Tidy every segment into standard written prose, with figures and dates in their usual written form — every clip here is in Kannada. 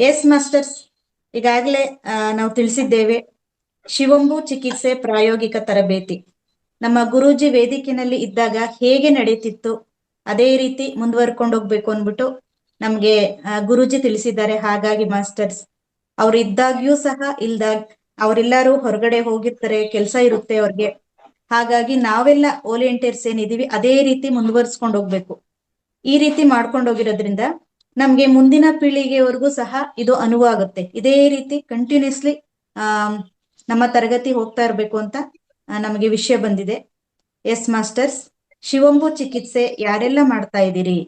ಎಸ್ ಮಾಸ್ಟರ್ಸ್, ಈಗಾಗಲೇ ನಾವು ತಿಳಿಸಿದ್ದೇವೆ. ಶಿವಂಬು ಚಿಕಿತ್ಸೆ ಪ್ರಾಯೋಗಿಕ ತರಬೇತಿ ನಮ್ಮ ಗುರೂಜಿ ವೇದಿಕೆಯಲ್ಲಿ ಇದ್ದಾಗ ಹೇಗೆ ನಡೀತಿತ್ತು ಅದೇ ರೀತಿ ಮುಂದುವರ್ಕೊಂಡು ಹೋಗ್ಬೇಕು ಅಂದ್ಬಿಟ್ಟು ನಮ್ಗೆ ಗುರೂಜಿ ತಿಳಿಸಿದ್ದಾರೆ. ಹಾಗಾಗಿ ಮಾಸ್ಟರ್ಸ್, ಅವ್ರು ಇದ್ದಾಗ್ಯೂ ಸಹ ಇಲ್ದಾಗ ಅವರೆಲ್ಲರೂ ಹೊರಗಡೆ ಹೋಗಿರ್ತಾರೆ, ಕೆಲಸ ಇರುತ್ತೆ ಅವ್ರಿಗೆ. ಹಾಗಾಗಿ ನಾವೆಲ್ಲ ವಾಲಂಟಿಯರ್ಸ್ ಏನಿದೀವಿ ಅದೇ ರೀತಿ ಮುಂದುವರ್ಸ್ಕೊಂಡು ಹೋಗ್ಬೇಕು. ಈ ರೀತಿ ಮಾಡ್ಕೊಂಡು ಹೋಗಿರೋದ್ರಿಂದ ನಮ್ಗೆ ಮುಂದಿನ ಪೀಳಿಗೆವರೆಗೂ ಸಹ ಇದು ಅನುವು ಆಗುತ್ತೆ. ಇದೇ ರೀತಿ ಕಂಟಿನ್ಯೂಸ್ಲಿ ನಮ್ಮ ತರಗತಿ ಹೋಗ್ತಾ ಇರಬೇಕು ಅಂತ ನಮಗೆ ವಿಷಯ ಬಂದಿದೆ. ಎಸ್ ಮಾಸ್ಟರ್ಸ್, ಶಿವಂಬು ಚಿಕಿತ್ಸೆ ಯಾರೆಲ್ಲ ಮಾಡ್ತಾ ಇದ್ದೀರಿ?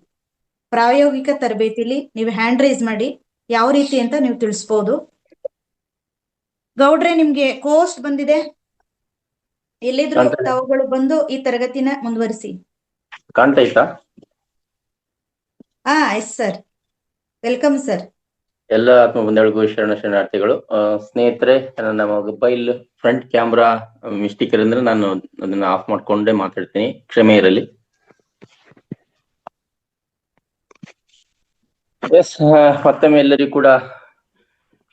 ಪ್ರಾಯೋಗಿಕ ತರಬೇತಿಲಿ ನೀವು ಹ್ಯಾಂಡ್ ರೈಸ್ ಮಾಡಿ ಯಾವ ರೀತಿ ಅಂತ ನೀವು ತಿಳಿಸ್ಬೋದು. ಗೌಡ್ರೆ, ನಿಮ್ಗೆ ಕೋಸ್ಟ್ ಬಂದಿದೆ, ಎಲ್ಲಿದ್ರು ತಾವುಗಳು ಬಂದು ಈ ತರಗತಿನ ಮುಂದುವರಿಸಿ. ಕಾಣ್ತೈತಾ? Yes sir, welcome sir. ಎಲ್ಲ ಆತ್ಮ ಬಂಧುಗಳಿಗೂ ಶರಣಾರ್ಥಿಗಳು. ಸ್ನೇಹಿತರೆ, ನನ್ನ ಮೊಬೈಲ್ ಫ್ರಂಟ್ ಕ್ಯಾಮ್ರಾ ಮಿಸ್ಟೇಕ್ ಇರೋದ್ರೆ ನಾನು ಅದನ್ನ ಆಫ್ ಮಾಡ್ಕೊಂಡೇ ಮಾತಾಡ್ತೀನಿ, ಕ್ಷಮೆ ಇರಲಿ. ಎಸ್, ಮತ್ತೊಮ್ಮೆ ಎಲ್ಲರಿಗೂ ಕೂಡ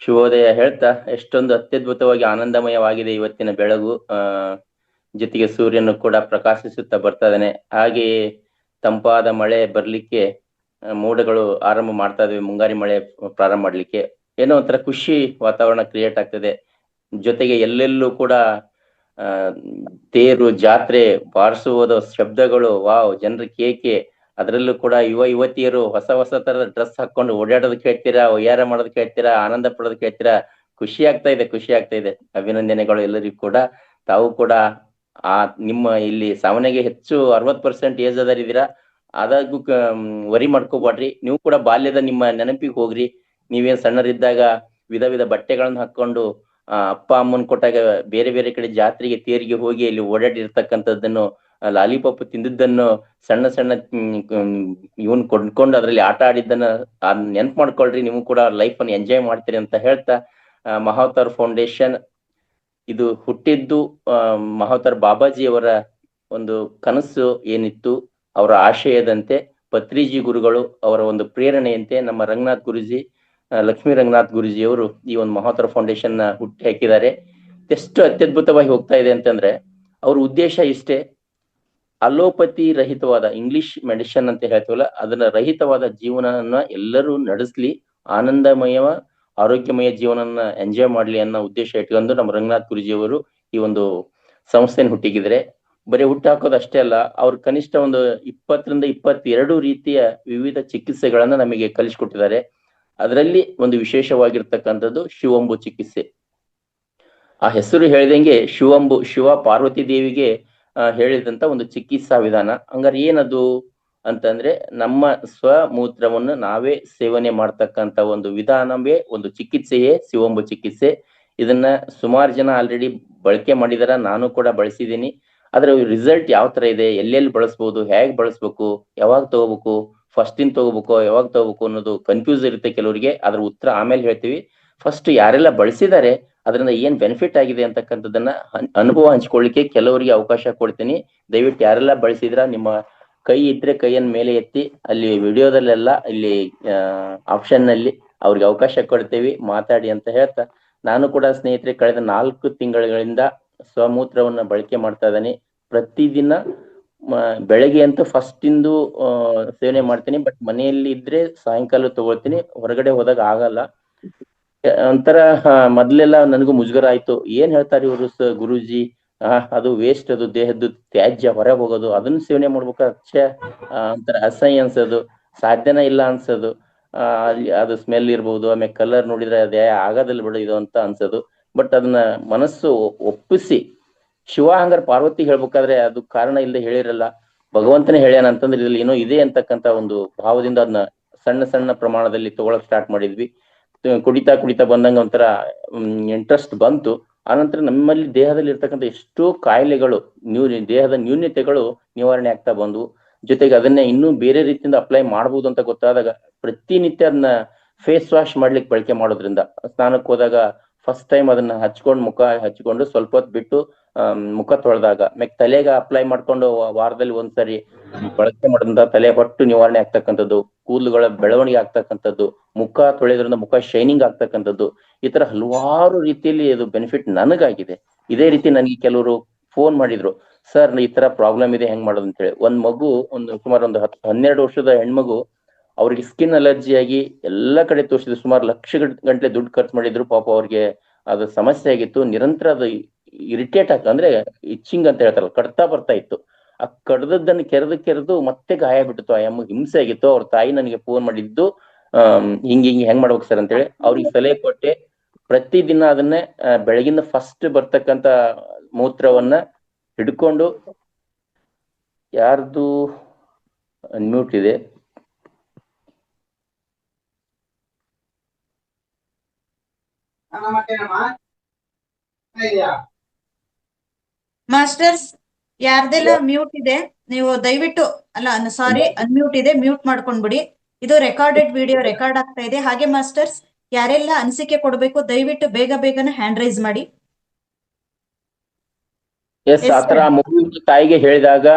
ಶುಭೋದಯ ಹೇಳ್ತಾ, ಎಷ್ಟೊಂದು ಅತ್ಯದ್ಭುತವಾಗಿ ಆನಂದಮಯವಾಗಿದೆ ಇವತ್ತಿನ ಬೆಳಗು. ಜೊತೆಗೆ ಸೂರ್ಯನು ಕೂಡ ಪ್ರಕಾಶಿಸುತ್ತಾ ಬರ್ತಾ ಇದ್ದಾನೆ. ಹಾಗೆಯೇ ತಂಪಾದ ಮಳೆ ಬರ್ಲಿಕ್ಕೆ ಮೋಡಗಳು ಆರಂಭ ಮಾಡ್ತಾ ಇದ್ವಿ, ಮುಂಗಾರಿ ಮಳೆ ಪ್ರಾರಂಭ ಮಾಡ್ಲಿಕ್ಕೆ. ಏನೋ ಒಂಥರ ಖುಷಿ ವಾತಾವರಣ ಕ್ರಿಯೇಟ್ ಆಗ್ತದೆ. ಜೊತೆಗೆ ಎಲ್ಲೆಲ್ಲೂ ಕೂಡ ತೇರು, ಜಾತ್ರೆ, ಬಾರಿಸುವುದು ಶಬ್ದಗಳು, ವಾವ್, ಜನರ ಕೇಕೆ. ಅದರಲ್ಲೂ ಕೂಡ ಯುವತಿಯರು ಹೊಸ ಹೊಸ ತರದ ಡ್ರೆಸ್ ಹಾಕೊಂಡು ಓಡಾಡೋದಕ್ಕೆ ಹೇಳ್ತೀರಾ, ಒಯ್ಯಾರ ಮಾಡೋದಕ್ಕೆ ಹೇಳ್ತೀರಾ, ಆನಂದ ಪಡೋದಕ್ಕೆ ಹೇಳ್ತೀರಾ. ಖುಷಿ ಆಗ್ತಾ ಇದೆ. ಅಭಿನಂದನೆಗಳು ಎಲ್ಲರಿಗೂ ಕೂಡ. ತಾವು ಕೂಡ ನಿಮ್ಮ ಇಲ್ಲಿ ಸಾಮಾನ್ಯಗೆ ಹೆಚ್ಚು 60% ಏಜ್ ಅದರಿದ್ದೀರಾ. ಅದಾಗೂ ವರಿ ಮಾಡ್ಕೋಬಾಡ್ರಿ. ನೀವು ಕೂಡ ಬಾಲ್ಯದ ನಿಮ್ಮ ನೆನಪಿಗೆ ಹೋಗ್ರಿ. ನೀವೇನ್ ಸಣ್ಣರಿದ್ದಾಗ ವಿಧ ವಿಧ ಬಟ್ಟೆಗಳನ್ನ ಹಾಕೊಂಡು ಅಪ್ಪ ಅಮ್ಮನ್ ಕೊಟ್ಟಾಗ ಬೇರೆ ಬೇರೆ ಕಡೆ ಜಾತ್ರೆಗೆ, ತೇರಿಗೆ ಹೋಗಿ ಇಲ್ಲಿ ಓಡಾಡಿರ್ತಕ್ಕಂಥದ್ದನ್ನು, ಲಾಲಿಪಾಪ್ ತಿಂದಿದ್ದನ್ನು, ಸಣ್ಣ ಸಣ್ಣ ಇವನ್ ಕೊಂಡ್ಕೊಂಡು ಅದರಲ್ಲಿ ಆಟ ಆಡಿದ್ದನ್ನ ನೆನ್ಪು ಮಾಡ್ಕೊಳ್ರಿ. ನೀವು ಕೂಡ ಲೈಫ್ ಅನ್ನು ಎಂಜಾಯ್ ಮಾಡ್ತೀರಿ ಅಂತ ಹೇಳ್ತಾ, ಮಹಾವತಾರ್ ಫೌಂಡೇಶನ್ ಇದು ಹುಟ್ಟಿದ್ದು ಮಹಾವತಾರ್ ಬಾಬಾಜಿಯವರ ಒಂದು ಕನಸು ಏನಿತ್ತು, ಅವರ ಆಶಯದಂತೆ, ಪತ್ರಿಜಿ ಗುರುಗಳು ಅವರ ಒಂದು ಪ್ರೇರಣೆಯಂತೆ ನಮ್ಮ ರಂಗನಾಥ್ ಗುರುಜಿ, ಲಕ್ಷ್ಮೀ ರಂಗನಾಥ್ ಗುರುಜಿಯವರು ಈ ಒಂದು ಮಹಾವತಾರ್ ಫೌಂಡೇಶನ್ ನ ಹುಟ್ಟಿ ಹಾಕಿದ್ದಾರೆ. ಎಷ್ಟು ಅತ್ಯದ್ಭುತವಾಗಿ ಹೋಗ್ತಾ ಇದೆ ಅಂತಂದ್ರೆ, ಅವ್ರ ಉದ್ದೇಶ ಇಷ್ಟೇ: ಅಲೋಪತಿ ರಹಿತವಾದ, ಇಂಗ್ಲಿಷ್ ಮೆಡಿಸಿನ್ ಅಂತ ಹೇಳ್ತೀವಲ್ಲ, ಅದನ್ನ ರಹಿತವಾದ ಜೀವನವನ್ನ ಎಲ್ಲರೂ ನಡೆಸ್ಲಿ, ಆನಂದಮಯ ಆರೋಗ್ಯಮಯ ಜೀವನನ ಎಂಜಾಯ್ ಮಾಡ್ಲಿ ಅನ್ನೋ ಉದ್ದೇಶ ಇಟ್ಕೊಂಡು ನಮ್ಮ ರಂಗನಾಥ್ ಗುರುಜಿಯವರು ಈ ಒಂದು ಸಂಸ್ಥೆನ ಹುಟ್ಟಿಗಿದ್ರೆ. ಬರೀ ಹುಟ್ಟು ಹಾಕೋದು ಅಷ್ಟೇ ಅಲ್ಲ, ಅವ್ರು ಕನಿಷ್ಠ ಒಂದು 20ರಿಂದ 22 ರೀತಿಯ ವಿವಿಧ ಚಿಕಿತ್ಸೆಗಳನ್ನ ನಮಗೆ ಕಲಿಸ್ಕೊಟ್ಟಿದ್ದಾರೆ. ಅದರಲ್ಲಿ ಒಂದು ವಿಶೇಷವಾಗಿರ್ತಕ್ಕಂಥದ್ದು ಶಿವಂಬು ಚಿಕಿತ್ಸೆ. ಆ ಹೆಸರು ಹೇಳಿದಂಗೆ ಶಿವಂಬು, ಶಿವ ಪಾರ್ವತಿ ದೇವಿಗೆ ಹೇಳಿದಂತ ಒಂದು ಚಿಕಿತ್ಸಾ ವಿಧಾನ. ಹಂಗಾರೆ ಏನದು ಅಂತಂದ್ರೆ, ನಮ್ಮ ಸ್ವಮೂತ್ರವನ್ನು ನಾವೇ ಸೇವನೆ ಮಾಡ್ತಕ್ಕಂಥ ಒಂದು ವಿಧಾನವೇ ಒಂದು ಚಿಕಿತ್ಸೆಯೇ ಶಿವಂಬು ಚಿಕಿತ್ಸೆ. ಇದನ್ನ ಸುಮಾರು ಜನ ಆಲ್ರೆಡಿ ಬಳಕೆ ಮಾಡಿದಾರ, ನಾನು ಕೂಡ ಬಳಸಿದ್ದೀನಿ. ಆದ್ರೆ ರಿಸಲ್ಟ್ ಯಾವ ತರ ಇದೆ, ಎಲ್ಲೆಲ್ಲಿ ಬಳಸ್ಬೋದು, ಹೇಗ್ ಬಳಸ್ಬೇಕು, ಯಾವಾಗ ತಗೋಬೇಕು, ಫಸ್ಟ್ ಇನ್ ತಗೋಬೇಕು, ಯಾವಾಗ ತಗೋಬೇಕು ಅನ್ನೋದು ಕನ್ಫ್ಯೂಸ್ ಇರುತ್ತೆ ಕೆಲವರಿಗೆ. ಅದ್ರ ಉತ್ತರ ಆಮೇಲೆ ಹೇಳ್ತೀವಿ. ಫಸ್ಟ್ ಯಾರೆಲ್ಲ ಬಳಸಿದ್ದಾರೆ, ಅದರಿಂದ ಏನ್ ಬೆನಿಫಿಟ್ ಆಗಿದೆ ಅಂತಕ್ಕಂಥದ್ದನ್ನ ಅನುಭವ ಹಂಚ್ಕೊಳ್ಳಿಕ್ಕೆ ಕೆಲವರಿಗೆ ಅವಕಾಶ ಕೊಡ್ತೀನಿ. ದಯವಿಟ್ಟು ಯಾರೆಲ್ಲ ಬಳಸಿದ್ರ ನಿಮ್ಮ ಕೈ ಇದ್ರೆ ಕೈಯನ್ನ ಮೇಲೆ ಎತ್ತಿ, ಅಲ್ಲಿ ವಿಡಿಯೋದಲ್ಲೆಲ್ಲ ಇಲ್ಲಿ ಆಪ್ಷನ್ ನಲ್ಲಿ ಅವ್ರಿಗೆ ಅವಕಾಶ ಕೊಡ್ತೇವೆ, ಮಾತಾಡಿ ಅಂತ ಹೇಳ್ತಾ, ನಾನು ಕೂಡ ಸ್ನೇಹಿತರೆ ಕಳೆದ 4 ತಿಂಗಳಿಂದ ಸ್ವಮೂತ್ರವನ್ನ ಬಳಕೆ ಮಾಡ್ತಾ ಇದ್ದಾನೆ. ಪ್ರತಿದಿನ ಬೆಳಗ್ಗೆ ಅಂತೂ ಫಸ್ಟ್ ಇಂದು ಸೇವನೆ ಮಾಡ್ತೀನಿ, ಬಟ್ ಮನೆಯಲ್ಲಿ ಇದ್ರೆ ಸಾಯಂಕಾಲ ತಗೊಳ್ತೀನಿ, ಹೊರಗಡೆ ಹೋದಾಗ ಆಗಲ್ಲ. ಒಂಥರ ಮೊದ್ಲೆಲ್ಲ ನನಗೂ ಮುಜುಗರ ಆಯ್ತು, ಏನ್ ಹೇಳ್ತಾರೆ ಇವರು ಗುರೂಜಿ, ಅದು ವೇಸ್ಟ್, ಅದು ದೇಹದ್ದು ತ್ಯಾಜ್ಯ ಹೊರಗೆ ಹೋಗೋದು, ಅದನ್ನ ಸೇವನೆ ಮಾಡ್ಬೇಕು, ಒಂಥರ ಅಸಹ್ಯ ಅನ್ಸೋದು, ಸಾಧ್ಯನ ಇಲ್ಲ ಅನ್ಸೋದು. ಅದು ಸ್ಮೆಲ್ ಇರ್ಬೋದು, ಆಮೇಲೆ ಕಲರ್ ನೋಡಿದ್ರೆ ಅದೇ ಆಗೋದಿಲ್ಲ ಬಿಡು ಇದು ಅಂತ ಅನ್ಸೋದು. ಬಟ್ ಅದನ್ನ ಮನಸ್ಸು ಒಪ್ಪಿಸಿ, ಶಿವ ಹಂಗಾರೆ ಪಾರ್ವತಿ ಹೇಳ್ಬೇಕಾದ್ರೆ ಅದು ಕಾರಣ ಇಲ್ಲದೆ ಹೇಳಿರಲ್ಲ, ಭಗವಂತನೇ ಹೇಳ್ಯಾನ ಅಂತಂದ್ರೆ ಇದ್ರಲ್ಲಿ ಏನೋ ಇದೆ ಅಂತಕ್ಕಂಥ ಒಂದು ಭಾವದಿಂದ ಅದನ್ನ ಸಣ್ಣ ಸಣ್ಣ ಪ್ರಮಾಣದಲ್ಲಿ ತಗೊಳಕ್ ಸ್ಟಾರ್ಟ್ ಮಾಡಿದ್ವಿ. ಕುಡಿತಾ ಬಂದಂಗ ಒಂಥರ ಇಂಟ್ರೆಸ್ಟ್ ಬಂತು. ಆನಂತರ ನಮ್ಮಲ್ಲಿ ದೇಹದಲ್ಲಿ ಇರ್ತಕ್ಕಂಥ ಎಷ್ಟೋ ಕಾಯಿಲೆಗಳು, ದೇಹದ ನ್ಯೂನ್ಯತೆಗಳು ನಿವಾರಣೆ ಆಗ್ತಾ ಬಂದ್ವು. ಜೊತೆಗೆ ಅದನ್ನೇ ಇನ್ನೂ ಬೇರೆ ರೀತಿಯಿಂದ ಅಪ್ಲೈ ಮಾಡ್ಬೋದು ಅಂತ ಗೊತ್ತಾದಾಗ, ಪ್ರತಿನಿತ್ಯ ಅದನ್ನ ಫೇಸ್ ವಾಶ್ ಮಾಡ್ಲಿಕ್ಕೆ ಬಳಕೆ ಮಾಡೋದ್ರಿಂದ, ಸ್ನಾನಕ್ಕೆ ಹೋದಾಗ ಫಸ್ಟ್ ಟೈಮ್ ಅದನ್ನ ಹಚ್ಕೊಂಡು, ಮುಖ ಹಚ್ಕೊಂಡು ಸ್ವಲ್ಪ ಹೊತ್ತು ಬಿಟ್ಟು ಮುಖ ತೊಳೆದಾಗ ತಲೆಗೆ ಅಪ್ಲೈ ಮಾಡ್ಕೊಂಡು ವಾರದಲ್ಲಿ ಒಂದ್ಸರಿ ಬಳಕೆ ಮಾಡೋದ್ರಿಂದ ತಲೆ ಹೊಟ್ಟು ನಿವಾರಣೆ ಆಗ್ತಕ್ಕಂಥದ್ದು, ಕೂದಲುಗಳ ಬೆಳವಣಿಗೆ ಆಗ್ತಕ್ಕಂಥದ್ದು, ಮುಖ ತೊಳೆಯೋದ್ರಿಂದ ಮುಖ ಶೈನಿಂಗ್ ಆಗ್ತಕ್ಕಂಥದ್ದು, ಈ ತರ ಹಲವಾರು ರೀತಿಯಲ್ಲಿ ಇದು ಬೆನಿಫಿಟ್ ನನಗಾಗಿದೆ. ಇದೇ ರೀತಿ ನನಗೆ ಕೆಲವರು ಫೋನ್ ಮಾಡಿದ್ರು, ಸರ್ ಈ ತರ ಪ್ರಾಬ್ಲಮ್ ಇದೆ, ಹೆಂಗ್ ಮಾಡೋದು ಅಂತ ಹೇಳಿ. ಒಂದ್ ಮಗು ಸುಮಾರು ಒಂದು 12 ವರ್ಷದ ಹೆಣ್ಮಗು, ಅವ್ರಿಗೆ ಸ್ಕಿನ್ ಅಲರ್ಜಿ ಆಗಿ ಎಲ್ಲಾ ಕಡೆ ತೋರಿಸಿದ್ರು, ಸುಮಾರು ಲಕ್ಷ ಗಂಟೆ ದುಡ್ಡು ಖರ್ಚು ಮಾಡಿದ್ರು. ಪಾಪ ಅವ್ರಿಗೆ ಅದು ಸಮಸ್ಯೆ ಆಗಿತ್ತು. ನಿರಂತರ ಅದು ಇರಿಟೇಟ್ ಆಗ್ತದೆ, ಅಂದ್ರೆ ಇಚ್ಚಿಂಗ್ ಅಂತ ಹೇಳ್ತಾರಲ್ಲ, ಕಡ್ತಾ ಬರ್ತಾ ಇತ್ತು. ಆ ಕಡ್ದದ್ದನ್ನು ಕೆರೆದು ಮತ್ತೆ ಗಾಯ ಬಿಟ್ಟಿತ್ತು. ಆ ಅಮ್ಮ ಹಿಂಸೆ ಆಗಿತ್ತು. ಅವ್ರ ತಾಯಿ ನನಗೆ ಫೋನ್ ಮಾಡಿದ್ದು, ಹಿಂಗ್ ಹೆಂಗ್ ಮಾಡ್ಬೇಕು ಸರ್ ಅಂತೇಳಿ ಅವ್ರಿಗೆ ಸಲಹೆ ಕೊಟ್ಟೆ. ಪ್ರತಿದಿನ ಅದನ್ನೇ ಬೆಳಗಿನ ಫಸ್ಟ್ ಬರ್ತಕ್ಕಂತ ಮೂತ್ರವನ್ನ ಹಿಡ್ಕೊಂಡು, ಯಾರ್ದು ಅನ್ಮ್ಯೂಟ್ ಇದೆ, ಮಾಸ್ಟರ್ಸ್ ಯಾರ್ದೆಲ್ಲ ಮ್ಯೂಟ್ ಇದೆ ನೀವು ದಯವಿಟ್ಟು, ಅಲ್ಲ ಸಾರಿ ಅನ್ಮ್ಯೂಟ್ ಇದೆ, ಮ್ಯೂಟ್ ಮಾಡ್ಕೊಂಡ್ಬಿಡಿ. ಇದು ರೆಕಾರ್ಡೆಡ್ ವಿಡಿಯೋ ರೆಕಾರ್ಡ್ ಆಗ್ತಾ ಇದೆ. ಹಾಗೆ ಮಾಸ್ಟರ್ಸ್ ಯಾರೆಲ್ಲ ಅನಿಸಿಕೆ ಕೊಡಬೇಕು ದಯವಿಟ್ಟು ಬೇಗ ಬೇಗನೆ ಹ್ಯಾಂಡ್ ರೈಸ್ ಮಾಡಿ. ಎಸ್, ಆತರ ಮಗು ತಾಯಿಗೆ ಹೇಳಿದಾಗ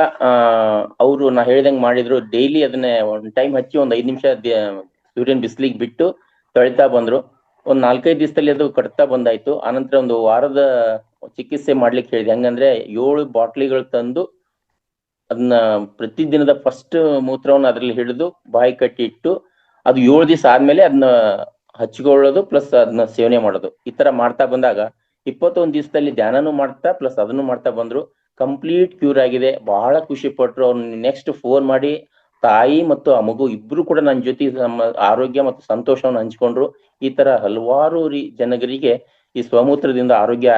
ಅವರು ನಾ ಹೇಳ್ದಂಗ್ ಮಾಡಿದ್ರು. ಡೈಲಿ ಅದನ್ನೇ ಒಂದ್ ಟೈಮ್ ಹಚ್ಚಿ ಒಂದ್ 5 ನಿಮಿಷ ಸೂರ್ಯನ್ ಬಿಸಿಲಿಗೆ ಬಿಟ್ಟು ತೊಳಿತಾ ಬಂದ್ರು. ಒಂದ್ 4-5 ದಿವಸದಲ್ಲಿ ಅದು ಕಟ್ತಾ ಬಂದಾಯ್ತು. ಆನಂತರ ಒಂದು ವಾರದ ಚಿಕಿತ್ಸೆ ಮಾಡ್ಲಿಕ್ಕೆ ಹೇಳಿದೆ. ಹೆಂಗಂದ್ರೆ 7 ಬಾಟ್ಲಿಗಳು ತಂದು ಅದನ್ನ ಪ್ರತಿದಿನದ ಫಸ್ಟ್ ಮೂತ್ರವನ್ನ ಅದ್ರಲ್ಲಿ ಹಿಡಿದು ಬಾಯಿ ಕಟ್ಟಿ ಇಟ್ಟು, ಅದು 7 ದಿವಸ ಆದ್ಮೇಲೆ ಅದನ್ನ ಹಚ್ಕೊಳ್ಳೋದು ಪ್ಲಸ್ ಅದನ್ನ ಸೇವನೆ ಮಾಡೋದು. ಈ ತರ ಮಾಡ್ತಾ ಬಂದಾಗ 21 ದಿವಸದಲ್ಲಿ ಧ್ಯಾನನೂ ಮಾಡ್ತಾ ಪ್ಲಸ್ ಅದನ್ನು ಮಾಡ್ತಾ ಬಂದ್ರು. ಕಂಪ್ಲೀಟ್ ಕ್ಯೂರ್ ಆಗಿದೆ. ಬಹಳ ಖುಷಿ ಪಟ್ರು. ಅವ್ರು ನೆಕ್ಸ್ಟ್ ಫೋನ್ ಮಾಡಿ ತಾಯಿ ಮತ್ತು ಆ ಮಗು ಇಬ್ರು ಕೂಡ ನನ್ನ ಜೊತೆ ನಮ್ಮ ಆರೋಗ್ಯ ಮತ್ತು ಸಂತೋಷವನ್ನು ಹಂಚ್ಕೊಂಡ್ರು. ಈ ತರ ಹಲವಾರು ಜನರಿಗೆ ಈ ಸ್ವಮೂತ್ರದಿಂದ ಆರೋಗ್ಯ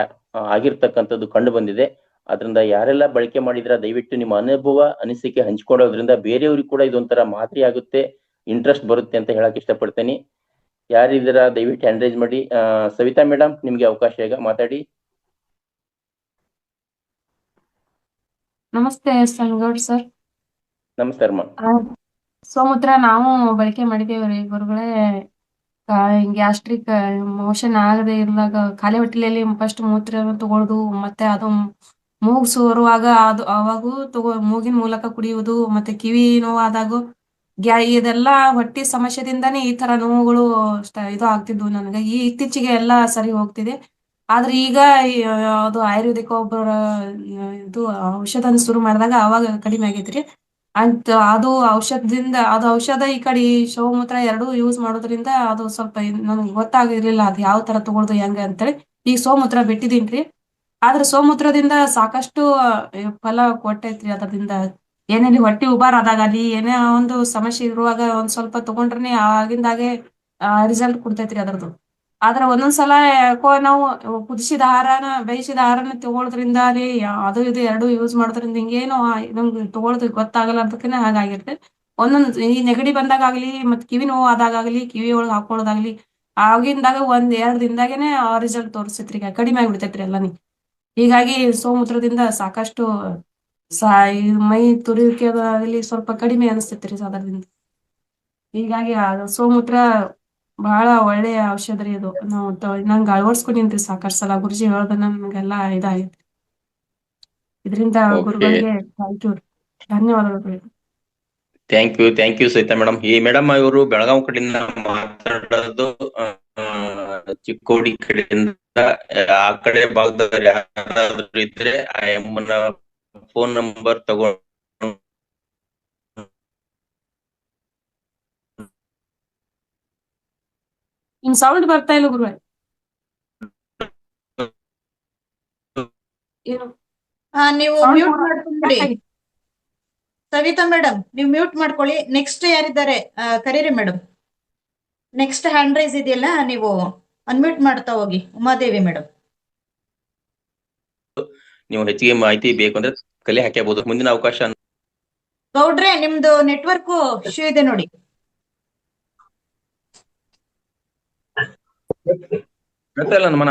ಆಗಿರ್ತಕ್ಕಂಥದ್ದು ಕಂಡು ಬಂದಿದೆ. ಅದರಿಂದ ಯಾರೆಲ್ಲ ಬಳಕೆ ಮಾಡಿದ್ರ ದಯವಿಟ್ಟು ನಿಮ್ಮ ಅನುಭವ ಅನಿಸಿಕೆ ಹಂಚ್ಕೊಳ್ಳೋದ್ರಿಂದ ಬೇರೆಯವ್ರಿಗೆ ಕೂಡ ಇದೊಂಥರ ಮಾದರಿ ಆಗುತ್ತೆ, ಇಂಟ್ರೆಸ್ಟ್ ಬರುತ್ತೆ ಅಂತ ಹೇಳಕ್ ಇಷ್ಟಪಡ್ತೇನೆ. ಯಾರಿದ್ದೀರಾ ದಯವಿಟ್ಟು ಹ್ಯಾಂಡ್ ರೈಸ್ ಮಾಡಿ. ಸವಿತಾ ಮೇಡಮ್, ನಿಮ್ಗೆ ಅವಕಾಶ ಈಗ ಮಾತಾಡಿ. ನಮಸ್ತೆ ಸಂಗೌಡ್ ಸರ್. ನಮಸ್ಕಾರ ಅಮ್ಮ. ಸ್ವಮೂತ್ರ ನಾವು ಬಳಕೆ ಮಾಡಿದೇವ್ರಿ ಗುರುಗಳೇ. ಗ್ಯಾಸ್ಟ್ರಿಕ್ ಮೋಷನ್ ಆಗದೆ ಇರುವಾಗ ಖಾಲಿ ಹೊಟ್ಟೆಲಿ ಫಸ್ಟ್ ಮೂತ್ರ ತಗೊಳ್ಳೋದು, ಮತ್ತೆ ಅದು ಮೂಗು ಸೋರುವಾಗ ಅವಾಗೂ ಮೂಗಿನ ಮೂಲಕ ಕುಡಿಯುವುದು, ಮತ್ತೆ ಕಿವಿ ನೋವಾದಾಗೂ ಇದೆಲ್ಲ ಹೊಟ್ಟಿ ಸಮಸ್ಯೆದಿಂದಾನೇ ಈ ತರ ನೋವುಗಳು ಇದು ಆಗ್ತಿದ್ವು ನನಗೆ. ಇತ್ತೀಚೆಗೆ ಎಲ್ಲ ಸರಿ ಹೋಗ್ತಿದೆ. ಆದ್ರೆ ಈಗ ಅದು ಆಯುರ್ವೇದಿಕ್ ಒಬ್ಬರ ಇದು ಔಷಧ ಶುರು ಮಾಡಿದಾಗ ಅವಾಗ ಕಡಿಮೆ ಆಗೈತ್ರಿ. ಅಂತ ಅದು ಔಷಧ ಈ ಕಡೆ ಶವಮೂತ್ರ ಎರಡೂ ಯೂಸ್ ಮಾಡೋದ್ರಿಂದ ಅದು ಸ್ವಲ್ಪ ನನಗೆ ಗೊತ್ತಾಗಿರ್ಲಿಲ್ಲ ಅದು ಯಾವ ತರ ತಗೊಳ್ದು ಹೆಂಗ ಅಂತೇಳಿ. ಈಗ ಸೋಮೂತ್ರ ಬಿಟ್ಟಿದೀನ್ರಿ. ಆದ್ರೆ ಸೋಮೂತ್ರದಿಂದ ಸಾಕಷ್ಟು ಫಲ ಕೊಟ್ಟೈತ್ರಿ. ಅದರಿಂದ ಏನೇನು ಹೊಟ್ಟಿ ಉಬಾರ್ ಆದಾಗಲಿ ಏನೇ ಒಂದು ಸಮಸ್ಯೆ ಇರುವಾಗ ಒಂದ್ ಸ್ವಲ್ಪ ತಗೊಂಡ್ರೆ ಆಗಿಂದಾಗೆ ರಿಸಲ್ಟ್ ಕೊಡ್ತೈತ್ರಿ ಅದರದ್ದು. ಆದ್ರೆ ಒಂದೊಂದ್ಸಲ ಯಾಕೋ ನಾವು ಕುದಿಸಿದ ಆಹಾರನ ಬೇಯಿಸಿದ ಆಹಾರನ ತಗೊಳೋದ್ರಿಂದ ಅದು ಇದು ಎರಡು ಯೂಸ್ ಮಾಡೋದ್ರಿಂದ ಹಿಂಗೇನೋ ನಮ್ಗೆ ತಗೊಳೋದ್ ಗೊತ್ತಾಗಲ್ಲ ಅದಕ್ಕೇನೆ ಹಾಗಾಗಿರುತ್ತೆ. ಈ ನೆಗಡಿ ಬಂದಾಗಲಿ ಮತ್ ಕಿವಿ ನೋವು ಆದಾಗಲಿ ಕಿವಿ ಒಳಗ್ ಹಾಕೊಳ್ಳೋದಾಗ್ಲಿ ಆಗಿಂದಾಗ 1-2 ದಿನದಾಗೇನೆ ರಿಸಲ್ಟ್ ತೋರಿಸ್ತೈತ್ರಿ. ಈಗ ಕಡಿಮೆ ಆಗ್ಬಿಡ್ತೈತ್ರಿ ಎಲ್ಲಾನಿ. ಹೀಗಾಗಿ ಸೋಮೂತ್ರದಿಂದ ಸಾಕಷ್ಟು ಮೈ ತುರಿಕೆ ಆಗಲಿ ಸ್ವಲ್ಪ ಕಡಿಮೆ ಅನಿಸ್ತೈತ್ರಿ ಅದರಿಂದ. ಹೀಗಾಗಿ ಸೋಮೂತ್ರ ಬಹಳ ಒಳ್ಳೆಯ ಔಷಧ ರೀ ಇದು. ನಂಗೆ ಅಳವಡಿಸ್ಕೊಂಡಿನ್ರಿ ಸಾಕಷ್ಟು ಸಲ. ಗುರುಜಿ ಹೇಳ್ದ ನಮ್ಗೆಲ್ಲ ಇದಾಗೈತಿ. ಇದರಿಂದ ಗುರುಗಳಿಗೆ ಧನ್ಯವಾದಗಳು. Thank you Savita madam. ಈ ಮೇಡಮ್ ಇವರು ಬೆಳಗಾವಿ ಕಡೆಯಿಂದ ಮಾತಾಡೋದು. ಚಿಕ್ಕೋಡಿ ಕಡೆಯಿಂದ ಆ ಕಡೆ ಭಾಗದವ್ರು ಯಾರಾದ್ರೂ ಇದ್ರೆ ಆ ಎಮ್ಮನ ಫೋನ್ ನಂಬರ್ ತಗೊಂಡು ಸೌಂಡ್ ಬರ್ತಾ ಇಲ್ಲ ಗುರುವೆ. ನೀವು ಮ್ಯೂಟ್ ಮಾಡ್ಕೊಂಡ್ಬಿಡಿ ಸವಿತಾ ಮೇಡಮ್, ನೀವು ಮ್ಯೂಟ್ ಮಾಡ್ಕೊಳ್ಳಿ. ನೆಕ್ಸ್ಟ್ ಯಾರಿದ್ದಾರೆ ಕರೀರಿ ಮೇಡಮ್. ನೆಕ್ಸ್ಟ್ ಹ್ಯಾಂಡ್ ರೈಸ್ ಇದೆಯಲ್ಲ, ನೀವು ಅನ್ಮ್ಯೂಟ್ ಮಾಡ್ತಾ ಹೋಗಿ. ಉಮಾದೇವಿ ಮೇಡಮ್. ನೀವು ಹೆಚ್ಚಿಗೆ ಮಾಹಿತಿ ಬೇಕು ಅಂದ್ರೆ ಕಲೆ ಹಾಕಬಹುದು. ಮುಂದಿನ ಅವಕಾಶ ಗೌಡ್ರೆ, ನಿಮ್ದು ನೆಟ್ವರ್ಕ್ ಇಶ್ಯೂ ಇದೆ ನೋಡಿ.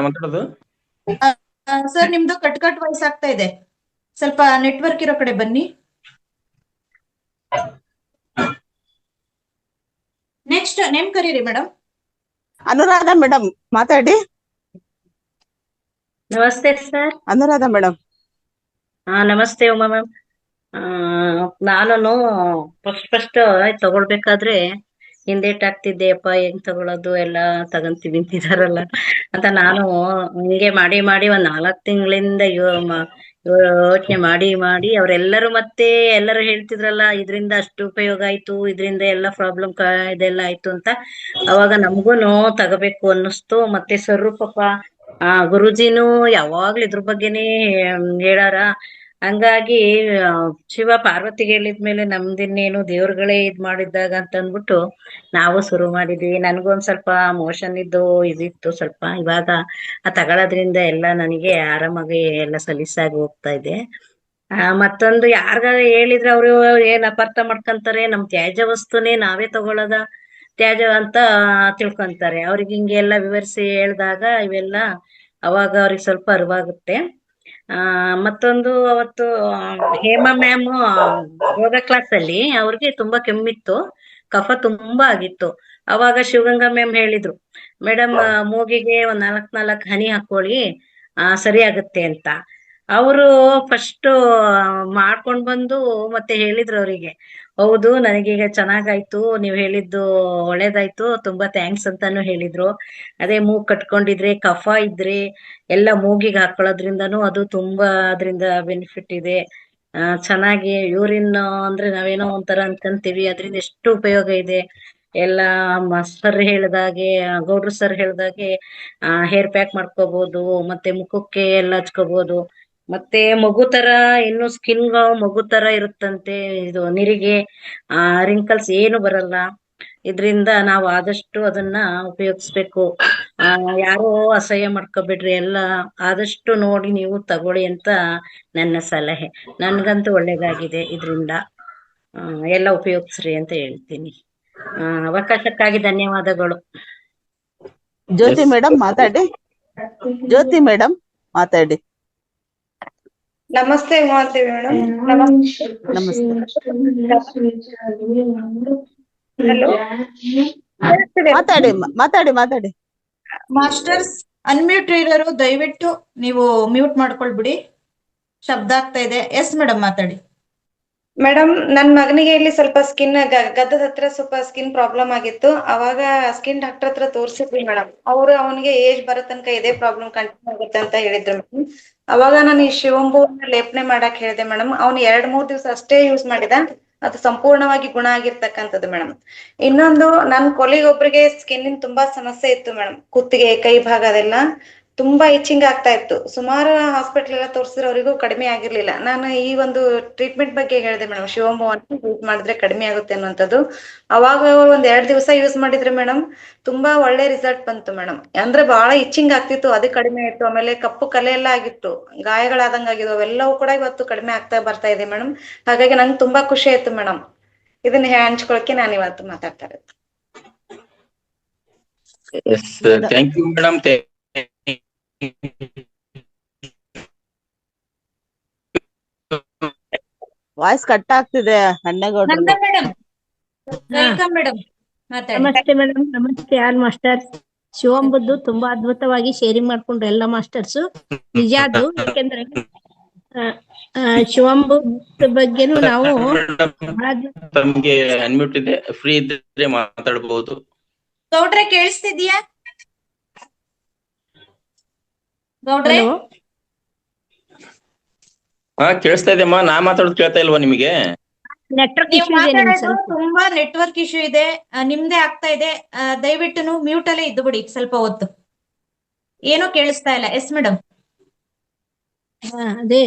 ಮಾತಾಡೋದು ಸರ್, ನಿಮ್ದು ಕಟ್ ವಾಯ್ಸ್ ಆಗ್ತಾ ಇದೆ. ಸ್ವಲ್ಪ ನೆಟ್ವರ್ಕ್ ಇರೋ ಕಡೆ ಬನ್ನಿ. ನೆಕ್ಸ್ಟ್ ನೇಮ್ ಕರೀರಿ ಮೇಡಮ್. ಅನುರಾಧ ಮೇಡಮ್ ಮಾತಾಡಿ. ನಮಸ್ತೆ ಸರ್. ಅನುರಾಧ ಮೇಡಮ್ ನಮಸ್ತೆ ಉಮಾ ಮ್ಯಾಮ್. ನಾನು ಫಸ್ಟ್ ತಗೊಳ್ಬೇಕಾದ್ರೆ ಹಿಂದೇಟ್ ಆಗ್ತಿದ್ದೆಯಪ್ಪ, ಹೆಂಗ್ ತಗೊಳ್ಳೋದು ಎಲ್ಲ ತಗಂತೀವಿ ಅಂತಿದಾರಲ್ಲ ಅಂತ ನಾನು ಹಿಂಗೆ ಮಾಡಿ ಮಾಡಿ ಒಂದ್ 4 ತಿಂಗಳಿಂದ ಯೋಚನೆ ಮಾಡಿ ಮಾಡಿ ಅವರೆಲ್ಲರೂ ಮತ್ತೆ ಎಲ್ಲರೂ ಹೇಳ್ತಿದ್ರಲ್ಲ, ಇದರಿಂದ ಅಷ್ಟು ಉಪಯೋಗ ಆಯ್ತು, ಇದರಿಂದ ಎಲ್ಲ ಪ್ರಾಬ್ಲಮ್ ಇದೆಲ್ಲ ಆಯ್ತು ಅಂತ. ಅವಾಗ ನಮ್ಗೂನು ತಗೋಬೇಕು ಅನ್ನಿಸ್ತು. ಮತ್ತೆ ಸರ್ ಪಾಪ ಗುರುಜಿನೂ ಯಾವಾಗ್ಲೂ ಇದ್ರ ಬಗ್ಗೆನೇ ಹೇಳಾರ. ಹಂಗಾಗಿ ಆ, ಶಿವ ಪಾರ್ವತಿಗೆ ಹೇಳಿದ್ಮೇಲೆ ನಮ್ದಿನ್ನೇನು ದೇವ್ರುಗಳೇ ಇದ್ ಮಾಡಿದ್ದಾಗ ಅಂತ ಅಂದ್ಬಿಟ್ಟು ನಾವು ಶುರು ಮಾಡಿದ್ವಿ. ನನ್ಗೊಂದ್ ಸ್ವಲ್ಪ ಮೋಷನ್ ಇದಿತ್ತು ಸ್ವಲ್ಪ. ಇವಾಗ ತಗೊಳೋದ್ರಿಂದ ಎಲ್ಲ ನನಗೆ ಆರಾಮಾಗಿ ಎಲ್ಲ ಸಲೀಸಾಗಿ ಹೋಗ್ತಾ ಇದೆ. ಮತ್ತೊಂದು ಯಾರ್ಗಾರ ಹೇಳಿದ್ರೆ ಅವ್ರು ಏನ್ ಅಪಾರ್ಥ ಮಾಡ್ಕೊಂತಾರೆ, ನಮ್ ತ್ಯಾಜ್ಯ ವಸ್ತುನೇ ನಾವೇ ತಗೊಳ್ಳೋದ ತ್ಯಾಜ್ಯ ಅಂತ ತಿಳ್ಕೊಂತಾರೆ. ಅವ್ರಿಗೆ ಹಿಂಗೆಲ್ಲ ವಿವರಿಸಿ ಹೇಳ್ದಾಗ ಇವೆಲ್ಲ ಅವಾಗ ಅವ್ರಿಗೆ ಸ್ವಲ್ಪ ಅರಿವಾಗುತ್ತೆ. ಮತ್ತೊಂದು ಅವತ್ತು ಹೇಮಾ ಮ್ಯಾಮ್ ಯೋಗ ಕ್ಲಾಸ್ ಅಲ್ಲಿ ಅವ್ರಿಗೆ ತುಂಬಾ ಕೆಮ್ಮಿತ್ತು, ಕಫ ತುಂಬಾ ಆಗಿತ್ತು. ಅವಾಗ ಶಿವಗಂಗಾ ಮ್ಯಾಮ್ ಹೇಳಿದ್ರು, ಮೇಡಮ್ ಮೂಗಿಗೆ ಒಂದ್ 4 ಹನಿ ಹಾಕೊಳ್ಳಿ, ಸರಿ ಆಗುತ್ತೆ ಅಂತ. ಅವರು ಫಸ್ಟ್ ಮಾಡ್ಕೊಂಡ್ ಬಂದು ಮತ್ತೆ ಹೇಳಿದ್ರು ಅವರಿಗೆ. ಹೌದು, ನನಗೀಗ ಚೆನ್ನಾಗಾಯ್ತು, ನೀವ್ ಹೇಳಿದ್ದು ಒಳ್ಳೇದಾಯ್ತು, ತುಂಬಾ ಥ್ಯಾಂಕ್ಸ್ ಅಂತಾನು ಹೇಳಿದ್ರು. ಅದೇ ಮೂಗ್ ಕಟ್ಕೊಂಡಿದ್ರೆ ಕಫ ಇದ್ರೆ ಎಲ್ಲ ಮೂಗಿಗೆ ಹಾಕೊಳ್ಳೋದ್ರಿಂದನೂ ಅದು ತುಂಬಾ ಅದರಿಂದ ಬೆನಿಫಿಟ್ ಇದೆ. ಚೆನ್ನಾಗಿ ಯೂರಿನ್ ಅಂದ್ರೆ ನಾವೇನೋ ಒಂಥರ ಅನ್ಕೊಂತೀವಿ, ಅದರಿಂದ ಎಷ್ಟು ಉಪಯೋಗ ಇದೆ. ಎಲ್ಲ ಸರ್ ಹೇಳ್ದಾಗೆ, ಗೌಡ್ರು ಸರ್ ಹೇಳ್ದಾಗೆ ಹೇರ್ ಪ್ಯಾಕ್ ಮಾಡ್ಕೋಬಹುದು, ಮತ್ತೆ ಮುಖಕ್ಕೆ ಎಲ್ಲ ಹಚ್ಕೋಬಹುದು. ಮತ್ತೆ ಮಗು ತರ ಇನ್ನು ಸ್ಕಿನ್ ಮಗು ತರ ಇರುತ್ತಂತೆ. ಇದು ನಿರಿಗೆ ರಿಂಕಲ್ಸ್ ಏನು ಬರಲ್ಲ. ಇದ್ರಿಂದ ನಾವು ಆದಷ್ಟು ಅದನ್ನ ಉಪಯೋಗಿಸ್ಬೇಕು. ಯಾರೋ ಅಸಹ್ಯ ಮಾಡ್ಕೋಬಿಡ್ರಿ, ಎಲ್ಲ ಆದಷ್ಟು ನೋಡಿ ನೀವು ತಗೊಳ್ಳಿ ಅಂತ ನನ್ನ ಸಲಹೆ. ನನ್ಗಂತೂ ಒಳ್ಳೇದಾಗಿದೆ ಇದ್ರಿಂದ. ಎಲ್ಲ ಉಪಯೋಗಿಸ್ರಿ ಅಂತ ಹೇಳ್ತೀನಿ. ಅವಕಾಶಕ್ಕಾಗಿ ಧನ್ಯವಾದಗಳು. ಜ್ಯೋತಿ ಮೇಡಮ್ ಮಾತಾಡಿ. ಜ್ಯೋತಿ ಮೇಡಮ್ ಮಾತಾಡಿ. ನಮಸ್ತೆ ಉಮಾದೇವಿ ಮೇಡಮ್. ನಮಸ್ತೆ. ಹಲೋ, ಮಾತಾಡಿ ಮಾತಾಡಿ ಮಾತಾಡಿ. ಮಾಸ್ಟರ್ಸ್ ಅನ್ಮ್ಯೂಟ್ ಇರೋರು ದಯವಿಟ್ಟು ನೀವು ಮ್ಯೂಟ್ ಮಾಡ್ಕೊಳ್ಬಿಡಿ, ಶಬ್ದ ಆಗ್ತಾ ಇದೆ. ಎಸ್ ಮೇಡಮ್ ಮಾತಾಡಿ. ಮೇಡಮ್, ನನ್ ಮಗನಿಗೆ ಇಲ್ಲಿ ಸ್ವಲ್ಪ ಸ್ಕಿನ್ ಗದ್ದದ ಹತ್ರ ಸ್ವಲ್ಪ ಸ್ಕಿನ್ ಪ್ರಾಬ್ಲಮ್ ಆಗಿತ್ತು. ಅವಾಗ ಸ್ಕಿನ್ ಡಾಕ್ಟರ್ ಹತ್ರ ತೋರ್ಸಿದ್ವಿ ಮೇಡಮ್. ಅವನಿಗೆ ಏಜ್ ಬರೋ ತನಕ ಇದೇ ಪ್ರಾಬ್ಲಮ್ ಕಂಟಿನ್ಯೂ ಆಗುತ್ತೆ ಅಂತ ಹೇಳಿದ್ರು ಮೇಡಮ್. ಅವಾಗ ನಾನು ಈ ಶಿವಂಬುವನ್ನ ಲೇಪನೆ ಮಾಡಕ್ ಹೇಳಿದೆ ಮೇಡಮ್. ಅವ್ನು 2-3 ದಿವಸ ಅಷ್ಟೇ ಯೂಸ್ ಮಾಡಿದ, ಅದು ಸಂಪೂರ್ಣವಾಗಿ ಗುಣ ಆಗಿರ್ತಕ್ಕಂಥದ್ದು ಮೇಡಮ್. ಇನ್ನೊಂದು, ನನ್ ಕೊಲಿಗ್ ಒಬ್ರಿಗೆ ಸ್ಕಿನ್ ತುಂಬಾ ಸಮಸ್ಯೆ ಇತ್ತು ಮೇಡಮ್. ಕುತ್ತಿಗೆ, ಕೈ ಭಾಗ ಅದೆಲ್ಲ ತುಂಬಾ ಇಚಿಂಗ್ ಆಗ್ತಾ ಇತ್ತು. ಸುಮಾರು ಹಾಸ್ಪಿಟಲ್ ಎಲ್ಲ ತೋರಿಸಿದ್ರೆ ಅವರಿಗೂ ಕಡಿಮೆ ಆಗಿರ್ಲಿಲ್ಲ. ನಾನು ಈ ಒಂದು ಟ್ರೀಟ್ಮೆಂಟ್ ಬಗ್ಗೆ ಹೇಳಿದೆ ಮೇಡಮ್, ಶಿವಮೊಗ್ಗವನ್ನು ಯೂಸ್ ಮಾಡಿದ್ರೆ ಕಡಿಮೆ ಆಗುತ್ತೆ ಅನ್ನುವಂಥದ್ದು. ಅವಾಗ 1-2 ದಿವಸ ಯೂಸ್ ಮಾಡಿದ್ರೆ ಮೇಡಮ್ ತುಂಬಾ ಒಳ್ಳೆ ರಿಸಲ್ಟ್ ಬಂತು ಮೇಡಮ್. ಅಂದ್ರೆ ಬಹಳ ಇಚಿಂಗ್ ಆಗ್ತಿತ್ತು, ಅದು ಕಡಿಮೆ ಆಯ್ತು. ಆಮೇಲೆ ಕಪ್ಪು ಕಲೆ ಎಲ್ಲ ಆಗಿತ್ತು, ಗಾಯಗಳಾದಂಗ ಆಗಿದ್ವು, ಅವೆಲ್ಲವೂ ಕೂಡ ಇವತ್ತು ಕಡಿಮೆ ಆಗ್ತಾ ಬರ್ತಾ ಇದೆ ಮೇಡಮ್. ಹಾಗಾಗಿ ನಂಗೆ ತುಂಬಾ ಖುಷಿ ಆಯ್ತು ಮೇಡಮ್. ಇದನ್ನ ಹಂಚ್ಕೊಳಕ್ಕೆ ನಾನು ಇವತ್ತು ಮಾತಾಡ್ತಾ ಇರೋದು. Thank you madam. Voice cut ಆಗ್ತಿದೆ ಅಣ್ಣಗೌಡ್ರು. ನಂದ ಮೇಡಮ್, ವೆಲ್ಕಮ್ ಮೇಡಮ್, ಮಾತಾಡಿ. ನಮಸ್ತೆ ಮೇಡಮ್. ನಮಸ್ತೆ ಆಲ್ ಮಾಸ್ಟರ್ಸ್. ಶಿವಂಬುದ್ದು ತುಂಬಾ ಅದ್ಭುತವಾಗಿ ಶೇರಿಂಗ್ ಮಾಡ್ಕೊಂಡ್ರು ಎಲ್ಲ ಮಾಸ್ಟರ್ಸ್. ನಿಜ ಅದು. ಯಾಕೆಂದ್ರೆ ಶಿವಂಬುದ್ ಬಗ್ಗೆನೂ ನಾವು ತಮ್ಗೆ ಅನ್ಮ್ಯೂಟ್ ಇದೆ, ಫ್ರೀ ಇದ್ರೆ ಮಾತಾಡಬಹುದು. ಗೌಡ್ರೆ ಕೇಳಿಸ್ತಿದ್ಯಾ? ಗೌಡ್ರೆ ಕೇಳಿಸ್ತಾ ಇದೆಯಮ್ಮ. ನಾ ಮಾತಾಡೋದು ಕೇಳ್ತಾ ಇಲ್ವಾ ನಿಮಗೆ? ನೆಟ್ವರ್ಕ್ ನೀವು ಇಶ್ಯೂ ಇದೆ ನಿಮ್ಗೆ ಮಾತಾಡೋದು ಸ್ವಲ್ಪ. ತುಂಬಾ ನೆಟ್ವರ್ಕ್ ಇಶ್ಯೂ ಇದೆ, ನಿಮ್ದೇ ಆಗ್ತಾ ಇದೆ. ದಯವಿಟ್ಟು ನೀವು ಮ್ಯೂಟ್ ಅಲ್ಲೇ ಇದ್ದು ಬಿಡಿ ಸ್ವಲ್ಪ ಹೊತ್ತು, ಏನೂ ಕೇಳಿಸ್ತಾ ಇಲ್ಲ. Yes madam. ಅದೇ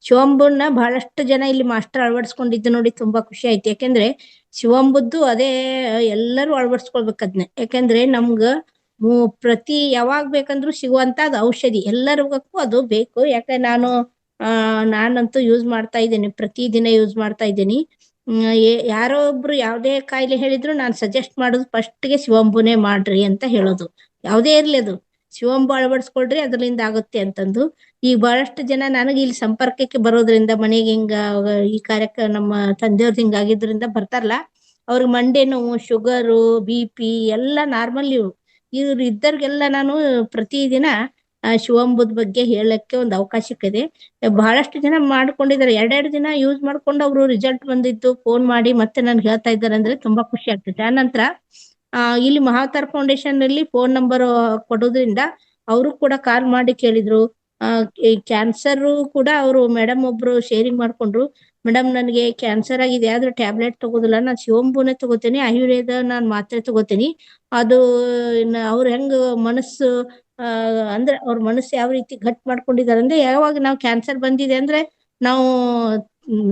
ಶಿವಂಬುನ್ನ ಬಹಳಷ್ಟು ಜನ ಇಲ್ಲಿ ಮಾಸ್ಟರ್ ಅಳವಡಿಸ್ಕೊಂಡಿದ್ದು ನೋಡಿ ತುಂಬಾ ಖುಷಿ ಆಯ್ತು. ಯಾಕೆಂದ್ರೆ ಶಿವಂಬುದ್ದು ಅದೇ ಎಲ್ಲರೂ ಅಳವಡಿಸ್ಕೊಳ್ಬೇಕು ಅದನ್ನ. ಯಾಕೆಂದ್ರೆ ನಮ್ಗ ಪ್ರತಿ ಯಾವಾಗ ಬೇಕಂದ್ರೂ ಸಿಗುವಂತ ಅದು ಔಷಧಿ, ಎಲ್ಲರಿಗೂ ಅದು ಬೇಕು. ಯಾಕೆ ನಾನಂತೂ ಯೂಸ್ ಮಾಡ್ತಾ ಇದ್ದೀನಿ, ಪ್ರತಿದಿನ ಯೂಸ್ ಮಾಡ್ತಾ ಇದ್ದೀನಿ. ಯಾರೋ ಒಬ್ರು ಯಾವ್ದೇ ಕಾಯಿಲೆ ಹೇಳಿದ್ರು ನಾನು ಸಜೆಸ್ಟ್ ಮಾಡೋದು ಫಸ್ಟ್ಗೆ ಶಿವಂಬುನೇ ಮಾಡ್ರಿ ಅಂತ ಹೇಳೋದು. ಯಾವ್ದೇ ಇರ್ಲಿ ಅದು, ಶಿವಂಬು ಅಳವಡಿಸ್ಕೊಳ್ರಿ ಅದರಿಂದ ಆಗುತ್ತೆ ಅಂತಂದು. ಈಗ ಬಹಳಷ್ಟು ಜನ ನನಗೆ ಇಲ್ಲಿ ಸಂಪರ್ಕಕ್ಕೆ ಬರೋದ್ರಿಂದ, ಮನೆಗೆ ಈ ಕಾರ್ಯಕ್ರಮ ನಮ್ಮ ತಂದೆಯವ್ರದ್ದು ಹಿಂಗಾಗಿದ್ರಿಂದ ಬರ್ತಾರಲ್ಲ, ಅವ್ರಿಗೆ ಮಂಡೆ ನೋವು, ಶುಗರು, BP ಎಲ್ಲ ನಾರ್ಮಲ್ ಇವ್ರು ಇದ್ದವ್ರಿಗೆಲ್ಲ ನಾನು ಪ್ರತಿದಿನ ಶಿವಂಬುದ್ ಬಗ್ಗೆ ಹೇಳಕ್ಕೆ ಒಂದು ಅವಕಾಶಕ್ಕಿದೆ. ಬಹಳಷ್ಟು ಜನ ಮಾಡ್ಕೊಂಡಿದ್ದಾರೆ, ಎರಡೆರಡು ದಿನ ಯೂಸ್ ಮಾಡ್ಕೊಂಡು ಅವರು ರಿಸಲ್ಟ್ ಬಂದಿದ್ದು ಫೋನ್ ಮಾಡಿ ಮತ್ತೆ ನನ್ಗೆ ಹೇಳ್ತಾ ಇದ್ದಾರೆ ಅಂದ್ರೆ ತುಂಬಾ ಖುಷಿ ಆಗ್ತೈತೆ. ಆನಂತರ ಇಲ್ಲಿ ಮಹಾವತಾರ್ ಫೌಂಡೇಶನ್ ಅಲ್ಲಿ ಫೋನ್ ನಂಬರ್ ಕೊಡೋದ್ರಿಂದ ಅವರು ಕೂಡ ಕಾಲ್ ಮಾಡಿ ಕೇಳಿದ್ರು. ಈ ಕ್ಯಾನ್ಸರ್ ಕೂಡ ಅವರು ಮೇಡಮ್ ಒಬ್ರು ಶೇರಿಂಗ್ ಮಾಡ್ಕೊಂಡ್ರು. ಮೇಡಮ್ ನನಗೆ ಕ್ಯಾನ್ಸರ್ ಆಗಿದೆ, ಆದ್ರೆ ಟ್ಯಾಬ್ಲೆಟ್ ತಗೋದಿಲ್ಲ, ನಾನು ಶಿವಂಬುನೇ ತಗೋತೀನಿ, ಆಯುರ್ವೇದ ನಾನು ಮಾತ್ರೆ ತಗೋತೀನಿ. ಅದು ಅವ್ರ ಹೆಂಗ್ ಮನಸ್ಸು ಅಂದ್ರೆ ಅವ್ರ ಮನಸ್ಸು ಯಾವ ರೀತಿ ಗಟ್ ಮಾಡ್ಕೊಂಡಿದ್ದಾರೆ ಅಂದ್ರೆ, ಯಾವಾಗ ನಾವು ಕ್ಯಾನ್ಸರ್ ಬಂದಿದೆ ಅಂದ್ರೆ ನಾವು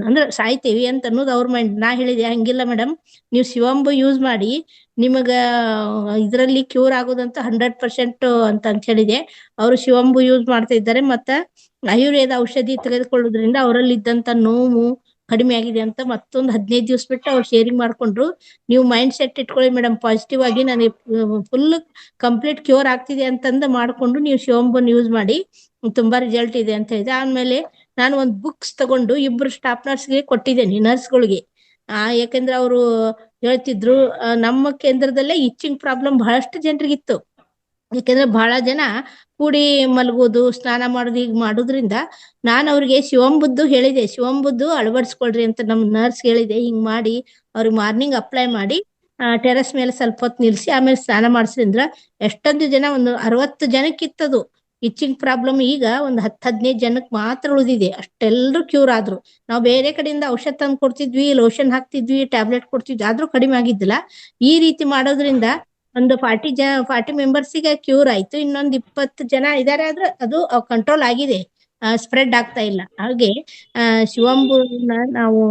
ಅಂದ್ರೆ ಸಾಯ್ತೇವಿ ಅಂತ ಅನ್ನೋದು ಅವ್ರ ಮೈಂಡ್. ನಾ ಹೇಳಿದೆ ಹಂಗಿಲ್ಲ ಮೇಡಮ್, ನೀವು ಶಿವಂಬು ಯೂಸ್ ಮಾಡಿ, ನಿಮಗ ಇದರಲ್ಲಿ ಕ್ಯೂರ್ ಆಗೋದಂತ 100% ಅಂತ ಹೇಳಿದೆ. ಅವರು ಶಿವಂಬು ಯೂಸ್ ಮಾಡ್ತಾ ಇದ್ದಾರೆ. ಮತ್ತ ಆಯುರ್ವೇದ ಔಷಧಿ ತೆಗೆದುಕೊಳ್ಳೋದ್ರಿಂದ ಅವರಲ್ಲಿ ಇದ್ದಂತ ನೋವು ಕಡಿಮೆ ಆಗಿದೆ ಅಂತ ಮತ್ತೊಂದು 15 ದಿವಸ ಬಿಟ್ಟು ಅವ್ರು ಶೇರಿಂಗ್ ಮಾಡ್ಕೊಂಡ್ರು. ನೀವು ಮೈಂಡ್ ಸೆಟ್ ಇಟ್ಕೊಳ್ಳಿ ಮೇಡಮ್, ಪಾಸಿಟಿವ್ ಆಗಿ ನನಗೆ ಫುಲ್ ಕಂಪ್ಲೀಟ್ ಕ್ಯೂರ್ ಆಗ್ತಿದೆ ಅಂತಂದು ಮಾಡ್ಕೊಂಡು ನೀವು ಶಿವಂಬನ್ ಯೂಸ್ ಮಾಡಿ, ತುಂಬಾ ರಿಸಲ್ಟ್ ಇದೆ ಅಂತ ಹೇಳಿದೆ. ಆಮೇಲೆ ನಾನು ಒಂದು ಬುಕ್ಸ್ ತಗೊಂಡು ಇಬ್ರು ಸ್ಟಾಫ್ ನರ್ಸ್ಗೆ ಕೊಟ್ಟಿದ್ದೇನೆ, ನರ್ಸ್ಗಳಿಗೆ. ಯಾಕಂದ್ರೆ ಅವರು ಹೇಳ್ತಿದ್ರು ನಮ್ಮ ಕೇಂದ್ರದಲ್ಲೇ ಇಚ್ಚಿಂಗ್ ಪ್ರಾಬ್ಲಮ್ ಬಹಳಷ್ಟು ಜನರಿಗಿತ್ತು. ಯಾಕಂದ್ರೆ ಬಹಳ ಜನ ಕೂಡಿ ಮಲಗೋದು, ಸ್ನಾನ ಮಾಡೋದು ಈಗ ಮಾಡೋದ್ರಿಂದ ನಾನು ಅವ್ರಿಗೆ ಶಿವಂಬುದ್ದು ಹೇಳಿದೆ, ಶಿವಂಬುದ್ದು ಅಳವಡಿಸ್ಕೊಳ್ರಿ ಅಂತ ನಮ್ ನರ್ಸ್ ಹೇಳಿದೆ. ಹಿಂಗ್ ಮಾಡಿ ಅವ್ರಿಗೆ ಮಾರ್ನಿಂಗ್ ಅಪ್ಲೈ ಮಾಡಿ ಟೆರೆಸ್ ಮೇಲೆ ಸ್ವಲ್ಪ ಹೊತ್ತು ನಿಲ್ಸಿ ಆಮೇಲೆ ಸ್ನಾನ ಮಾಡಿಸಿದ್ರ ಎಷ್ಟೊಂದು ಜನ, ಒಂದು 60 ಜನಕ್ಕಿತ್ತದು ಇಚ್ಚಿಂಗ್ ಪ್ರಾಬ್ಲಮ್. ಈಗ ಒಂದು 10-15 ಜನಕ್ಕೆ ಮಾತ್ರ ಉಳಿದಿದೆ, ಅಷ್ಟೆಲ್ಲರೂ ಕ್ಯೂರ್ ಆದ್ರು. ನಾವು ಬೇರೆ ಕಡೆಯಿಂದ ಔಷಧ ತಂದು ಕೊಡ್ತಿದ್ವಿ, ಲೋಷನ್ ಹಾಕ್ತಿದ್ವಿ, ಟ್ಯಾಬ್ಲೆಟ್ ಕೊಡ್ತಿದ್ವಿ, ಆದ್ರೂ ಕಡಿಮೆ ಆಗಿದ್ದಿಲ್ಲ. ಈ ರೀತಿ ಮಾಡೋದ್ರಿಂದ ಒಂದು 40 ಮೆಂಬರ್ಸಿಗೆ ಕ್ಯೂರ್ ಆಯ್ತು. ಇನ್ನೊಂದು 20 ಜನ ಇದಾರೆ, ಆದ್ರೆ ಅದು ಕಂಟ್ರೋಲ್ ಆಗಿದೆ, ಸ್ಪ್ರೆಡ್ ಆಗ್ತಾ ಇಲ್ಲ. ಹಾಗೆ ಶಿವಂಬುನ ನಾವು,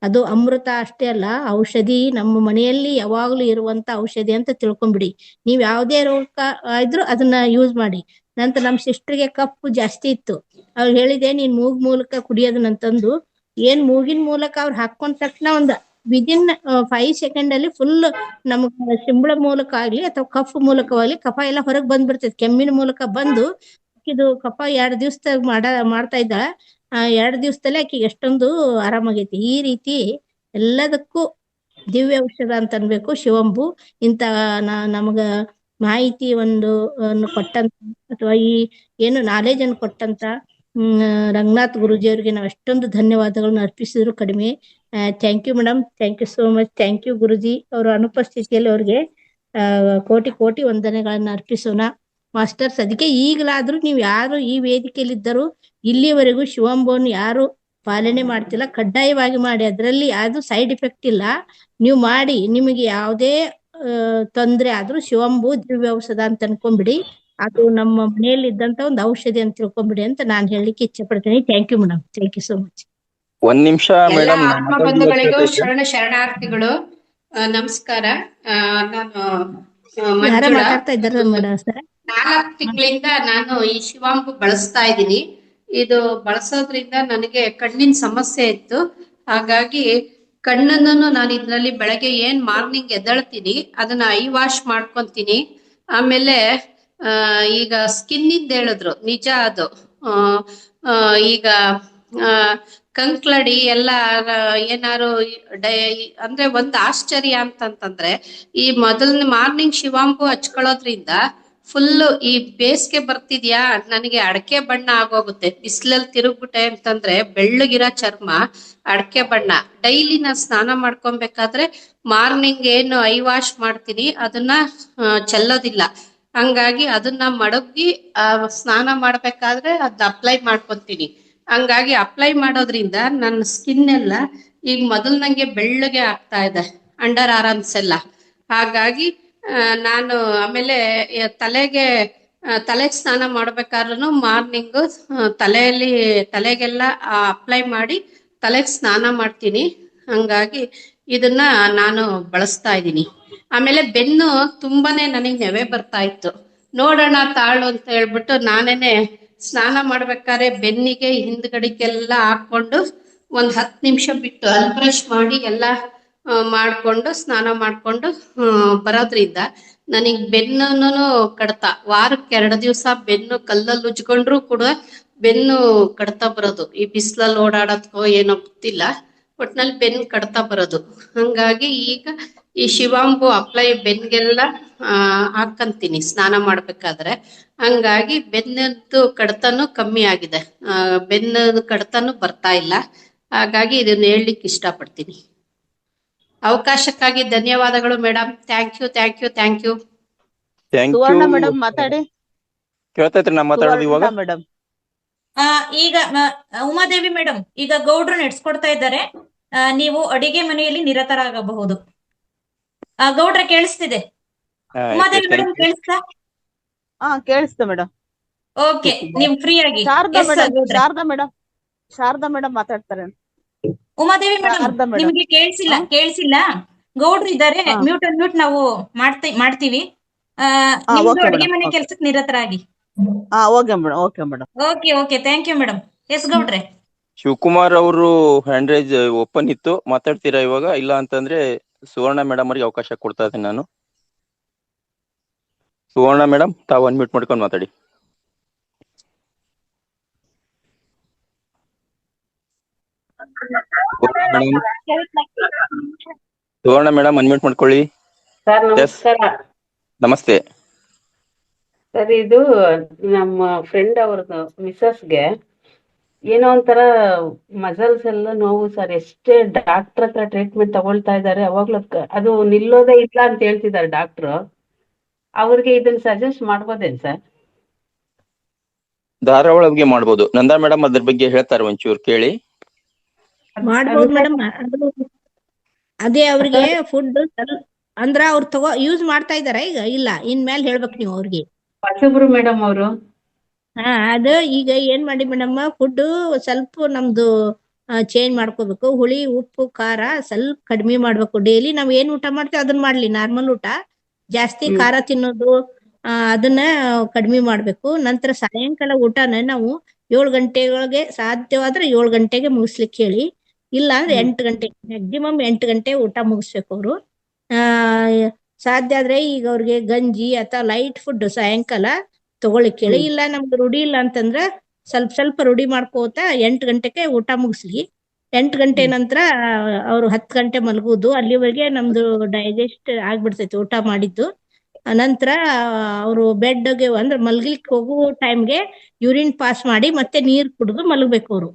ಅದು ಅಮೃತ ಅಷ್ಟೇ ಅಲ್ಲ, ಔಷಧಿ, ನಮ್ಮ ಮನೆಯಲ್ಲಿ ಯಾವಾಗ್ಲೂ ಇರುವಂತ ಔಷಧಿ ಅಂತ ತಿಳ್ಕೊಂಬಿಡಿ. ನೀವ್ ಯಾವ್ದೇ ರೋಗ ಇದ್ರು ಅದನ್ನ ಯೂಸ್ ಮಾಡಿ. ನಂತರ ನಮ್ ಸಿಸ್ಟರ್ಗೆ ಕಫ್ ಜಾಸ್ತಿ ಇತ್ತು, ಅವ್ರು ಹೇಳಿದೆ ನೀನ್ ಮೂಗ್ ಮೂಲಕ ಕುಡಿಯೋದನ್ನಂತಂದು. ಏನ್ ಮೂಗಿನ ಮೂಲಕ ಅವ್ರು ಹಾಕೊಂಡ ತಕ್ಷಣ ಒಂದು ವಿದಿನ್ 5 ಸೆಕೆಂಡ್ ಅಲ್ಲಿ ಫುಲ್ ನಮಗ್ ಸಿಂಬಳ ಮೂಲಕ ಆಗ್ಲಿ ಅಥವಾ ಕಫ್ ಮೂಲಕವಾಗ್ಲಿ ಕಫ ಎಲ್ಲ ಹೊರಗ್ ಬಂದ್ಬಿಡ್ತೈತಿ. ಕೆಮ್ಮಿನ ಮೂಲಕ ಬಂದು ಇದು ಕಫ 2 ದಿವಸದಾಗ ಮಾಡ್ತಾ ಇದ್ದಾಳ. 2 ದಿವಸದಲ್ಲೇ ಆಕಿಗೆ ಎಷ್ಟೊಂದು ಆರಾಮಾಗೈತಿ. ಈ ರೀತಿ ಎಲ್ಲದಕ್ಕೂ ದಿವ್ಯ ಔಷಧ ಅಂತ ಅನ್ಬೇಕು ಶಿವಂಬು. ಇಂತ ನಮಗ ಮಾಹಿತಿ ಒಂದು ಕೊಟ್ಟಂತ ಅಥವಾ ಈ ಏನು ನಾಲೆಜ್ ಅನ್ನು ಕೊಟ್ಟಂತ ರಂಗನಾಥ್ ಗುರುಜಿ ಅವರಿಗೆ ನಾವು ಎಷ್ಟೊಂದು ಧನ್ಯವಾದಗಳನ್ನ ಅರ್ಪಿಸಿದ್ರು ಕಡಿಮೆ. Thank you madam, thank you so much. Thank you Guruji. ಅವರ ಅನುಪಸ್ಥಿತಿಯಲ್ಲಿ ಅವ್ರಿಗೆ ಕೋಟಿ ಕೋಟಿ ವಂದನೆಗಳನ್ನ ಅರ್ಪಿಸೋಣ. ಮಾಸ್ಟರ್ಸ್, ಅದಕ್ಕೆ ಈಗಲಾದ್ರೂ ನೀವು ಯಾರು ಈ ವೇದಿಕೆಯಲ್ಲಿ ಇದ್ದರು ಇಲ್ಲಿವರೆಗೂ ಶಿವಂಬುವನ್ನು ಯಾರು ಪಾಲನೆ ಮಾಡ್ತಿಲ್ಲ, ಕಡ್ಡಾಯವಾಗಿ ಮಾಡಿ. ಅದರಲ್ಲಿ ಯಾವ್ದು ಸೈಡ್ ಎಫೆಕ್ಟ್ ಇಲ್ಲ, ನೀವು ಮಾಡಿ. ನಿಮಗೆ ಯಾವುದೇ ತೊಂದ್ರೆ ಆದ್ರೂ ಶಿವಂಬು ದಿವ್ಯ ಔಷಧ ಅಂತ ಅನ್ಕೊಂಡ್ಬಿಡಿ, ಅದು ನಮ್ಮ ಮನೆಯಲ್ಲಿ ಇದ್ದಂತ ಒಂದು ಔಷಧಿ ಅಂತ ತಿಳ್ಕೊಂಡ್ಬಿಡಿ ಅಂತ ನಾನು ಹೇಳಲಿಕ್ಕೆ ಇಚ್ಛೆ ಪಡ್ತೀನಿ. Thank you madam, thank you so much. ಒಂದ್ ನಿಮಿಷ ಮೇಡಮ್, ಆತ್ಮ ಬಂಧುಗಳಿಗೂ ಶರಣಾರ್ಥಿಗಳು. ನಮಸ್ಕಾರ. ನಾನು ಯಾರ ಮಾತಾಡ್ತಾ ಇದ್ದಾರೆ ಮೇಡಮ್ ಸರ್? 4 ತಿಂಗಳಿಂದ ನಾನು ಈ ಶಿವಾಂಬು ಬಳಸ್ತಾ ಇದ್ದೀನಿ. ಇದು ಬಳಸೋದ್ರಿಂದ ನನಗೆ ಕಣ್ಣಿನ ಸಮಸ್ಯೆ ಇತ್ತು. ಹಾಗಾಗಿ ಕಣ್ಣನ್ನು ನಾನು ಇದ್ರಲ್ಲಿ ಬೆಳಗ್ಗೆ ಏನ್ ಮಾರ್ನಿಂಗ್ ಎದ್ದೇಳ್ತೀನಿ ಅದನ್ನ ಐ ವಾಶ್ ಮಾಡ್ಕೊಂತೀನಿ. ಆಮೇಲೆ ಈಗ ಸ್ಕಿನ್ ಇಂದ ಹೇಳಿದ್ರು, ನಿಜ ಅದು. ಈಗ ಕಂಕ್ಲಡಿ ಎಲ್ಲ ಏನಾರು ಅಂದ್ರೆ ಒಂದ್ ಆಶ್ಚರ್ಯ ಅಂತಂತಂದ್ರೆ, ಈ ಮೊದಲನೇ ಮಾರ್ನಿಂಗ್ ಶಿವಾಂಬು ಹಚ್ಕೊಳ್ಳೋದ್ರಿಂದ ಫುಲ್ ಈ ಬೇಸಿಗೆ ಬರ್ತಿದ್ಯಾ, ನನಗೆ ಅಡಕೆ ಬಣ್ಣ ಆಗೋಗುತ್ತೆ. ಬಿಸಿಲಲ್ಲಿ ತಿರುಗ್ಬಿಟ್ಟೆ ಅಂತಂದ್ರೆ ಬೆಳ್ಳಗಿರೋ ಚರ್ಮ, ಅಡಕೆ ಬಣ್ಣ. ಡೈಲಿ ನಾ ಸ್ನಾನ ಮಾಡ್ಕೊಬೇಕಾದ್ರೆ ಮಾರ್ನಿಂಗ್ ಏನು ಐ ವಾಶ್ ಮಾಡ್ತೀನಿ ಅದನ್ನ ಚೆಲ್ಲೋದಿಲ್ಲ. ಹಂಗಾಗಿ ಅದನ್ನ ಮಡಗಿ ಸ್ನಾನ ಮಾಡ್ಬೇಕಾದ್ರೆ ಅದ್ ಅಪ್ಲೈ ಮಾಡ್ಕೊಂತೀನಿ. ಹಂಗಾಗಿ ಅಪ್ಲೈ ಮಾಡೋದ್ರಿಂದ ನನ್ನ ಸ್ಕಿನ್ ಎಲ್ಲ ಈಗ ಮೊದಲು ನಂಗೆ ಬೆಳ್ಳಗೆ ಆಗ್ತಾ ಇದೆ, ಅಂಡರ್ ಆರ್ಮ್ಸ್ ಎಲ್ಲ. ಹಾಗಾಗಿ ನಾನು ಆಮೇಲೆ ತಲೆಗೆ ಸ್ನಾನ ಮಾಡ್ಬೇಕಾದ್ರೂ ಮಾರ್ನಿಂಗು ತಲೆಗೆಲ್ಲ ಅಪ್ಲೈ ಮಾಡಿ ತಲೆಗೆ ಸ್ನಾನ ಮಾಡ್ತೀನಿ. ಹಂಗಾಗಿ ಇದನ್ನ ನಾನು ಬಳಸ್ತಾ ಇದ್ದೀನಿ. ಆಮೇಲೆ ಬೆನ್ನು ತುಂಬಾನೇ ನನಗೆ ನೆವೆ ಬರ್ತಾ ಇತ್ತು. ನೋಡೋಣ ತಾಳು ಅಂತ ಹೇಳ್ಬಿಟ್ಟು ನಾನೇನೆ ಸ್ನಾನ ಮಾಡ್ಬೇಕಾದ್ರೆ ಬೆನ್ನಿಗೆ ಹಿಂದ್ಗಡಿಗೆಲ್ಲ ಹಾಕೊಂಡು ಒಂದ್ 10 ನಿಮಿಷ ಬಿಟ್ಟು ಅಲ್ಲಿ ಬ್ರಷ್ ಮಾಡಿ ಎಲ್ಲ ಮಾಡ್ಕೊಂಡು ಸ್ನಾನ ಮಾಡ್ಕೊಂಡು ಬರೋದ್ರಿಂದ ನನಗ್ ಬೆನ್ನು ಕಡ್ತ. ವಾರಕ್ಕೆ 2 ದಿವಸ ಬೆನ್ನು ಕಲ್ಲಲ್ಲಿ ಉಜ್ಕೊಂಡ್ರು ಕೂಡ ಬೆನ್ನು ಕಡ್ತ ಬರೋದು. ಈ ಬಿಸಿಲಲ್ಲಿ ಓಡಾಡೋದ್ಕೋ ಏನೋ ಗೊತ್ತಿಲ್ಲ. ಒಟ್ನಲ್ಲಿ ಬೆನ್ ಕಡ್ತಾ ಬರೋದು. ಹಂಗಾಗಿ ಈಗ ಈ ಶಿವಾಂಬು ಅಪ್ಲೈ ಬೆನ್ಗೆಲ್ಲ ಹಾಕಂತೀನಿ ಸ್ನಾನ ಮಾಡ್ಬೇಕಾದ್ರೆ. ಹಂಗಾಗಿ ಬೆನ್ನದ್ದು ಕಡ್ತನೂ ಕಮ್ಮಿ ಆಗಿದೆ, ಬೆನ್ನ ಕಡ್ತನೂ ಬರ್ತಾ ಇಲ್ಲ. ಹಾಗಾಗಿ ಇದನ್ನ ಹೇಳಲಿಕ್ಕೆ ಇಷ್ಟಪಡ್ತೀನಿ. ಅವಕಾಶಕ್ಕಾಗಿ ಧನ್ಯವಾದಗಳು madam. Thank you thank you thank you. Suvarna madam ಮಾತಾಡಿ. ಕೇಳ್ತೈತ್ರಿ ನಾ ಮಾತಾಡೋದು ಇವಾಗ? ಸುವರ್ಣ ಮೇಡಮ್. ಈಗ ಉಮಾದೇವಿ ಮೇಡಮ್, ಈಗ ಗೌಡ್ರು ನಡೆಸ್ಕೊಡ್ತಾ ಇದ್ದಾರೆ. ನೀವು ಅಡಿಗೆ ಮನೆಯಲ್ಲಿ ನಿರತರಾಗಬಹುದು. ಗೌಡ್ರ ಕೇಳಿಸ್ತಿದೆ? ಉಮಾದೇವಿ ಮೇಡಮ್ ಕೇಳಿಸ್ತಾ? ಕೇಳಿಸ್ತು ಮೇಡಮ್. ಓಕೆ, ನೀವು ಫ್ರೀ ಆಗಿ. ಶಾರದಾ Yes, ಮೇಡಮ್, ಗೌಡ್ರೆ. ಶಾರದಾ ಮೇಡಮ್ ಮಾತಾಡ್ತಾರೆ. Umadevi madam Sharada madam. ನಿಮ್ಗೆ ಕೇಳಿಸಿಲ್ಲ? ಗೌಡ್ರು ಇದ್ದಾರೆ, ಮ್ಯೂಟ್ ನಾವು ಮಾಡ್ತೀವಿ. ನಿಮ್ದು ಓಕೆ ಅಡಿಗೆ ಮೇಡಮ್, ಮನೆ ಓಕೆ. ಕೆಲ್ಸಕ್ಕೆ ನಿರತರಾಗಿ. Okay madam, okay madam. Okay thank you madam. Yes ಗೌಡ್ರೆ. ಶಿವಕುಮಾರ್ ಅವರು ಹ್ಯಾಂಡ್ ರೈಸ್ ಓಪನ್ ಇತ್ತು, ಮಾತಾಡ್ತೀರಾ ಇವಾಗ? ಇಲ್ಲ ಅಂತಂದ್ರೆ ಸುವರ್ಣ ಮೇಡಮ್ ಅವ್ರಿಗೆ ಅವಕಾಶ ಕೊಡ್ತಾ ಇದ್ದೀನಿ ನಾನು. ಸುವರ್ಣ ಮೇಡಮ್, ತಾವು ಅನ್ಮ್ಯೂಟ್ ಮಾಡ್ಕೊಂಡು ಮಾತಾಡಿ. ಸುವರ್ಣ ಮೇಡಮ್ ಅನ್ಮ್ಯೂಟ್ ಮಾಡ್ಕೊಳ್ಳಿ. ಸರ್ ನಮಸ್ಕಾರ. ನಮಸ್ತೆ. ಸರ್ ಇದು ನಮ್ಮ ಫ್ರೆಂಡ್ ಅವ್ರದ್ದು ಮಿಸಸ್ಗೆ ಏನೋ ಒಂಥರ ಮಸಲ್ಸ್ ಎಲ್ಲ ನೋವು ಸರ್. ಎಷ್ಟೇ ಡಾಕ್ಟರ್ ಹತ್ರ ಟ್ರೀಟ್ಮೆಂಟ್ ತಗೊಳ್ತಾ ಇದ್ದಾರೆ, ಅವಾಗ್ಲೂ ಅದು ನಿಲ್ಲೋದೇ ಇಲ್ಲ ಅಂತ ಹೇಳ್ತಿದ್ದಾರೆ ಡಾಕ್ಟ್ರು. ಅವ್ರಿಗೆ ಇದನ್ನ ಸಜೆಸ್ಟ್ ಮಾಡ್ಬೋದೇನ್ ಸರ್? ಧಾರಾವಾಳಗೆ ಮಾಡ್ಬೋದು. ನಂದಾ ಮೇಡಮ್ ಅದ್ರ ಬಗ್ಗೆ ಹೇಳ್ತಾರೆ, ಒಂಚೂರು ಕೇಳಿ. ಮಾಡ್ಬೋದು ಮೇಡಮ್. ಅದೇ ಅವ್ರಿಗೆ ಫುಡ್ ಅಂದ್ರ ಅವ್ರು ಯೂಸ್ ಮಾಡ್ತಾ ಇದಾರ ಈಗ? ಇಲ್ಲ, ಇನ್ಮೇಲೆ ಹೇಳ್ಬೇಕು ನೀವು ಅವ್ರಿಗೆ. ಹೊಸಬ್ರು ಮೇಡಮ್ ಅವರು. ಅದು ಈಗ ಏನ್ ಮಾಡಿ ಮೇಡಮ್, ಫುಡ್ ಸ್ವಲ್ಪ ನಮ್ದು ಚೇಂಜ್ ಮಾಡ್ಕೋಬೇಕು. ಹುಳಿ, ಉಪ್ಪು, ಖಾರ ಸ್ವಲ್ಪ ಕಡಿಮೆ ಮಾಡ್ಬೇಕು. ಡೈಲಿ ನಾವ್ ಏನ್ ಊಟ ಮಾಡ್ತೇವೆ ಅದನ್ನ ಮಾಡ್ಲಿ, ನಾರ್ಮಲ್ ಊಟ. ಜಾಸ್ತಿ ಖಾರ ತಿನ್ನೋದು ಅದನ್ನ ಕಡಿಮೆ ಮಾಡ್ಬೇಕು. ನಂತರ ಸಾಯಂಕಾಲ ಊಟನ ನಾವು 7 ಗಂಟೆಗಳಿಗೆ ಸಾಧ್ಯವಾದ್ರೆ 7 ಗಂಟೆಗೆ ಮುಗಿಸ್ಲಿಕ್ಕೆ ಹೇಳಿ. ಇಲ್ಲ ಅಂದ್ರೆ 8 ಗಂಟೆ, ಮ್ಯಾಕ್ಸಿಮಮ್ 8 ಗಂಟೆ ಊಟ ಮುಗಿಸ್ಬೇಕು ಅವ್ರು. ಸಾಧ್ಯ ಆದ್ರೆ ಈಗ ಅವ್ರಿಗೆ ಗಂಜಿ ಅಥವಾ ಲೈಟ್ ಫುಡ್ ಸಾಯಂಕಾಲ ತಗೊಳ್ಳಿಕ್ ಹೇಳಿ. ಇಲ್ಲ ನಮ್ಗೆ ರೂಢಿ ಇಲ್ಲ ಅಂತಂದ್ರ ಸ್ವಲ್ಪ ರೂಢಿ ಮಾಡ್ಕೋತ 8 ಗಂಟೆಗೆ ಊಟ ಮುಗಿಸ್ಲಿ. 8 ಗಂಟೆ ನಂತರ ಅವ್ರು 10 ಗಂಟೆ ಮಲಗುದು. ಅಲ್ಲಿವರೆಗೆ ನಮ್ದು ಡೈಜೆಸ್ಟ್ ಆಗ್ಬಿಡ್ತೈತಿ ಊಟ ಮಾಡಿದ್ದು. ನಂತರ ಅವರು ಬೆಡ್ಗೆ ಅಂದ್ರೆ ಮಲ್ಗಿಲಿಕ್ಕೆ ಹೋಗೋ ಟೈಮ್ಗೆ ಯೂರಿನ್ ಪಾಸ್ ಮಾಡಿ ಮತ್ತೆ ನೀರ್ ಕುಡಿದು ಮಲಗ್ಬೇಕು ಅವ್ರು.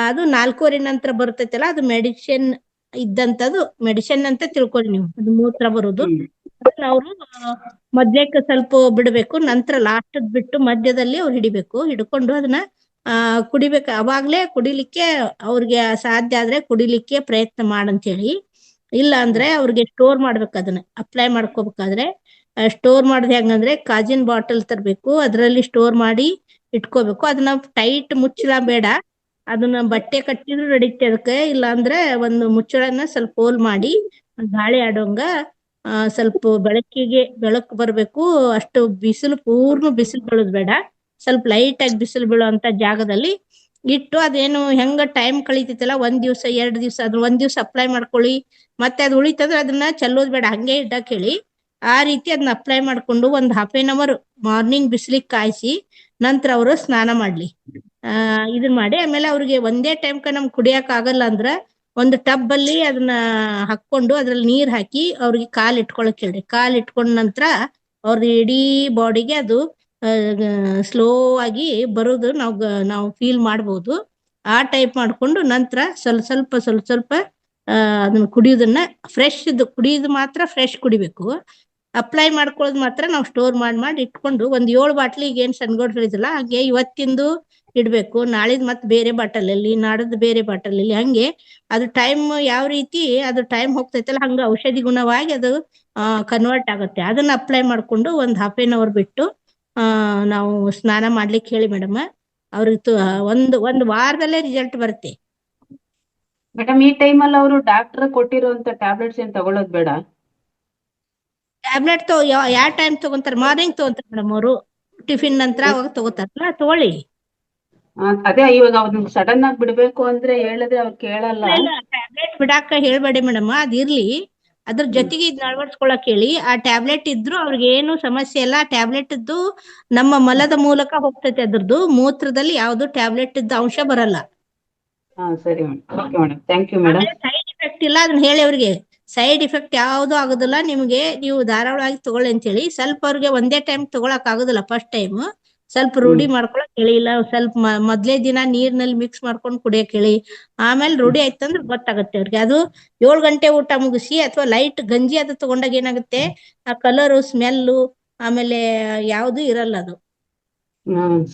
ಅದು 4:15 ನಂತರ ಬರ್ತೈತಲ್ಲ, ಅದು ಮೆಡಿಸಿನ್ ಇದ್ದಂತದ್ದು. ಮೆಡಿಸಿನ್ ಅಂತ ತಿಳ್ಕೊಳ್ಳಿ ನೀವು. ಅದು ಮೂತ್ರ ಬರುದು. ಅವ್ರು ಮಧ್ಯಕ್ಕೆ ಸ್ವಲ್ಪ ಬಿಡ್ಬೇಕು. ನಂತರ ಲಾಸ್ಟ್ ಬಿಟ್ಟು ಮಧ್ಯದಲ್ಲಿ ಅವ್ರು ಹಿಡಿಬೇಕು. ಹಿಡ್ಕೊಂಡು ಅದನ್ನ ಕುಡಿಬೇಕು. ಅವಾಗ್ಲೇ ಕುಡಿಲಿಕ್ಕೆ ಅವ್ರಿಗೆ ಸಾಧ್ಯ ಆದ್ರೆ ಕುಡಿಲಿಕ್ಕೆ ಪ್ರಯತ್ನ ಮಾಡಂತೇಳಿ. ಇಲ್ಲ ಅಂದ್ರೆ ಅವ್ರಿಗೆ ಸ್ಟೋರ್ ಮಾಡ್ಬೇಕು. ಅದನ್ನ ಅಪ್ಲೈ ಮಾಡ್ಕೋಬೇಕಾದ್ರೆ ಸ್ಟೋರ್ ಮಾಡೋದು ಹೆಂಗಂದ್ರೆ ಕಾಜಿನ ಬಾಟಲ್ ತರ್ಬೇಕು, ಅದ್ರಲ್ಲಿ ಸ್ಟೋರ್ ಮಾಡಿ ಇಟ್ಕೋಬೇಕು. ಅದನ್ನ ಟೈಟ್ ಮುಚ್ಚಳ ಬೇಡ, ಅದನ್ನ ಬಟ್ಟೆ ಕಟ್ಟಿದ್ರು ನಡೀತೆ ಅದಕ್ಕೆ. ಇಲ್ಲ ಅಂದ್ರೆ ಒಂದು ಮುಚ್ಚಳನ ಸ್ವಲ್ಪ ಹೋಲ್ ಮಾಡಿ ಗಾಳಿ ಆಡೋಂಗ ಸ್ವಲ್ಪ ಬೆಳಕು ಬರ್ಬೇಕು. ಅಷ್ಟು ಬಿಸಿಲು ಪೂರ್ಣ ಬಿಸಿಲು ಬೀಳೋದು ಬೇಡ, ಸ್ವಲ್ಪ ಲೈಟ್ ಆಗಿ ಬಿಸಿಲು ಬೀಳೋಂತ ಜಾಗದಲ್ಲಿ ಇಟ್ಟು ಅದೇನು ಹೆಂಗ ಟೈಮ್ ಕಳೀತೈತಲ್ಲ, 1 ದಿವಸ 2 ದಿವಸ ಅದ್ರ 1 ದಿವಸ ಅಪ್ಲೈ ಮಾಡ್ಕೊಳ್ಳಿ. ಮತ್ತೆ ಅದು ಉಳಿತಂದ್ರೆ ಅದನ್ನ ಚೆಲ್ಲೋದು ಬೇಡ, ಹಂಗೆ ಇಡಕ್ ಹೇಳಿ. ಆ ರೀತಿ ಅದನ್ನ ಅಪ್ಲೈ ಮಾಡ್ಕೊಂಡು ಒಂದು 1/2 hour ಮಾರ್ನಿಂಗ್ ಬಿಸಿಲಿಗೆ ಕಾಯಿಸಿ ನಂತರ ಅವರು ಸ್ನಾನ ಮಾಡ್ಲಿ. ಇದನ್ ಮಾಡಿ ಆಮೇಲೆ ಅವ್ರಿಗೆ ಒಂದೇ ಟೈಮ್ಕ ನಮ್ಗೆ ಕುಡಿಯಕ್ ಆಗಲ್ಲ ಅಂದ್ರ ಒಂದು ಟಬ್ ಅಲ್ಲಿ ಅದನ್ನ ಹಾಕೊಂಡು ಅದ್ರಲ್ಲಿ ನೀರ್ ಹಾಕಿ ಅವ್ರಿಗೆ ಕಾಲ್ ಇಟ್ಕೊಳಕ್ ಹೇಳ್ರಿ. ಕಾಲ್ ಇಟ್ಕೊಂಡ ನಂತರ ಅವ್ರದ್ದು ಇಡೀ ಬಾಡಿಗೆ ಅದು ಸ್ಲೋ ಆಗಿ ಬರೋದು ನಾವು ಫೀಲ್ ಮಾಡ್ಬೋದು. ಆ ಟೈಪ್ ಮಾಡ್ಕೊಂಡು ನಂತರ ಸ್ವಲ್ಪ ಅದನ್ನ ಕುಡಿಯೋದನ್ನ ಫ್ರೆಶ್ ಕುಡಿಯೋದು ಮಾತ್ರ ಫ್ರೆಶ್ ಕುಡಿಬೇಕು. ಅಪ್ಲೈ ಮಾಡ್ಕೊಳ್ಳೋದು ಮಾತ್ರ ನಾವು ಸ್ಟೋರ್ ಮಾಡಿ ಇಟ್ಕೊಂಡು ಒಂದು 7 ಬಾಟ್ಲಿಗೆ ಏನ್ ಸಣ್ಗೋಡ್ ಹೇಳಿದ್ರಲ್ಲ ಹಾಗೆ ಇವತ್ತಿಂದು ಇಡ್ಬೇಕು. ನಾಳಿದ್ ಮತ್ತೆ ಬೇರೆ ಬಾಟಲಲ್ಲಿ, ನಾಡದ್ ಬೇರೆ ಬಾಟಲಲ್ಲಿ, ಹಂಗೆ ಅದು ಟೈಮ್ ಯಾವ ರೀತಿ ಅದು ಟೈಮ್ ಹೋಗ್ತೈತಲ್ಲ ಹಂಗ ಔಷಧಿ ಗುಣವಾಗಿ ಅದು ಕನ್ವರ್ಟ್ ಆಗುತ್ತೆ. ಅದನ್ನ ಅಪ್ಲೈ ಮಾಡ್ಕೊಂಡು ಒಂದು 1/2 hour ಬಿಟ್ಟು ನಾವು ಸ್ನಾನ ಮಾಡ್ಲಿಕ್ಕೆ ಹೇಳಿ ಮೇಡಮ್. ಅವ್ರಿಗೆ ಒಂದು ವಾರದಲ್ಲೇ ರಿಸಲ್ಟ್ ಬರುತ್ತೆ ಮೇಡಮ್. ಈ ಟೈಮಲ್ಲಿ ಅವರು ಡಾಕ್ಟರ್ ಕೊಟ್ಟಿರುವಂತ ಟ್ಯಾಬ್ಲೆಟ್ಸ್ ಏನ್ ತಗೊಳ್ಳೋದು ಬೇಡ? ಟ್ಯಾಬ್ಲೆಟ್ ಯಾವ ಟೈಮ್ ತಗೊಂತಾರ? ಮಾರ್ನಿಂಗ್ ತಗೊಂತಾರ ಮೇಡಮ್ ಅವರು, ಟಿಫಿನ್ ನಂತರ ಅವಾಗ ತಗೋತಾರಲ್ಲ, ತಗೊಳ್ಳಿ. ಅದೇ ಇವಾಗ ಅವ್ರನ್ನ ಸಡನ್ ಆಗಿ ಬಿಡ್ಬೇಕು ಅಂದ್ರೆ ಹೇಳಿದ್ರೆ ಅವ್ರು ಕೇಳಲ್ಲ. ಟ್ಯಾಬ್ಲೆಟ್ ಬಿಡಾಕ ಹೇಳ್ಬೇಡಿ ಮೇಡಮ್, ಅದಿರ್ಲಿ. ಅದ್ರ ಜೊತೆಗೆ ಇದನ್ನ ಅಳವಡಿಸ್ಕೊಳಕ್ ಹೇಳಿ. ಆ ಟ್ಯಾಬ್ಲೆಟ್ ಇದ್ರು ಅವ್ರಿಗೆ ಏನು ಸಮಸ್ಯೆ ಇಲ್ಲ. ಟ್ಯಾಬ್ಲೆಟ್ ಇದ್ದು ನಮ್ಮ ಮಲದ ಮೂಲಕ ಹೋಗ್ತೈತೆ, ಅದ್ರದ್ದು ಮೂತ್ರದಲ್ಲಿ ಯಾವ್ದು ಟ್ಯಾಬ್ಲೆಟ್ ಇದ್ದ ಅಂಶ ಬರಲ್ಲ. ಹಾ ಸರಿ madam. Okay madam, thank you madam. Side effect ಇಲ್ಲ ಅದನ್ನ ಹೇಳಿ ಅವ್ರಿಗೆ. ಸೈಡ್ ಇಫೆಕ್ಟ್ ಯಾವ್ದು ಆಗುದಿಲ್ಲ ನಿಮ್ಗೆ, ನೀವು ಧಾರಾಳವಾಗಿ ತಗೊಳ್ಳಿ ಅಂತ ಹೇಳಿ. ಸ್ವಲ್ಪ ಅವ್ರಿಗೆ ಒಂದೇ ಟೈಮ್ ತಗೊಳಕ್ ಆಗುದಿಲ್ಲ ಫಸ್ಟ್ ಟೈಮ್. ಸ್ವಲ್ಪ ರೂಢಿ ಮಾಡ್ಕೊಳಕ್ ಹೇಳಿ. ಇಲ್ಲ ಸ್ವಲ್ಪ ಮೊದ್ಲೇ ದಿನ ನೀರ್ನಲ್ಲಿ ಮಿಕ್ಸ್ ಮಾಡ್ಕೊಂಡು ಕುಡಿಯಕ್ ಹೇಳಿ. ಆಮೇಲೆ ರೂಢಿ ಆಯ್ತಂದ್ರೆ ಗೊತ್ತಾಗುತ್ತೆ ಅವ್ರಿಗೆ. ಅದು 7 ಗಂಟೆ ಊಟ ಮುಗಿಸಿ ಅಥವಾ ಲೈಟ್ ಗಂಜಿ ಅದು ತಗೊಂಡಾಗ ಏನಾಗುತ್ತೆ, ಆ ಕಲರು ಸ್ಮೆಲ್ಲು ಆಮೇಲೆ ಯಾವ್ದು ಇರಲ್ಲ ಅದು.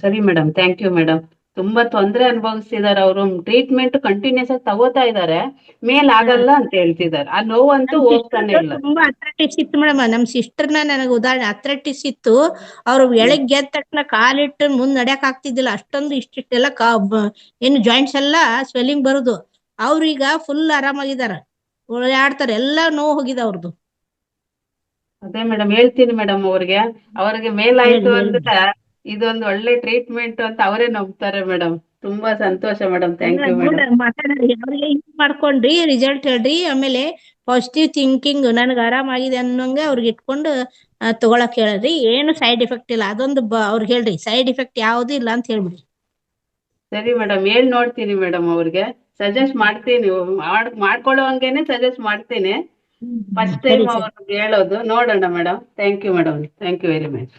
ಸರಿ ಮೇಡಮ್, ಥ್ಯಾಂಕ್ ಯು ಮೇಡಮ್. ತುಂಬಾ ತೊಂದರೆ ಅನುಭವಿಸ್ತಿದಾರೆ ಅವರು. ಟ್ರೀಟ್ಮೆಂಟ್ ಕಂಟಿನ್ಯೂಸ್ ಆಗಿ ತಗೋತಾ ಇದಾರೆ, ಮೇಲ್ ಆಗಲ್ಲ ಅಂತ ಹೇಳ್ತಿದಾರೆ. ಆ ನೋವಂತೂ ಹೋಗ್ತಾನೆ ಇಲ್ಲ. ತುಂಬಾ ಅಥ್ರೈಟಿಸ್ ಇತ್ತು ಮೇಡಮ್. ನಮ್ ಸಿಸ್ಟರ್ನ ನನಗೆ ಉದಾಹರಣೆ, ಅಥ್ರೈಟಿಸ್ ಇತ್ತು. ಅವ್ರು ಬೆಳಗ್ಗೆ ಎದ್ದ ತಕ್ಷಣ ಕಾಲಿಟ್ಟು ಮುಂದ್ ನಡ್ಯಕ್ ಆಗ್ತಿದ್ದಿಲ್ಲ. ಅಷ್ಟೊಂದು ಇಷ್ಟಿಷ್ಟೆಲ್ಲ ಏನು ಜಾಯಿಂಟ್ಸ್ ಎಲ್ಲ ಸ್ವೆಲ್ಲಿಂಗ್ ಬರುದು. ಅವ್ರೀಗ ಫುಲ್ ಆರಾಮಾಗಿದಾರ, ಓಡಾಡ್ತಾರೆ, ಎಲ್ಲಾ ನೋವು ಹೋಗಿದೆ ಅವ್ರದ್ದು. ಅದೇ ಮೇಡಮ್ ಹೇಳ್ತೀನಿ ಮೇಡಮ್ ಅವ್ರಿಗೆ ಮೇಲಾಯ್ತು ಅಂದ್ರೆ ಇದೊಂದು ಒಳ್ಳೆ ಟ್ರೀಟ್ಮೆಂಟ್ ಅಂತ ಅವರೇ ನಂಬ್ತಾರೆ ಮೇಡಮ್. ತುಂಬಾ ಸಂತೋಷ ಮೇಡಮ್, ಥ್ಯಾಂಕ್ ಯು ಮೇಡಮ್. ಮಾತಾಡ್ರಿ, ಅವ್ರಿಗೆ ಯೂಸ್ ಮಾಡ್ಕೊಂಡ್ರಿ, ರಿಸಲ್ಟ್ ಹೇಳ್ರಿ. ಆಮೇಲೆ ಪಾಸಿಟಿವ್ ಥಿಂಕಿಂಗ್, ನನಗೆ ಆರಾಮಾಗಿದೆ ಅನ್ನೋಂಗೆ ಅವ್ರಿಗೆ ಇಟ್ಕೊಂಡು ತಗೊಳಕ್ ಹೇಳ್ರಿ. ಏನು ಸೈಡ್ ಎಫೆಕ್ಟ್ ಇಲ್ಲ ಅದೊಂದು ಅವ್ರಿಗೆ ಹೇಳ್ರಿ. ಸೈಡ್ ಎಫೆಕ್ಟ್ ಯಾವ್ದು ಇಲ್ಲ ಅಂತ ಹೇಳ್ಬಿಡಿ. ಸರಿ ಮೇಡಮ್, ಹೇಳ್ ನೋಡ್ತೀನಿ ಮೇಡಮ್. ಅವ್ರಿಗೆ ಸಜೆಸ್ಟ್ ಮಾಡ್ತೀನಿ, ಮಾಡ್ಕೊಳ್ಳೋ ಹಂಗೇನೆ ಸಜೆಸ್ಟ್ ಮಾಡ್ತೀನಿ. ಫಸ್ಟ್ ಟೈಮ್ ಅವ್ರಿಗೆ ಹೇಳೋದು. ನೋಡೋಣ madam. Thank you madam, thank you very much.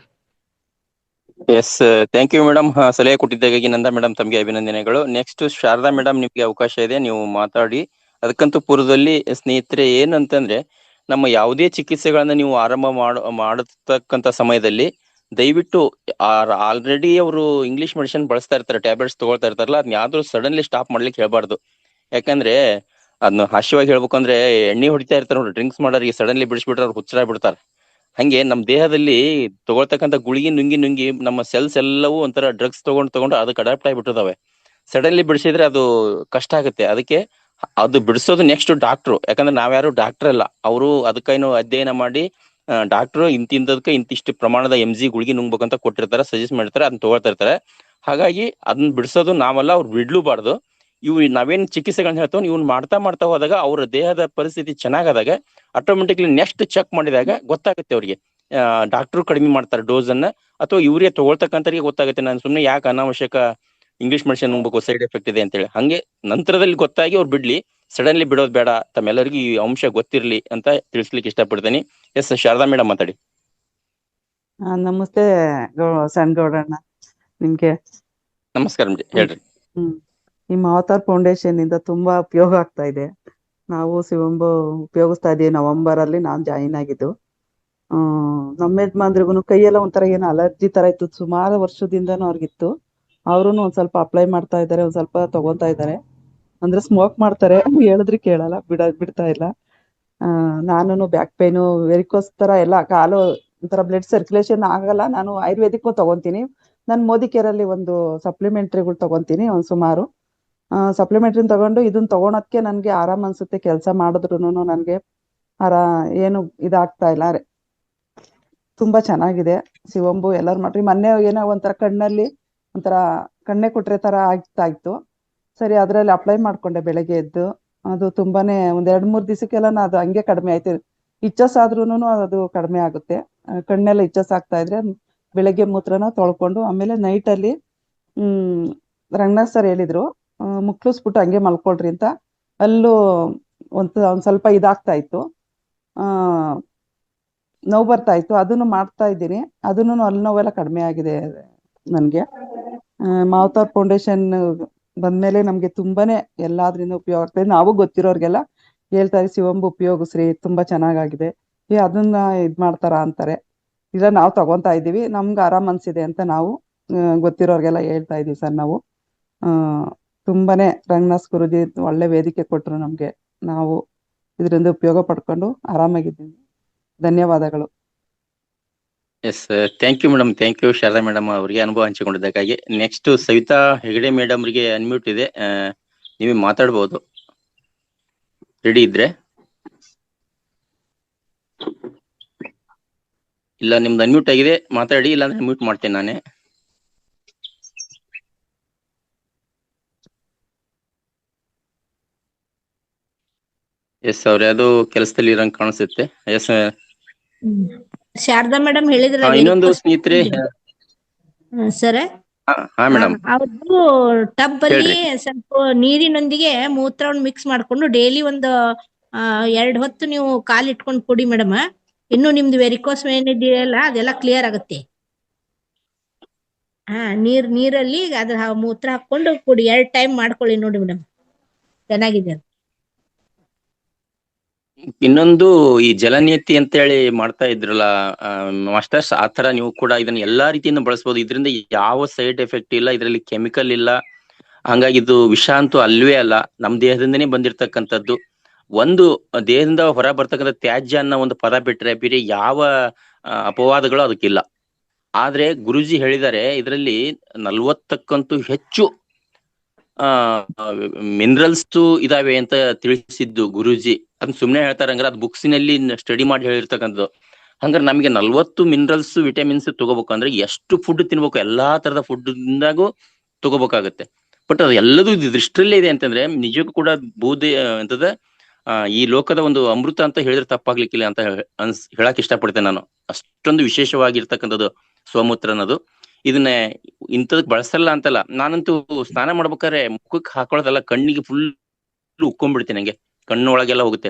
Yes, thank you madam. ಸಲಹೆ ಕೊಟ್ಟಿದ್ದಕ್ಕಾಗಿ ನಂದಾ ಮೇಡಮ್ ತಮಗೆ ಅಭಿನಂದನೆಗಳು. ನೆಕ್ಸ್ಟ್ ಶಾರದಾ ಮೇಡಮ್, ನಿಮ್ಗೆ ಅವಕಾಶ ಇದೆ, ನೀವು ಮಾತಾಡಿ. ಅದಕ್ಕಂತೂ ಪೂರ್ವದಲ್ಲಿ ಸ್ನೇಹಿತರೆ ಏನಂತಂದ್ರೆ, ನಮ್ಮ ಯಾವುದೇ ಚಿಕಿತ್ಸೆಗಳನ್ನ ನೀವು ಆರಂಭ ಮಾಡತಕ್ಕಂತ ಸಮಯದಲ್ಲಿ ದಯವಿಟ್ಟು ಆಲ್ರೆಡಿ ಅವರು ಇಂಗ್ಲಿಷ್ ಮೆಡಿಸಿನ್ ಬಳಸ್ತಾ ಇರ್ತಾರೆ, ಟ್ಯಾಬ್ಲೆಟ್ಸ್ ತಗೊಳ್ತಾ ಇರ್ತಾರಲ್ಲ, ಅದನ್ನ ಯಾವ್ದು ಸಡನ್ಲಿ ಸ್ಟಾಪ್ ಮಾಡ್ಲಿಕ್ಕೆ ಹೇಳ್ಬಾರ್ದು. ಯಾಕಂದ್ರೆ ಅದನ್ನ ಹಾಸ್ಯವಾಗಿ ಹೇಳ್ಬೇಕಂದ್ರೆ, ಎಣ್ಣೆ ಹೊಡಿತಾ ಇರ್ತಾರೆ ನೋಡಿ, ಡ್ರಿಂಕ್ಸ್ ಮಾಡೋರಿಗೆ ಸಡನ್ಲಿ ಬಿಡಿಸ್ಬಿಟ್ರೆ ಅವ್ರು ಹುಚ್ಚರಾಗ್ಬಿಡ್ತಾರೆ. ಹಂಗೆ ನಮ್ಮ ದೇಹದಲ್ಲಿ ತಗೊಳ್ತಕ್ಕಂಥ ಗುಳಿಗೆ ನುಂಗಿ ನಮ್ಮ ಸೆಲ್ಸ್ ಎಲ್ಲವೂ ಒಂಥರ ಡ್ರಗ್ಸ್ ತಗೊಂಡು ಅದಕ್ಕೆ ಅಡಾಪ್ಟ್ ಆಗಿಬಿಟ್ಟಿದಾವೆ. ಸಡನ್ಲಿ ಬಿಡಿಸಿದ್ರೆ ಅದು ಕಷ್ಟ ಆಗುತ್ತೆ. ಅದಕ್ಕೆ ಅದು ಬಿಡಿಸೋದು ನೆಕ್ಸ್ಟ್ ಡಾಕ್ಟ್ರು. ಯಾಕಂದ್ರೆ ನಾವ್ಯಾರು ಡಾಕ್ಟರ್ ಅಲ್ಲ, ಅವರು ಅದಕ್ಕೇನು ಅಧ್ಯಯನ ಮಾಡಿ ಡಾಕ್ಟ್ರು ಇಂತಿಂತದಕ್ಕೆ ಇಂತಿಷ್ಟು ಪ್ರಮಾಣದ MG ಗುಳಿಗೆ ನುಂಗ್ಬೇಕಂತ ಕೊಟ್ಟಿರ್ತಾರೆ, ಸಜೆಸ್ಟ್ ಮಾಡಿರ್ತಾರೆ, ಅದನ್ನ ತಗೊಳ್ತಾ ಇರ್ತಾರೆ. ಹಾಗಾಗಿ ಅದನ್ನ ಬಿಡಿಸೋದು ನಾವಲ್ಲ, ಅವ್ರು ಬಿಡ್ಲೂಬಾರ್ದು. ನಾವೇನ್ ಚಿಕಿತ್ಸೆಗಳನ್ನ ಹೇಳ್ತೇವೆ, ಇವ್ನ ಮಾಡ್ತಾ ಹೋದಾಗ ಅವ್ರ ದೇಹದ ಪರಿಸ್ಥಿತಿ ಚೆನ್ನಾಗಾದಾಗ ಆಟೋಮೆಟಿಕ್ಲಿ ನೆಕ್ಸ್ಟ್ ಚೆಕ್ ಮಾಡಿದಾಗ ಗೊತ್ತಾಗುತ್ತೆ ಅವ್ರಿಗೆ. ಡಾಕ್ಟ್ರು ಕಡಿಮೆ ಮಾಡ್ತಾರೆ ಡೋಸ್ ಅನ್ನ, ಅಥವಾ ಇವರೇ ತಗೊಳ್ತಕ್ಕಂಥವ್ರಿಗೆ ಗೊತ್ತಾಗುತ್ತೆ, ನಾನು ಸುಮ್ಮನೆ ಯಾಕೆ ಅನಾವಶ್ಯಕ ಇಂಗ್ಲಿಷ್ ಮೆಡಿಸಿನ್ ನುಂಗ್ಬೇಕು, ಸೈಡ್ ಎಫೆಕ್ಟ್ ಇದೆ ಅಂತೇಳಿ. ಹಂಗೆ ನಂತರದಲ್ಲಿ ಗೊತ್ತಾಗಿ ಅವ್ರು ಬಿಡ್ಲಿ, ಸಡನ್ಲಿ ಬಿಡೋದು ಬೇಡ. ತಮ್ಮೆಲ್ಲರಿಗೂ ಈ ಅಂಶ ಗೊತ್ತಿರ್ಲಿ ಅಂತ ತಿಳಿಸ್ಲಿಕ್ಕೆ ಇಷ್ಟಪಡ್ತೀನಿ. ಎಸ್, ಶಾರದಾ ಮೇಡಮ್ ಮಾತಾಡಿ. ನಮಸ್ತೆ ಸಣ್ಣ ಗೌಡಣ್ಣ, ನಿಮ್ಗೆ ನಮಸ್ಕಾರ ಹೇಳ್ರಿ. ನಿಮ್ಮ ಅವತಾರ್ ಫೌಂಡೇಶನ್ ಇಂದ ತುಂಬಾ ಉಪಯೋಗ ಆಗ್ತಾ ಇದೆ. ನಾವು ಶಿವಂಬು ಉಪಯೋಗಿಸ್ತಾ ಇದೀವಿ. ನವೆಂಬರ್ ಅಲ್ಲಿ ನಾನ್ ಜಾಯಿನ್ ಆಗಿದ್ದು. ನಮ್ಮ ಯಜಮಾನ್ರಿಗೂ ಕೈಯೆಲ್ಲ ಒಂಥರ ಏನೋ ಅಲರ್ಜಿ ತರ ಇತ್ತು, ಸುಮಾರು ವರ್ಷದಿಂದನೂ ಅವ್ರಿಗಿತ್ತು. ಅವ್ರು ಒಂದ್ ಸ್ವಲ್ಪ ಅಪ್ಲೈ ಮಾಡ್ತಾ ಇದಾರೆ, ಒಂದ್ ಸ್ವಲ್ಪ ತಗೊಂತಾ ಇದಾರೆ. ಅಂದ್ರೆ ಸ್ಮೋಕ್ ಮಾಡ್ತಾರೆ, ಹೇಳಿದ್ರೆ ಕೇಳಲ್ಲ, ಬಿಡ್ತಾ ಇಲ್ಲ. ನಾನು ಬ್ಯಾಕ್ ಪೇನು, ವೆರಿಕೋಸ್ ತರ ಎಲ್ಲ, ಕಾಲು ಒಂಥರ ಬ್ಲಡ್ ಸರ್ಕ್ಯುಲೇಷನ್ ಆಗಲ್ಲ. ನಾನು ಆಯುರ್ವೇದಿಕ್ ತಗೊಂತೀನಿ. ನಾನು ಮೋದಿ ಕೇರ್ ಅಲ್ಲಿ ಒಂದು ಸಪ್ಲಿಮೆಂಟ್ರಿಗಳು ತಗೊಂತೀನಿ, ಒಂದ್ ಸುಮಾರು ಸಪ್ಲಿಮೆಂಟ್ರಿ ತಗೊಂಡು ಇದನ್ನ ತಗೊಳಕ್ಕೆ ನನ್ಗೆ ಆರಾಮ್ ಅನ್ಸುತ್ತೆ. ಕೆಲಸ ಮಾಡಿದ್ರು ನನ್ಗೆ ಏನು ಇದಾಗ್ತಾ ಇಲ್ಲ. ತುಂಬಾ ಚೆನ್ನಾಗಿದೆ ಶಿವಂಬು. ಎಲ್ಲಾರು ಮಾಡ್ರಿ. ಮೊನ್ನೆ ಏನೋ ಒಂಥರ ಕಣ್ಣಲ್ಲಿ ಒಂಥರ ಕಣ್ಣೆ ಕುಟ್ರೆ ತರ ಆಗ್ತಾ ಇತ್ತು. ಸರಿ, ಅದ್ರಲ್ಲಿ ಅಪ್ಲೈ ಮಾಡ್ಕೊಂಡೆ ಬೆಳಗ್ಗೆ ಎದ್ದು. ಅದು ತುಂಬಾನೇ ಒಂದ್ 2-3 ದಿವಸಕ್ಕೆಲ್ಲ ಅದು ಹಂಗೆ ಕಡಿಮೆ ಆಯ್ತು. ಇಚ್ಚಸ್ ಆದ್ರೂನು ಅದು ಕಡಿಮೆ ಆಗುತ್ತೆ. ಕಣ್ಣೆಲ್ಲ ಇಚ್ಚಸ್ ಆಗ್ತಾ ಇದ್ರೆ ಬೆಳಗ್ಗೆ ಮೂತ್ರನ ತೊಳ್ಕೊಂಡು, ಆಮೇಲೆ ನೈಟ್ ಅಲ್ಲಿ ರಂಗನಾಥ್ ಸರ್ ಹೇಳಿದ್ರು, ಮುಕ್ಳಿಸ್ಬಿಟ್ಟು ಹಂಗೆ ಮಲ್ಕೊಳ್ರಿ ಅಂತ. ಅಲ್ಲೂ ಒಂದ್ ಸ್ವಲ್ಪ ಇದಾಗ್ತಾ ಇತ್ತು, ನೋವು ಬರ್ತಾ ಇತ್ತು. ಅದನ್ನು ಮಾಡ್ತಾ ಇದ್ದೀನಿ. ಅದನ್ನು ಅಲ್ಲಿ ನೋವೆಲ್ಲ ಕಡಿಮೆ ಆಗಿದೆ ನನ್ಗೆ. ಮಾವತಾರ್ ಫೌಂಡೇಶನ್ ಬಂದ್ಮೇಲೆ ನಮ್ಗೆ ತುಂಬಾನೇ ಎಲ್ಲಾದ್ರಿಂದ ಉಪಯೋಗ ಆಗ್ತಾ ಇದೆ. ನಾವು ಗೊತ್ತಿರೋರ್ಗೆಲ್ಲ ಹೇಳ್ತಾ ಇದ್ದೀವಿ, ಶಿವಂಬು ಉಪಯೋಗಿಸ್ರಿ, ತುಂಬಾ ಚೆನ್ನಾಗಾಗಿದೆ. ಅದನ್ನ ಇದ್ ಮಾಡ್ತಾರ ಅಂತಾರೆ. ಇಲ್ಲ, ನಾವು ತಗೊಂತಾ ಇದೀವಿ, ನಮ್ಗೆ ಆರಾಮ್ ಅನ್ಸಿದೆ ಅಂತ ನಾವು ಗೊತ್ತಿರೋರ್ಗೆಲ್ಲ ಹೇಳ್ತಾ ಇದೀವಿ ಸರ್. ನಾವು ತುಂಬಾನೇ ರಂಗನಾಥ್ ಗುರುಜಿ ಒಳ್ಳೆ ವೇದಿಕೆ ಕೊಟ್ರು ನಮ್ಗೆ. ನಾವು ಇದರಿಂದ ಉಪಯೋಗ ಪಡ್ಕೊಂಡು ಆರಾಮಾಗಿದ್ದೀವಿ. ಧನ್ಯವಾದಗಳು. Yes, thank you madam. Thank you Sharada madam ಅವರಿಗೆ ಅನುಭವ ಹಂಚಿಕೊಂಡಿದ್ದಕ್ಕಾಗಿ. ನೆಕ್ಸ್ಟ್ ಸವಿತಾ ಹೆಗಡೆ ಮೇಡಮ್ ಅವರಿಗೆ ಅನ್ಮ್ಯೂಟ್ ಇದೆ, ನೀವೇ ಮಾತಾಡ್ಬೋದು, ರೆಡಿ ಇದ್ರೆ. ಇಲ್ಲ, ನಿಮ್ದು ಅನ್ಮ್ಯೂಟ್ ಆಗಿದೆ, ಮಾತಾಡಿ. ಇಲ್ಲ ಅಂದ್ರೆ ಮ್ಯೂಟ್ ಮಾಡ್ತೇನೆ ನಾನೇ. ಎಸ್, ಅವ್ರೆ ಅದು ಕೆಲಸದಲ್ಲಿ ಇರಂಗ್ ಕಾಣಿಸುತ್ತೆ. ಎಸ್, ಶಾರದಾ ಮೇಡಮ್ ಹೇಳಿದ್ರ ಇನ್ನೊಂದು ಸ್ನೇಹಿತರೆ, ಸರ್ ಹಾ ಮೇಡಮ್ ಅವ್ರದ್ದು ಟಬ್ ಅಲ್ಲಿ ಹೇಳ್ರಿ. ಸ್ವಲ್ಪ ನೀರಿನೊಂದಿಗೆ ಮೂತ್ರವನ್ನು ಮಿಕ್ಸ್ ಮಾಡ್ಕೊಂಡು ಡೈಲಿ ಒಂದು 2 ಹೊತ್ತು ನೀವು ಕಾಲ್ ಇಟ್ಕೊಂಡು ಕುಡಿ ಮೇಡಮ್. ಇನ್ನು ನಿಮ್ದು ವೆರಿಕೋಸ್ ವೇನ್ ಇದೆಯಲ್ಲ ಅದೆಲ್ಲ ಕ್ಲಿಯರ್ ಆಗುತ್ತೆ. ನೀರಲ್ಲಿ ಅದ್ರ ಮೂತ್ರ ಹಾಕೊಂಡು ಕುಡಿ 2 ಟೈಮ್ ಮಾಡ್ಕೊಳ್ಳಿ ನೋಡಿ ಮೇಡಮ್, ಚೆನ್ನಾಗಿದೆ. ಇನ್ನೊಂದು ಈ ಜಲನಿಯತಿ ಅಂತ ಹೇಳಿ ಮಾಡ್ತಾ ಇದ್ರಲ್ಲ ಮಾಸ್ಟರ್ಸ್, ಆ ತರ ನೀವು ಕೂಡ ಇದನ್ನ ಎಲ್ಲಾ ರೀತಿಯಿಂದ ಬಳಸಬಹುದು. ಇದರಿಂದ ಯಾವ ಸೈಡ್ ಎಫೆಕ್ಟ್ ಇಲ್ಲ, ಇದರಲ್ಲಿ ಕೆಮಿಕಲ್ ಇಲ್ಲ, ಹಂಗಾಗಿ ಇದು ವಿಷ ಅಂತೂ ಅಲ್ವೇ ಅಲ್ಲ. ನಮ್ ದೇಹದಿಂದನೇ ಬಂದಿರತಕ್ಕಂಥದ್ದು. ಒಂದು ದೇಹದಿಂದ ಹೊರ ಬರ್ತಕ್ಕಂಥ ತ್ಯಾಜ್ಯ ಅನ್ನೋ ಒಂದು ಪದ ಬಿಟ್ರೆ ಬೇರೆ ಯಾವ ಅಪವಾದಗಳು ಅದಕ್ಕಿಲ್ಲ. ಆದ್ರೆ ಗುರುಜಿ ಹೇಳಿದ್ದಾರೆ ಇದರಲ್ಲಿ 40ಕ್ಕಂತೂ ಹೆಚ್ಚು ಮಿನರಲ್ಸ್ ಇದಾವೆ ಅಂತ ತಿಳಿಸಿದ್ದು ಗುರೂಜಿ. ಅದನ್ನ ಸುಮ್ನೆ ಹೇಳ್ತಾರೆ ಹಂಗಾರೆ ಅದು ಬುಕ್ಸಿನಲ್ಲಿ ಸ್ಟಡಿ ಮಾಡಿ ಹೇಳಿರ್ತಕ್ಕಂಥದ್ದು. ಹಂಗಾರೆ ನಮಗೆ 40 ಮಿನರಲ್ಸ್ ವಿಟಮಿನ್ಸ್ ತಗೋಬೇಕು ಅಂದ್ರೆ ಎಷ್ಟು ಫುಡ್ ತಿನ್ಬೇಕು, ಎಲ್ಲಾ ತರದ ಫುಡ್ ಇಂದಾಗೂ ತಗೋಬೇಕಾಗತ್ತೆ. ಬಟ್ ಅದು ಎಲ್ಲದೂ ದೃಷ್ಟಿಯಲ್ಲೇ ಇದೆ ಅಂತಂದ್ರೆ ನಿಜಕ್ಕೂ ಕೂಡ ಬೂದೆ ಅಂತದ ಈ ಲೋಕದ ಒಂದು ಅಮೃತ ಅಂತ ಹೇಳಿದ್ರೆ ತಪ್ಪಾಗ್ಲಿಕ್ಕಿಲ್ಲ ಅಂತ ಹೇಳಕ್ ಇಷ್ಟಪಡ್ತೇನೆ ನಾನು. ಅಷ್ಟೊಂದು ವಿಶೇಷವಾಗಿರ್ತಕ್ಕಂಥದ್ದು ಸೋಮೂತ್ರ ಅನ್ನೋದು. ಇದನ್ನ ಇಂಥದಕ್ ಬಳಸಲ್ಲ ಅಂತಲ್ಲ, ನಾನಂತೂ ಸ್ನಾನ ಮಾಡ್ಬೇಕಾದ್ರೆ ಮುಖಕ್ಕೆ ಹಾಕೊಳ್ಳೋದಲ್ಲ, ಕಣ್ಣಿಗೆ ಫುಲ್ ಉಕ್ಕೊಂಡ್ಬಿಡ್ತೀನಿ, ನಂಗೆ ಕಣ್ಣು ಒಳಗೆಲ್ಲ ಹೋಗುತ್ತೆ.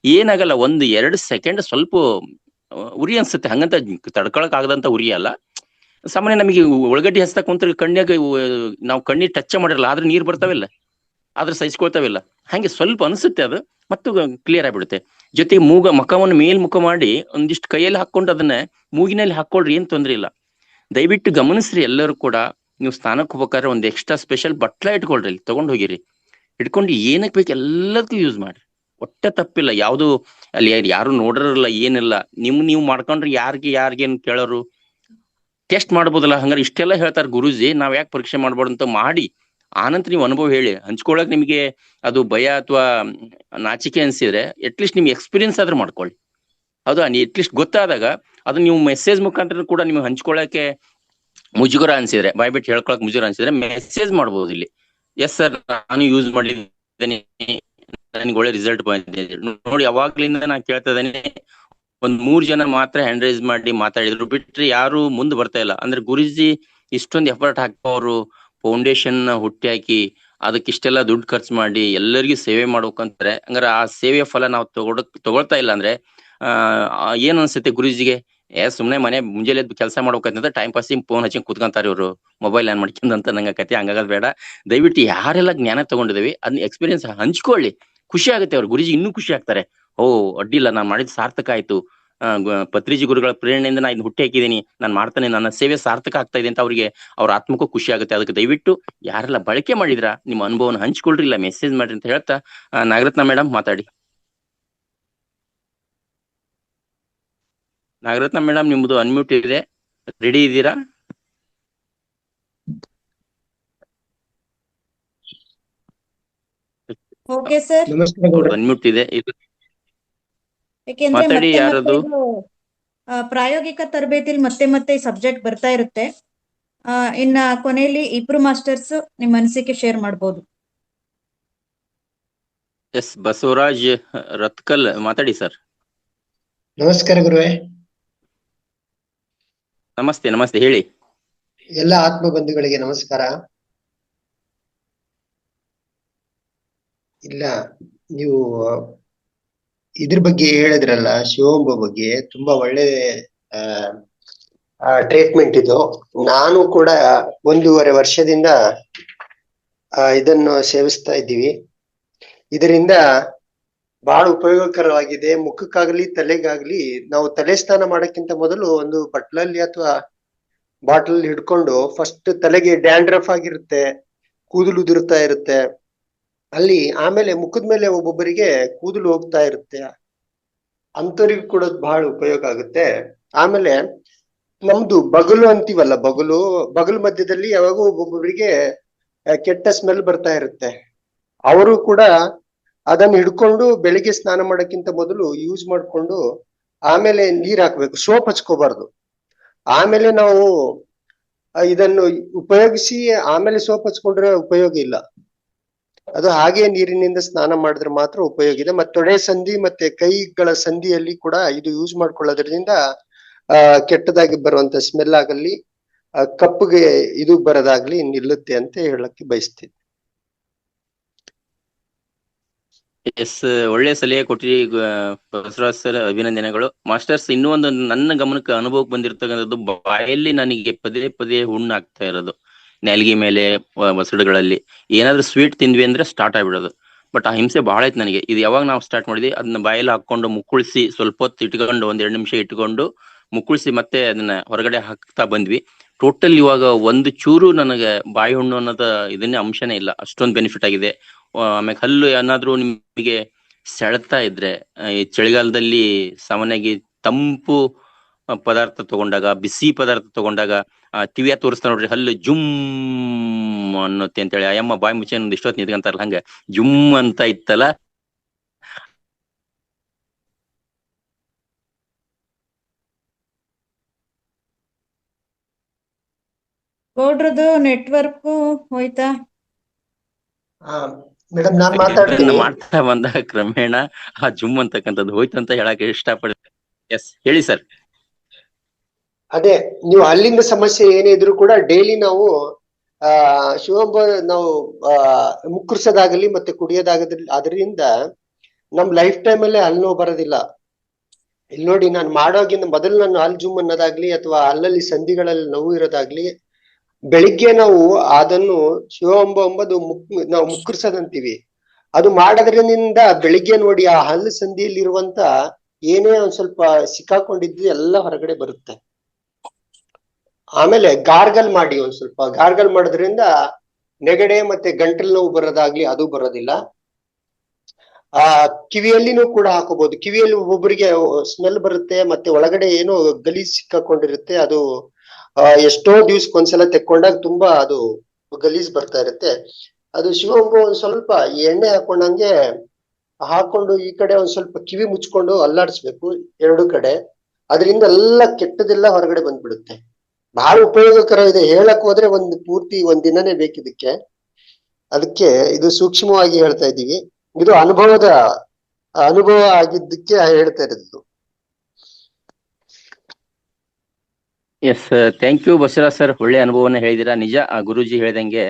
ಏನಾಗಲ್ಲ, 1-2 ಸೆಕೆಂಡ್ ಸ್ವಲ್ಪ ಉರಿ ಅನ್ಸುತ್ತೆ, ಹಂಗಂತ ತಡ್ಕೊಳಕ್ ಆಗದಂತ ಉರಿ ಅಲ್ಲ. ಸಾಮಾನ್ಯ ನಮಗೆ ಒಳಗಡ್ಡಿ ಹಚ್ತಾ ಕುಂತ್ರೆ ಕಣ್ಣಿಗೆ ನಾವು ಕಣ್ಣಿಗೆ ಟಚ್ ಮಾಡಿರಲ್ಲ, ಆದ್ರೆ ನೀರ್ ಬರ್ತಾವಿಲ್ಲ, ಆದ್ರೆ ಸಹಿಸ್ಕೊಳ್ತಾವಿಲ್ಲ, ಹಂಗೆ ಸ್ವಲ್ಪ ಅನ್ಸುತ್ತೆ ಅದು, ಮತ್ತು ಕ್ಲಿಯರ್ ಆಗ್ಬಿಡುತ್ತೆ. ಜೊತೆಗೆ ಮುಖವನ್ನು ಮೇಲ್ಮುಖ ಮಾಡಿ ಒಂದಿಷ್ಟು ಕೈಯಲ್ಲಿ ಹಾಕೊಂಡು ಅದನ್ನ ಮೂಗಿನಲ್ಲಿ ಹಾಕೊಳ್ರಿ, ಏನ್ ತೊಂದ್ರೆ ಇಲ್ಲ. ದಯವಿಟ್ಟು ಗಮನಿಸ್ರಿ ಎಲ್ಲರೂ ಕೂಡ, ನೀವು ಸ್ನಾನಕ್ಕೆ ಹೋಗ್ಬೇಕಾದ್ರೆ ಒಂದು ಎಕ್ಸ್ಟ್ರಾ ಸ್ಪೆಷಲ್ ಬಟ್ಲ ಇಟ್ಕೊಳ್ರಿ, ಅಲ್ಲಿ ತಗೊಂಡ್ ಹೋಗಿರಿ, ಇಟ್ಕೊಂಡು ಏನಕ್ಕೆ ಬೇಕು ಎಲ್ಲದಕ್ಕೂ ಯೂಸ್ ಮಾಡ್ರಿ, ಒಟ್ಟೆ ತಪ್ಪಿಲ್ಲ. ಯಾವ್ದು ಅಲ್ಲಿ ಯಾರು ನೋಡಿರಲ್ಲ, ಏನಿಲ್ಲ, ನೀವು ಮಾಡ್ಕೊಂಡ್ರೆ ಯಾರಿಗೇನ್ ಕೇಳೋರು, ಟೆಸ್ಟ್ ಮಾಡ್ಬೋದಲ್ಲ. ಹಂಗಾರೆ ಇಷ್ಟೆಲ್ಲ ಹೇಳ್ತಾರೆ ಗುರೂಜಿ, ನಾವ್ ಯಾಕೆ ಪರೀಕ್ಷೆ ಮಾಡ್ಬಾರ್ದು ಅಂತ ಮಾಡಿ ಆನಂತರ ನೀವು ಅನುಭವ ಹೇಳಿ ಹಂಚ್ಕೊಳಕ್ ನಿಮ್ಗೆ ಅದು ಭಯ ಅಥವಾ ನಾಚಿಕೆ ಅನ್ಸಿದ್ರೆ ಅಟ್ಲೀಸ್ಟ್ ನಿಮ್ಗೆ ಎಕ್ಸ್ಪೀರಿಯನ್ಸ್ ಆದ್ರೂ ಮಾಡ್ಕೊಳ್ಳಿ. ಹೌದಾ, ಅಟ್ಲೀಸ್ಟ್ ಗೊತ್ತಾದಾಗ ಅದು ನೀವು ಮೆಸೇಜ್ ಮುಖಾಂತರ ಕೂಡ ನಿಮ್ಗೆ ಹಂಚ್ಕೊಳಕ್ಕೆ ಮುಜುಗರ ಅನ್ಸಿದ್ರೆ, ಬಾಯ್ಬಿಟ್ಟು ಹೇಳ್ಕೊಳಕ್ ಮುಜುಗರ ಅನ್ಸಿದ್ರೆ ಮೆಸೇಜ್ ಮಾಡ್ಬೋದು ಇಲ್ಲಿ. ಎಸ್ ಸರ್, ನಾನು ಯೂಸ್ ಮಾಡಿದ್ದೇನೆ, ನನಗೆ ಒಳ್ಳೆ ರಿಸಲ್ಟ್ ಬಂದಿದೆ ನೋಡಿ. ಅವಾಗ್ಲಿಂದ ನಾನು ಕೇಳ್ತಾ ಇದ್ದೇನೆ, 3 ಜನ ಮಾತ್ರ ಹ್ಯಾಂಡ್ ರೈಸ್ ಮಾಡಿ ಮಾತಾಡಿದ್ರು, ಬಿಟ್ರೆ ಯಾರು ಮುಂದೆ ಬರ್ತಾ ಇಲ್ಲ. ಅಂದ್ರೆ ಗುರೂಜಿ ಇಷ್ಟೊಂದು ಎಫರ್ಟ್ ಹಾಕೋರು, ಫೌಂಡೇಶನ್ ಹುಟ್ಟಿ ಹಾಕಿ ಅದಕ್ಕಿಷ್ಟೆಲ್ಲ ದುಡ್ಡು ಖರ್ಚು ಮಾಡಿ ಎಲ್ಲರಿಗೂ ಸೇವೆ ಮಾಡ್ಬೇಕಂತಾರೆ. ಹಂಗಾರೆ ಆ ಸೇವೆಯ ಫಲ ನಾವು ತಗೊಳ್ತಾ ಇಲ್ಲ ಅಂದ್ರೆ ಏನ್ ಅನ್ಸುತ್ತೆ ಗುರೂಜಿಗೆ? ಸುಮ್ನೆ ಮನೆ ಮುಂಜಾನೆ ಕೆಲಸ ಮಾಡ್ಬೇಕಂತಂದ್ರೆ ಟೈಮ್ ಪಾಸಿಂಗ್ ಫೋನ್ ಹಚ್ಚಿ ಕೂತ್ಕೊಂತಾರೆ ಇವರು, ಮೊಬೈಲ್ ಆನ್ ಮಾಡ್ಕೊಂಡ್ ಅಂತ. ನಂಗೆ ಕತೆ ಹಂಗಾಗದ್ ಬೇಡ. ದಯವಿಟ್ಟು ಯಾರೆಲ್ಲ ಜ್ಞಾನ ತಗೊಂಡಿದ್ದೀವಿ ಅದನ್ನ ಎಕ್ಸ್ಪೀರಿಯನ್ಸ್ ಹಂಚ್ಕೊಳ್ಳಿ, ಖುಷಿ ಆಗುತ್ತೆ. ಅವ್ರು ಗುರೂಜಿ ಇನ್ನೂ ಖುಷಿ ಆಗ್ತಾರೆ. ಅಡ್ಡಿಲ್ಲ, ನಾನ್ ಮಾಡಿದ್ ಸಾರ್ಥಕ ಆಯ್ತು, ಪತ್ರಿಜಿ ಗುರುಗಳ ಪ್ರೇರಣೆಯಿಂದ ನಾನು ಹುಟ್ಟಿ ಹಾಕಿದ್ದೀನಿ, ನಾನು ಮಾಡ್ತಾನೆ, ನನ್ನ ಸೇವೆ ಸಾರ್ಥಕ ಆಗ್ತಾ ಇದೆ ಅಂತ ಅವ್ರಿಗೆ ಅವ್ರ ಆತ್ಮಕ್ಕೂ ಖುಷಿ ಆಗುತ್ತೆ. ಅದಕ್ಕೆ ದಯವಿಟ್ಟು ಯಾರೆಲ್ಲ ಬಳಕೆ ಮಾಡಿದ್ರ ನಿಮ್ಮ ಅನುಭವನ ಹಂಚ್ಕೊಳ್ರಿ, ಇಲ್ಲ ಮೆಸೇಜ್ ಮಾಡ್ರಿ ಅಂತ ಹೇಳ್ತಾ ನಾಗರತ್ನ ಮೇಡಮ್ ಮಾತಾಡಿ. ನಾಗರತ್ನ ಮೇಡಮ್, ನಿಮ್ದು ಅನ್ಮ್ಯೂಟ್ ಇದೆ, ರೆಡಿ ಇದ್ದೀರಾ? ಓಕೆ ಸರ್, ಅನ್ಮ್ಯೂಟ್ ಇದೆ, ಯಾಕೆಂದ್ರೆ ಮಾತಾಡಿ. ಯಾರದು? ಪ್ರಾಯೋಗಿಕ ತರಬೇತಿಲಿ ಮತ್ತೆ ಸಬ್ಜೆಕ್ಟ್ ಬರ್ತಾ ಇರುತ್ತೆ. ಇನ್ನ ಕೊನೆಯಲ್ಲಿ ಇಬ್ರು ಮಾಸ್ಟರ್ಸ್ ನಿಮ್ ಅನಿಸಿಕೆ ಶೇರ್ ಮಾಡ್ಬೋದು. ಎಸ್, ಬಸವರಾಜ್ ರತ್ಕಲ್ ಮಾತಾಡಿ ಸರ್. ನಮಸ್ಕಾರ ಗುರುವೆ. ನಮಸ್ತೆ ಹೇಳಿ. ಎಲ್ಲ ಆತ್ಮ ಬಂಧುಗಳಿಗೆ ನಮಸ್ಕಾರ. ಇಲ್ಲ, ನೀವು ಇದ್ರ ಬಗ್ಗೆ ಹೇಳಿದ್ರಲ್ಲ, ಶಿವಂಬ ಬಗ್ಗೆ, ತುಂಬಾ ಒಳ್ಳೆ ಟ್ರೀಟ್ಮೆಂಟ್ ಇದು. ನಾನು ಕೂಡ 1.5 ವರ್ಷದಿಂದ ಇದನ್ನು ಸೇವಿಸ್ತಾ ಇದ್ದೀವಿ. ಇದರಿಂದ ಬಹಳ ಉಪಯೋಗಕರವಾಗಿದೆ. ಮುಖಕ್ಕಾಗ್ಲಿ ತಲೆಗಾಗ್ಲಿ, ನಾವು ತಲೆ ಸ್ನಾನ ಮಾಡಕ್ಕಿಂತ ಮೊದಲು ಒಂದು ಬಟ್ಲಲ್ಲಿ ಅಥವಾ ಬಾಟಲ್ ಹಿಡ್ಕೊಂಡು ಫಸ್ಟ್ ತಲೆಗೆ ಡ್ಯಾಂಡ್ರಫ್ ಆಗಿರುತ್ತೆ, ಕೂದಲು ಉದುರ್ತಾ ಇರುತ್ತೆ ಅಲ್ಲಿ, ಆಮೇಲೆ ಮುಖದ ಮೇಲೆ ಒಬ್ಬೊಬ್ಬರಿಗೆ ಕೂದಲು ಹೋಗ್ತಾ ಇರುತ್ತೆ, ಅಂಥವ್ರಿಗೂ ಕೂಡ ಬಹಳ ಉಪಯೋಗ ಆಗುತ್ತೆ. ಆಮೇಲೆ ನಮ್ದು ಬಗಲು ಅಂತೀವಲ್ಲ, ಬಗಲು ಮಧ್ಯದಲ್ಲಿ ಯಾವಾಗೂ ಒಬ್ಬೊಬ್ಬರಿಗೆ ಕೆಟ್ಟ ಸ್ಮೆಲ್ ಬರ್ತಾ ಇರುತ್ತೆ. ಅವರು ಕೂಡ ಅದನ್ನ ಹಿಡ್ಕೊಂಡು ಬೆಳಿಗ್ಗೆ ಸ್ನಾನ ಮಾಡಕ್ಕಿಂತ ಮೊದಲು ಯೂಸ್ ಮಾಡ್ಕೊಂಡು ಆಮೇಲೆ ನೀರ್ ಹಾಕ್ಬೇಕು, ಸೋಪ್ ಹಚ್ಕೋಬಾರ್ದು. ಆಮೇಲೆ ನಾವು ಇದನ್ನು ಉಪಯೋಗಿಸಿ ಆಮೇಲೆ ಸೋಪ್ ಹಚ್ಕೊಂಡ್ರೆ ಉಪಯೋಗ ಇಲ್ಲ. ಅದು ಹಾಗೆ ನೀರಿನಿಂದ ಸ್ನಾನ ಮಾಡಿದ್ರೆ ಮಾತ್ರ ಉಪಯೋಗ ಇದೆ. ಮತ್ತೆ ತೊಡೆ ಸಂಧಿ ಮತ್ತೆ ಕೈಗಳ ಸಂಧಿಯಲ್ಲಿ ಕೂಡ ಇದು ಯೂಸ್ ಮಾಡ್ಕೊಳ್ಳೋದ್ರಿಂದ ಕೆಟ್ಟದಾಗಿ ಬರುವಂತ ಸ್ಮೆಲ್ ಆಗಲಿ ಕಪ್ಪುಗೆ ಇದು ಬರೋದಾಗ್ಲಿ ನಿಲ್ಲುತ್ತೆ ಅಂತ ಹೇಳಕ್ಕೆ ಬಯಸ್ತೀನಿ. ಎಸ್, ಒಳ್ಳೆ ಸಲಹೆ ಕೊಟ್ರಿ ಬಸವರಾಜ್ ಸರ್, ಅಭಿನಂದನೆಗಳು. ಮಾಸ್ಟರ್ಸ್, ಇನ್ನೂ ಒಂದು ನನ್ನ ಗಮನಕ್ಕೆ ಅನುಭವಕ್ಕೆ ಬಂದಿರ್ತಕ್ಕಂಥದ್ದು, ಬಾಯಲ್ಲಿ ನನಗೆ ಪದೇ ಪದೇ ಹುಣ್ಣಾಗ್ತಾ ಇರೋದು, ನಾಲಿಗೆ ಮೇಲೆ, ಬಸಡುಗಳಲ್ಲಿ ಏನಾದ್ರೂ ಸ್ವೀಟ್ ತಿಂದ್ವಿ ಅಂದ್ರೆ ಸ್ಟಾರ್ಟ್ ಆಗ್ಬಿಡೋದು. ಬಟ್ ಆ ಹಿಂಸೆ ಬಹಳ ಐತೆ ನನಗೆ. ಇದು ಯಾವಾಗ ನಾವು ಸ್ಟಾರ್ಟ್ ಮಾಡಿದ್ವಿ, ಅದನ್ನ ಬಾಯಲ್ಲಿ ಹಾಕೊಂಡು ಮುಕ್ಕುಳಿಸಿ ಸ್ವಲ್ಪ ಹೊತ್ತು ಇಟ್ಕೊಂಡು 1-2 ನಿಮಿಷ ಇಟ್ಕೊಂಡು ಮುಕ್ಕುಳಿಸಿ ಮತ್ತೆ ಅದನ್ನ ಹೊರಗಡೆ ಹಾಕ್ತಾ ಬಂದ್ವಿ. ಟೋಟಲ್ ಇವಾಗ ಒಂದು ಚೂರು ನನಗೆ ಬಾಯಿ ಹುಣ್ಣು ಅನ್ನೋದ ಇದನ್ನೇ ಅಂಶನೇ ಇಲ್ಲ, ಅಷ್ಟೊಂದು ಬೆನಿಫಿಟ್ ಆಗಿದೆ. ಆಮೇಲೆ ಹಲ್ಲು ಏನಾದ್ರೂ ನಿಮಗೆ ಸೆಳೆತಾ ಇದ್ರೆ, ಈ ಚಳಿಗಾಲದಲ್ಲಿ ಸಾಮಾನ್ಯವಾಗಿ ತಂಪು ಪದಾರ್ಥ ತಗೊಂಡಾಗ, ಬಿಸಿ ಪದಾರ್ಥ ತಗೊಂಡಾಗ ಟಿವಿಯ ತೋರಿಸ್ತಾ ನೋಡ್ರಿ, ಹಲ್ಲು ಜುಮ್ ಅನ್ನತ್ತೆ ಅಂತೇಳಿ. ಅಯ್ಯಮ್ಮ ಬಾಯಿ ಮುಚ್ಚೆ ಒಂದು ಇಷ್ಟೊತ್ತು ನಿಂತ್ಕೊಂತಾರಲ್ಲ, ಹಂಗ ಜುಮ್ ಅಂತ ಇತ್ತಲ್ಲ. ಗೌಡ್ರದು ನೆಟ್ವರ್ಕ್ ಹೋಯ್ತಾ? ಮೇಡಮ್ ನಾನ್ ಮಾತಾಡ್ತೀನಿ. ಮಾಡ್ತಾ ಬಂದ ಕ್ರಮೇಣ ಆ ಜುಮ್ ಅಂತಕ್ಕಂಥದ್ದು ಹೋಯ್ತು ಅಂತ ಹೇಳಕ್ ಇಷ್ಟಪಡ್ತೀನಿ. ಎಸ್, ಹೇಳಿ ಸರ್. ಅದೇ, ನೀವು ಅಲ್ಲಿಂದ ಸಮಸ್ಯೆ ಏನೇ ಇದ್ರು ಕೂಡ ಡೈಲಿ ನಾವು ಶಿವಂಬ ನಾವು ಮುಕ್ಕುರ್ಸೋದಾಗಲಿ ಮತ್ತೆ ಅದರಿಂದ ನಮ್ ಲೈಫ್ ಟೈಮ್ ಅಲ್ಲೇ ಹಲ್ಲು ನೋವು ಬರೋದಿಲ್ಲ. ಇಲ್ಲಿ ನೋಡಿ, ನಾನು ಮಾಡೋಗಿಂತ ಮೊದಲು ನಾನು ಹಲ್ಲು ಜುಮ್ ಅನ್ನೋದಾಗ್ಲಿ ಅಥವಾ ಹಲ್ಲಲ್ಲಿ ಸಂಧಿಗಳಲ್ಲಿ ನೋವು ಇರೋದಾಗ್ಲಿ, ಬೆಳಿಗ್ಗೆ ನಾವು ಅದನ್ನು ಶಿವಂಬ ಎಂಬುದು ನಾವು ಮುಕ್ಕುರ್ಸೋದಂತೀವಿ. ಅದು ಮಾಡೋದ್ರಿಂದ ಬೆಳಿಗ್ಗೆ ನೋಡಿ ಆ ಹಲ್ಲು ಸಂಧಿಯಲ್ಲಿ ಇರುವಂತ ಏನೇ ಒಂದ್ ಸ್ವಲ್ಪ ಸಿಕ್ಕಾಕೊಂಡಿದ್ದು ಎಲ್ಲ ಹೊರಗಡೆ ಬರುತ್ತೆ. ಆಮೇಲೆ ಗಾರ್ಗಲ್ ಮಾಡಿ, ಒಂದ್ ಸ್ವಲ್ಪ ಗಾರ್ಗಲ್ ಮಾಡೋದ್ರಿಂದ ನೆಗಡೆ ಮತ್ತೆ ಗಂಟಲು ನೋವು ಬರೋದಾಗ್ಲಿ ಅದು ಬರೋದಿಲ್ಲ. ಕಿವಿಯಲ್ಲಿನೂ ಕೂಡ ಹಾಕೋಬಹುದು. ಕಿವಿಯಲ್ಲಿ ಒಬ್ಬೊಬ್ಬರಿಗೆ ಸ್ಮೆಲ್ ಬರುತ್ತೆ, ಮತ್ತೆ ಒಳಗಡೆ ಏನೋ ಗಲೀಜ್ ಸಿಕ್ಕಾಕೊಂಡಿರುತ್ತೆ. ಅದು ಎಷ್ಟೋ ದಿವ್ಸಕ್ಕೊಂದ್ಸಲ ತೆಕ್ಕೊಂಡಾಗ ತುಂಬಾ ಅದು ಗಲೀಜ್ ಬರ್ತಾ ಇರುತ್ತೆ. ಅದು ಶಿವಂಬ ಒಂದ್ ಸ್ವಲ್ಪ ಎಣ್ಣೆ ಹಾಕೊಂಡಂಗೆ ಹಾಕೊಂಡು ಈ ಕಡೆ ಒಂದ್ ಸ್ವಲ್ಪ ಕಿವಿ ಮುಚ್ಕೊಂಡು ಅಲ್ಲಾಡಿಸ್ಬೇಕು 2 ಕಡೆ. ಅದರಿಂದ ಎಲ್ಲ ಕೆಟ್ಟದೆಲ್ಲ ಹೊರಗಡೆ ಬಂದ್ಬಿಡುತ್ತೆ. ಬಹಳ ಉಪಯೋಗಕರ ಇದೆ. ಹೇಳಕ್ ಹೋದ್ರೆ ಪೂರ್ತಿ ಒಂದ್ ದಿನನೇ ಬೇಕಿದಕ್ಕೆ. ಅದಕ್ಕೆ ಇದು ಸೂಕ್ಷ್ಮವಾಗಿ ಹೇಳ್ತಾ ಇದ್ದೀವಿ. ಇದು ಅನುಭವ ಆಗಿದ್ದಕ್ಕೆ ಹೇಳ್ತಾ ಇರೋದು. Yes, thank you Basavaraj sir, ಒಳ್ಳೆ ಅನುಭವನ ಹೇಳಿದಿರಾ. ನಿಜ, ಗುರೂಜಿ ಹೇಳ್ದಂಗೆ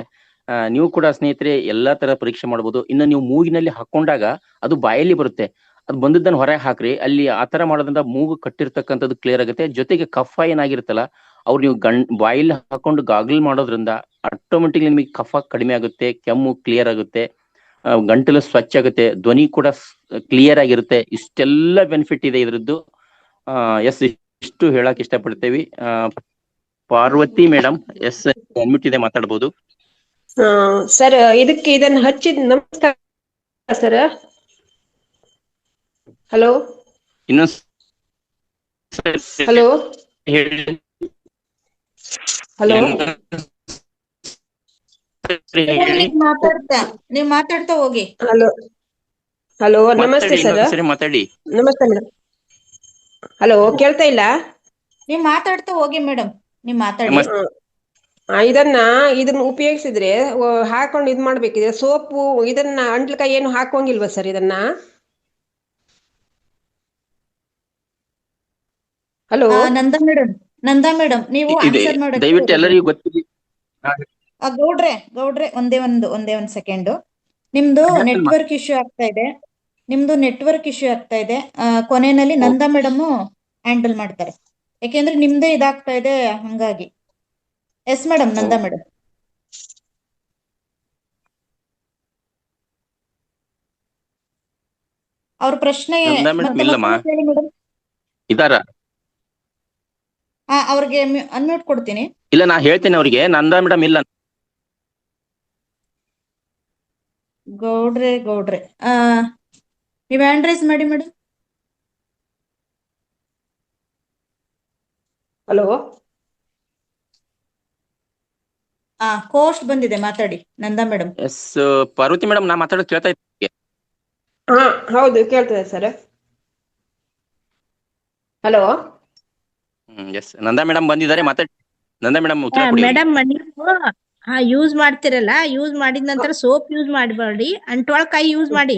ನೀವು ಕೂಡ ಸ್ನೇಹಿತರೆ ಎಲ್ಲಾ ತರ ಪರೀಕ್ಷೆ ಮಾಡ್ಬೋದು. ಇನ್ನು ನೀವು ಮೂಗಿನಲ್ಲಿ ಹಾಕೊಂಡಾಗ ಅದು ಬಾಯಲ್ಲಿ ಬರುತ್ತೆ, ಅದು ಬಂದದ್ದನ್ನ ಹೊರಗೆ ಹಾಕ್ರಿ. ಅಲ್ಲಿ ಆತರ ಮಾಡೋದ್ರಿಂದ ಮೂಗು ಕಟ್ಟಿರ್ತಕ್ಕಂಥದ್ದು ಕ್ಲಿಯರ್ ಆಗುತ್ತೆ. ಜೊತೆಗೆ ಕಫ ಏನಾಗಿರುತ್ತಲ್ಲ, ಅವ್ರು ನೀವು ಬಾಯಲ್ಲಿ ಹಾಕೊಂಡು ಗಾಗಲ್ ಮಾಡೋದ್ರಿಂದ ಆಟೋಮೆಟಿಕ್ಲಿ ನಿಮಗೆ ಕಫ ಕಡಿಮೆ ಆಗುತ್ತೆ, ಕೆಮ್ಮು ಕ್ಲಿಯರ್ ಆಗುತ್ತೆ, ಗಂಟಲು ಸ್ವಚ್ಛ ಆಗುತ್ತೆ, ಧ್ವನಿ ಕೂಡ ಕ್ಲಿಯರ್ ಆಗಿರುತ್ತೆ. ಇಷ್ಟೆಲ್ಲ ಬೆನಿಫಿಟ್ ಇದೆ ಇದ್ರದ್ದು. ಎಸ್, ಇಷ್ಟು ಹೇಳಕ್ ಇಷ್ಟಪಡ್ತೇವಿ. ಪಾರ್ವತಿ ಮೇಡಮ್, ಎಸ್, ಅನ್ಮ್ಯೂಟ್ ಇದೆ, ಮಾತಾಡ್ಬೋದು. ಸರ್, ಇದನ್ನ ಹಚ್ಚಿದ್ ನಮಸ್ಕಾರ ಸರ್. ಹಲೋ ಹಲೋ ಹಲೋ ನೀವ್ ಮಾತಾಡ್ತಾ ಹೋಗಿ. ಹಲೋ ಹಲೋ ನಮಸ್ತೆ ಸರ್. ಮಾತಾಡಿ. ನಮಸ್ತೆ ಮೇಡಮ್. ಹಲೋ, ಕೇಳ್ತಾ ಇಲ್ಲ? ನೀವ್ ಮಾತಾಡ್ತಾ ಹೋಗಿ ಮೇಡಮ್, ನೀವ್ ಮಾತಾಡಿ. ಇದನ್ನ ಉಪಯೋಗಿಸಿದ್ರೆ ಹಾಕೊಂಡು ಇದ್ ಮಾಡ್ಬೇಕಿದೆ. ಸೋಪು ಇದನ್ನ ಅಂಟ್ಲಕಾಯಿ ಏನು ಹಾಕೋಂಗಿಲ್ವಾ ಸರ್ ಇದನ್ನ? ಹಲೋ ನಂದಾ ಮೇಡಮ್ ನೀವು ಆನ್ಸರ್ ಮಾಡಕ್ಕೆ ದಯವಿಟ್ಟು ಎಲ್ಲರಿಗೂ ಗೊತ್ತಿದೆ. ಗೌಡ್ರೆ ಒಂದೇ ಒಂದ್ ಸೆಕೆಂಡ್. ನಿಮ್ದು ನೆಟ್ವರ್ಕ್ ಇಶ್ಯೂ ಆಗ್ತಾ ಇದೆ. ಕೊನೆಯಲ್ಲಿ ನಂದಾ ಮೇಡಮ್ ಹ್ಯಾಂಡಲ್ ಮಾಡ್ತಾರೆ, ಯಾಕೆಂದ್ರೆ ನಿಮ್ದೇ ಇದಾಗ್ತಾ ಇದೆ ಹಂಗಾಗಿ. ಎಸ್ ಮೇಡಮ್, ನಂದಾ ಮೇಡಮ್. ಅವ್ರ ಪ್ರಶ್ನೆ ಇದಾರ? ಅವ್ರಿಗೆ ಅನ್ಮ್ಯೂಟ್ ಕೊಡ್ತೀನಿ. ಇಲ್ಲ, ನಾ ಹೇಳ್ತೇನೆ ಅವ್ರಿಗೆ. ನಂದಾ ಮೇಡಮ್ ಇಲ್ಲ. ಗೌಡ್ರೆ ನೀವ್ ಹ್ಯಾಂಡ್ ರೈಸ್ ಮಾಡಿ ಮೇಡಮ್. ಹಲೋ, ಕೋಸ್ಟ್ ಬಂದಿದೆ, ಮಾತಾಡಿ ನಂದಾ ಮೇಡಮ್. ಎಸ್, ಪಾರ್ವತಿ ಮೇಡಮ್, ನಾ ಮಾತಾಡೋದು ಕೇಳ್ತಾ ಇದ್ದೆ? ಹೌದು, ಕೇಳ್ತದೆ ಸರ್. ಹಲೋ. ಎಸ್, ನಂದಾ ಮೇಡಮ್ ಬಂದಿದ್ದಾರೆ, ಮಾತಾಡಿ. ನಂದಾ ಮೇಡಮ್ ಉತ್ತರ ಕೊಡಿ. ಮೇಡಮ್, ನೀವು ಯೂಸ್ ಮಾಡ್ತಿರಲ್ಲ, ಯೂಸ್ ಮಾಡಿದ ನಂತರ ಸೋಪ್ ಯೂಸ್ ಮಾಡಬೇಡಿ, ಅಂಟ್ವಾಳ ಕೈ ಯೂಸ್ ಮಾಡಿ,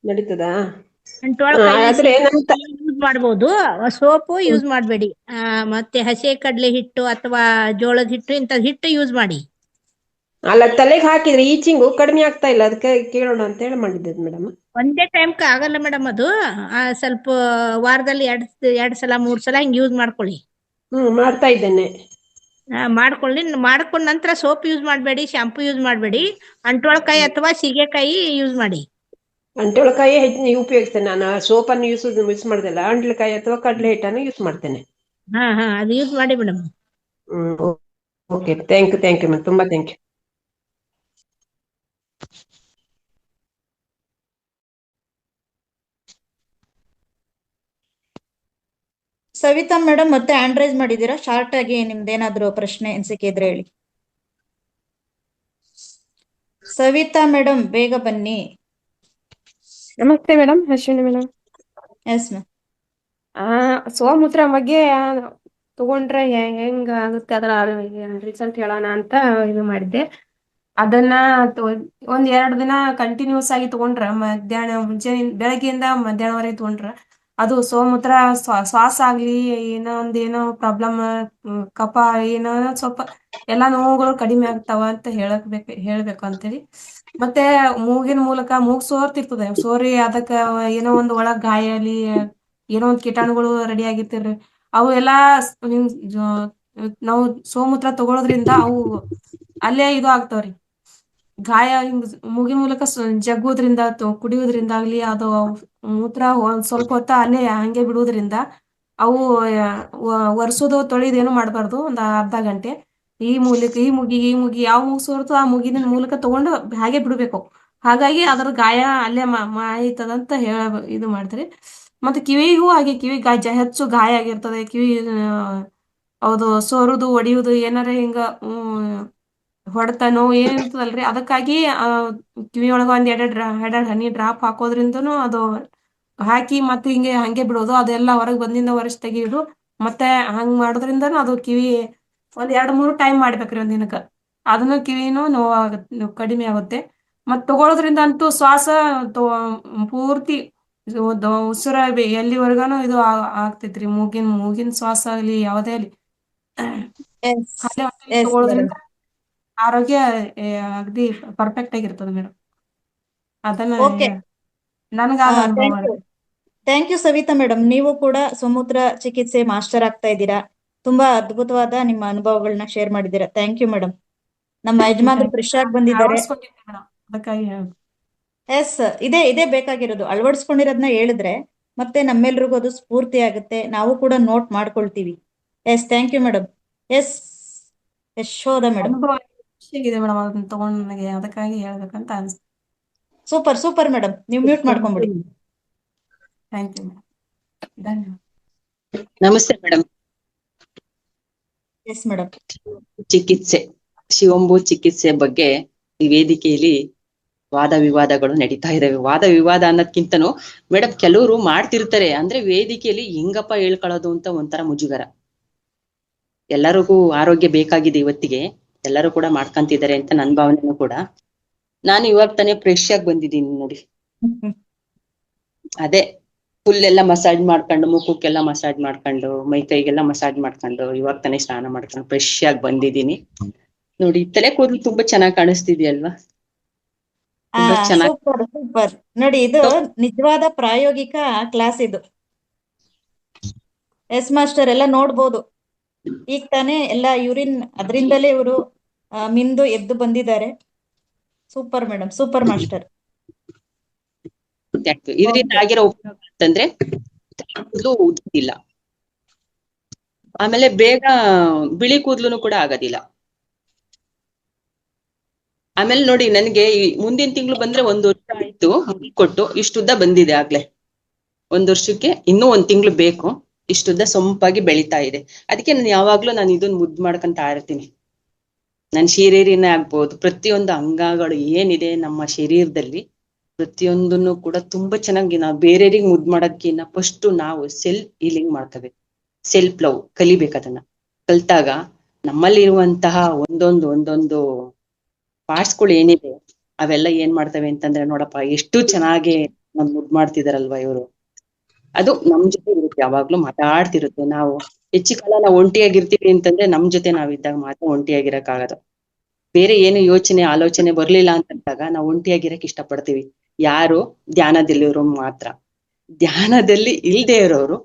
ನಡೀತದಾ? ಅಂಟ್ವಾಳ ಕೈ ಆದ್ರೆ ನನ್ ಯೂಸ್ ಮಾಡ್ಬೋದು, ಸೋಪು ಯೂಸ್ ಮಾಡಬೇಡಿ. ಮತ್ತೆ ಹಸಿ ಕಡಲೆ ಹಿಟ್ಟು ಅಥವಾ ಜೋಳದ ಹಿಟ್ಟು ಇಂಥದ್ ಹಿಟ್ಟು ಯೂಸ್ ಮಾಡಿ. ಅಲ್ಲ, ತಲೆಗೆ ಹಾಕಿದ್ರೆ ಈಚಿಂಗು ಕಡಿಮೆ ಆಗ್ತಾ ಇಲ್ಲ, ಅದಕ್ಕೆ ಕೇಳೋಣ ಅಂತ ಹೇಳಿ ಮಾಡಿದ್ದೆವು ಮೇಡಮ್. ಒಂದೇ ಟೈಮ್ಗೆ ಆಗಲ್ಲ ಮೇಡಮ್ ಅದು. ಸ್ವಲ್ಪ ವಾರದಲ್ಲಿ ಎರಡ್ ಸಲ 3 ಸಲ ಹಿಂಗ್ ಯೂಸ್ ಮಾಡ್ಕೊಳ್ಳಿ. ಮಾಡ್ತಾ ಇದ್ದೇನೆ. ಮಾಡ್ಕೊಂಡ್ ನಂತರ ಸೋಪ್ ಯೂಸ್ ಮಾಡಬೇಡಿ, ಶಾಂಪೂ ಯೂಸ್ ಮಾಡಬೇಡಿ. ಅಂಟ್ವಾಳಕಾಯಿ ಅಥವಾ ಸೀಗೆಕಾಯಿ ಯೂಸ್ ಮಾಡಿ. ಅಂಟ್ವಾಳಕಾಯಿ ಹೆಚ್ಚು ಉಪಯೋಗಿಸ್ತೇನೆ ನಾನು. ಸೋಪನ್ನು ಯೂಸ್ ಮಾಡುದಿಲ್ಲ. ಅಂಟ್ಲಕಾಯಿ ಅಥವಾ ಕಡಲೆ ಹಿಟ್ಟನ್ನು ಯೂಸ್ ಮಾಡ್ತೇನೆ. ಅದು ಯೂಸ್ ಮಾಡಿ madam. Okay, thank you madam, ತುಂಬಾ ಥ್ಯಾಂಕ್ ಯು. ಸವಿತಾ ಮೇಡಮ್ ಮತ್ತೆ ಹ್ಯಾಂಡ್ ರೈಸ್ ಮಾಡಿದೀರಾ? ಶಾರ್ಟ್ ಆಗಿ ನಿಮ್ದೇನಾದ್ರು ಪ್ರಶ್ನೆ ಅನ್ಸಿಕೆ ಇದ್ರೆ ಹೇಳಿ. ಸವಿತಾ ಮೇಡಮ್ ಬೇಗ ಬನ್ನಿ. ನಮಸ್ತೆ madam, Ashwini madam. Yes ma'am. ಸೋಮೂತ್ರ ಬಗ್ಗೆ ತಗೊಂಡ್ರೆ ಹೆಂಗ ಆಗುತ್ತೆ ಅದರ ರಿಸಲ್ಟ್ ಹೇಳೋಣ ಅಂತ ಇದು ಮಾಡಿದ್ದೆ. ಅದನ್ನ ಒಂದ್ 2 ದಿನ ಕಂಟಿನ್ಯೂಸ್ ಆಗಿ ತಗೊಂಡ್ರ, ಮಧ್ಯಾಹ್ನ ಮುಂಚೆ ಬೆಳಗ್ಗೆಯಿಂದ ಮಧ್ಯಾಹ್ನವರೆಗೆ ತಗೊಂಡ್ರ ಅದು ಸೋಮೂತ್ರ ಶ್ವಾಸ ಆಗ್ಲಿ ಏನೋ ಪ್ರಾಬ್ಲಮ್, ಕಫ ಏನೋ ಸ್ವಲ್ಪ ಎಲ್ಲಾ ನೋವುಗಳು ಕಡಿಮೆ ಆಗ್ತಾವ ಅಂತ ಹೇಳ್ಬೇಕು ಅಂತೇಳಿ. ಮತ್ತೆ ಮೂಗಿನ ಮೂಲಕ ಮೂಗ್ ಸೋರ್ತಿರ್ತದೆ, ಸೋರಿ ಅದಕ್ಕ ಏನೋ ಒಂದ್ ಒಳಗ್ ಗಾಯ ಅಲ್ಲಿ ಏನೋ ಒಂದ್ ಕೀಟಾಣುಗಳು ರೆಡಿ ಆಗಿರ್ತಿರ್ರಿ, ಅವು ಎಲ್ಲಾ ನಾವು ಸೋಮೂತ್ರ ತಗೊಳೋದ್ರಿಂದ ಅವು ಅಲ್ಲೇ ಇದು ಆಗ್ತಾವ್ರಿ. ಗಾಯ ಹಿಂಗ್ ಮೂಗಿನ ಮೂಲಕ ಜಗ್ಗೋದ್ರಿಂದ ಕುಡಿಯೋದ್ರಿಂದ ಆಗ್ಲಿ, ಅದು ಮೂತ್ರ ಒಂದ್ ಸ್ವಲ್ಪ ಹೊತ್ತ ಅಲ್ಲೇ ಹಂಗೆ ಬಿಡುವುದ್ರಿಂದ ಅವು ಒರ್ಸೋದು ತೊಳಿದೇನು ಮಾಡ್ಬಾರ್ದು. ಒಂದ್ ಅರ್ಧ ಗಂಟೆ ಈ ಮುಗಿ ಯಾವ ಮೂಗ್ ಸೋರ್ತೋ ಆ ಮುಗಿನ ಮೂಲಕ ತಗೊಂಡು ಹಾಗೆ ಬಿಡ್ಬೇಕು. ಹಾಗಾಗಿ ಅದರ ಗಾಯ ಅಲ್ಲೇ ಮಾಯ್ತದಂತ ಇದು ಮಾಡ್ತಾರೆ. ಮತ್ತೆ ಕಿವಿಗೂ ಹಾಗೆ, ಕಿವಿ ಹೆಚ್ಚು ಗಾಯ ಆಗಿರ್ತದೆ. ಕಿವಿ ಹೌದು ಸೋರುದು ಒಡಿಯುದು ಏನಾರ ಹಿಂಗ ಹೊಡೆತ ನೋವು ಏನಿರ್ತದಲ್ರಿ, ಅದಕ್ಕಾಗಿ ಕಿವಿಯೊಳಗ ಒಂದ್ 2 ಹನಿ ಡ್ರಾಪ್ ಹಾಕೋದ್ರಿಂದನೂ ಅದು ಹಾಕಿ ಮತ್ತೆ ಹಂಗೆ ಬಿಡೋದು, ಅದೆಲ್ಲ ಹೊರಗೆ ಬಂದಿಂದ ಹೊರಸ್ ತೆಗಿಯೋದು. ಮತ್ತೆ ಹಂಗ್ ಮಾಡೋದ್ರಿಂದನೂ ಅದು ಕಿವಿ ಒಂದ್ 2-3 ಟೈಮ್ ಮಾಡ್ಬೇಕ್ರಿ ಒಂದ್ ದಿನಕ್ಕ. ಅದನ್ನು ಕಿವಿನೂ ಕಡಿಮೆ ಆಗುತ್ತೆ. ಮತ್ ತಗೊಳೋದ್ರಿಂದ ಅಂತೂ ಶ್ವಾಸ ಪೂರ್ತಿ ಉಸಿರ ಎಲ್ಲಿವರೆಗಾನು ಇದು ಆಗ್ತೈತ್ರಿ. ಮೂಗಿನ ಶ್ವಾಸ ಆಗ್ಲಿ ಯಾವದೇ ಆಗ್ಲಿ ತಗೊಳೋದ್ರಿಂದ ಆರೋಗ್ಯ ಅಗದಿ ಪರ್ಫೆಕ್ಟ್ ಆಗಿರ್ತದೆ ಮೇಡಮ್. ಅದನ್ನ ನನಗಾದ ಅನುಭವ. Thank you Savita madam. ನೀವು ಕೂಡ ಸೋಮೂತ್ರ ಚಿಕಿತ್ಸೆ ಮಾಸ್ಟರ್ ಆಗ್ತಾ ಇದ್ದೀರಾ. ತುಂಬಾ ಅದ್ಭುತವಾದ ನಿಮ್ಮ ಅನುಭವಗಳನ್ನ ಶೇರ್ ಮಾಡಿದ್ದೀರಾ. Thank you madam. ನಮ್ಮ ಯಜಮಾನ್ರು ಫ್ರೆಶ್ ಆಗಿ ಬಂದಿದ್ದಾರೆ. ಎಸ್, ಇದೇ ಬೇಕಾಗಿರೋದು. ಅಳವಡಿಸ್ಕೊಂಡಿರೋದನ್ನ ಹೇಳಿದ್ರೆ ಮತ್ತೆ ನಮ್ಮೆಲ್ರಿಗೂ ಅದು ಸ್ಫೂರ್ತಿ ಆಗುತ್ತೆ, ನಾವು ಕೂಡ ನೋಟ್ ಮಾಡ್ಕೊಳ್ತೀವಿ. Yes, thank you madam. Yes Yashoda madam. Madam ಅದನ್ನ ತಗೊಂಡ್ ನನಗೆ ಅದಕ್ಕಾಗಿ ಹೇಳ್ಬೇಕಂತ ಅನ್ಸ್ತು. ಸೂಪರ್ ಮೇಡಮ್, ನೀವು ಮ್ಯೂಟ್ ಮಾಡ್ಕೊಂಬಿಡಿ. ಥ್ಯಾಂಕ್ ಯು ಮೇಡಮ್, ಧನ್ಯವಾದ. ನಮಸ್ತೆ ಮೇಡಮ್. Yes madam. ಚಿಕಿತ್ಸೆ, ಶಿವಂಬು ಚಿಕಿತ್ಸೆ ಬಗ್ಗೆ ಈ ವೇದಿಕೆಯಲ್ಲಿ ವಾದ ವಿವಾದಗಳು ನಡೀತಾ ಇದಾವೆ. ವಾದ ವಿವಾದ ಅನ್ನೋದ್ಕಿಂತನೂ ಮೇಡಮ್ ಕೆಲವರು ಮಾಡ್ತಿರ್ತಾರೆ, ಅಂದ್ರೆ ವೇದಿಕೆಯಲ್ಲಿ ಹೆಂಗಪ್ಪ ಹೇಳ್ಕೊಳ್ಳೋದು ಅಂತ ಒಂಥರ ಮುಜುಗರ. ಎಲ್ಲರಿಗೂ ಆರೋಗ್ಯ ಬೇಕಾಗಿದೆ ಇವತ್ತಿಗೆ, ಎಲ್ಲರೂ ಕೂಡ ಮಾಡ್ಕೊಂತಿದ್ದಾರೆ ಅಂತ ನನ್ ಭಾವನೆನೂ ಕೂಡ. ನಾನು ಇವಾಗ ತಾನೇ ಫ್ರೆಶ್ ಆಗಿ ಬಂದಿದ್ದೀನಿ ನೋಡಿ. ಅದೇ ಫುಲ್ ಎಲ್ಲ ಮಸಾಜ್ ಮಾಡ್ಕೊಂಡು, ಮುಖಕ್ಕೆಲ್ಲ ಮಸಾಜ್ ಮಾಡ್ಕೊಂಡು, ಮೈ ಕೈಗೆಲ್ಲ ಮಸಾಜ್ ಮಾಡ್ಕೊಂಡು, ಇವಾಗ ತಾನೇ ಸ್ನಾನ ಮಾಡ್ಕೊಂಡು ಫ್ರೆಶ್ ಆಗಿ ಬಂದಿದ್ದೀನಿ ನೋಡಿ. ತಲೆ ಕೂದಲು ತುಂಬಾ ಚೆನ್ನಾಗಿ ಕಾಣಿಸ್ತಿದ್ಯಲ್ವಾ? ಸೂಪರ್ ನೋಡಿ, ಇದು ನಿಜವಾದ ಪ್ರಾಯೋಗಿಕ ಕ್ಲಾಸ್ ಇದು. ಎಸ್ ಮಾಸ್ಟರ್ ಎಲ್ಲ ನೋಡ್ಬೋದು. ಈಗ ತಾನೇ ಎಲ್ಲ ಯೂರಿನ್ ಅದರಿಂದಲೇ ಇವರು ಮಿಂದು ಎದ್ದು ಬಂದಿದ್ದಾರೆ. Super madam, super master. ಇದರಿಂದ ಆಗಿರೋ ಉಪಯೋಗ ಅಂತಂದ್ರೆ ಕೂದಲು ಉದುರಿಲ್ಲ, ಆಮೇಲೆ ಬೇಗ ಬಿಳಿ ಕೂದಲು ಕೂಡ ಆಗೋದಿಲ್ಲ. ಆಮೇಲೆ ನೋಡಿ, ನನ್ಗೆ ಮುಂದಿನ ತಿಂಗಳು ಬಂದ್ರೆ 1 ವರ್ಷ ಆಯ್ತು ಕೊಟ್ಟು, ಇಷ್ಟುದ್ದ ಬಂದಿದೆ ಆಗ್ಲೇ. 1 ವರ್ಷಕ್ಕೆ ಇನ್ನೂ 1 ತಿಂಗಳು ಬೇಕು, ಇಷ್ಟುದ್ದ ಸೊಂಪಾಗಿ ಬೆಳಿತಾ ಇದೆ. ಅದಕ್ಕೆ ನಾನು ಯಾವಾಗ್ಲೂ ಇದನ್ನ ಮುದ್ದು ಮಾಡ್ಕೊಂತ ಇರ್ತೀನಿ. ನನ್ ಶರೀರನೇ ಆಗ್ಬೋದು, ಪ್ರತಿಯೊಂದು ಅಂಗಗಳು ಏನಿದೆ ನಮ್ಮ ಶರೀರದಲ್ಲಿ ಪ್ರತಿಯೊಂದನ್ನು ಕೂಡ ತುಂಬಾ ಚೆನ್ನಾಗಿ ನಾವು ಬೇರೆಯವ್ರಿಗೆ ಮುದ್ದು ಮಾಡೋದಕ್ಕಿಂತ ಫಸ್ಟ್ ನಾವು ಸೆಲ್ಫ್ ಹೀಲಿಂಗ್ ಮಾಡ್ಕೋಬೇಕು. ಸೆಲ್ಫ್ ಲವ್ ಕಲಿಬೇಕು. ಅದನ್ನ ಕಲ್ತಾಗ ನಮ್ಮಲ್ಲಿರುವಂತಹ ಒಂದೊಂದು ಪಾರ್ಟ್ಸ್ಗಳು ಏನಿದೆ ಅವೆಲ್ಲ ಏನ್ ಮಾಡ್ತವೆ ಅಂತಂದ್ರೆ, ನೋಡಪ್ಪ ಎಷ್ಟು ಚೆನ್ನಾಗಿ ನಮ್ ಮುದ್ ಮಾಡ್ತಿದಾರಲ್ವಾ ಇವರು, ಅದು ನಮ್ ಜೊತೆ ಇರುತ್ತೆ, ಯಾವಾಗ್ಲೂ ಮಾತಾಡ್ತಿರುತ್ತೆ. ನಾವು ಹೆಚ್ಚು ಕಾಲ ನಾವು ಒಂಟಿಯಾಗಿರ್ತೀವಿ ಅಂತಂದ್ರೆ ನಮ್ ಜೊತೆ ನಾವಿದ್ದಾಗ ಮಾತ್ರ ಒಂಟಿಯಾಗಿರಕ್ಕಾಗದು. ಬೇರೆ ಏನು ಯೋಚನೆ ಆಲೋಚನೆ ಬರ್ಲಿಲ್ಲ ಅಂತಂದಾಗ ನಾವು ಒಂಟಿಯಾಗಿರಕ್ ಇಷ್ಟಪಡ್ತೀವಿ. ಯಾರು ಧ್ಯಾನದಲ್ಲಿರೋರು ಮಾತ್ರ. ಧ್ಯಾನದಲ್ಲಿ ಇಲ್ದೇ ಇರೋರು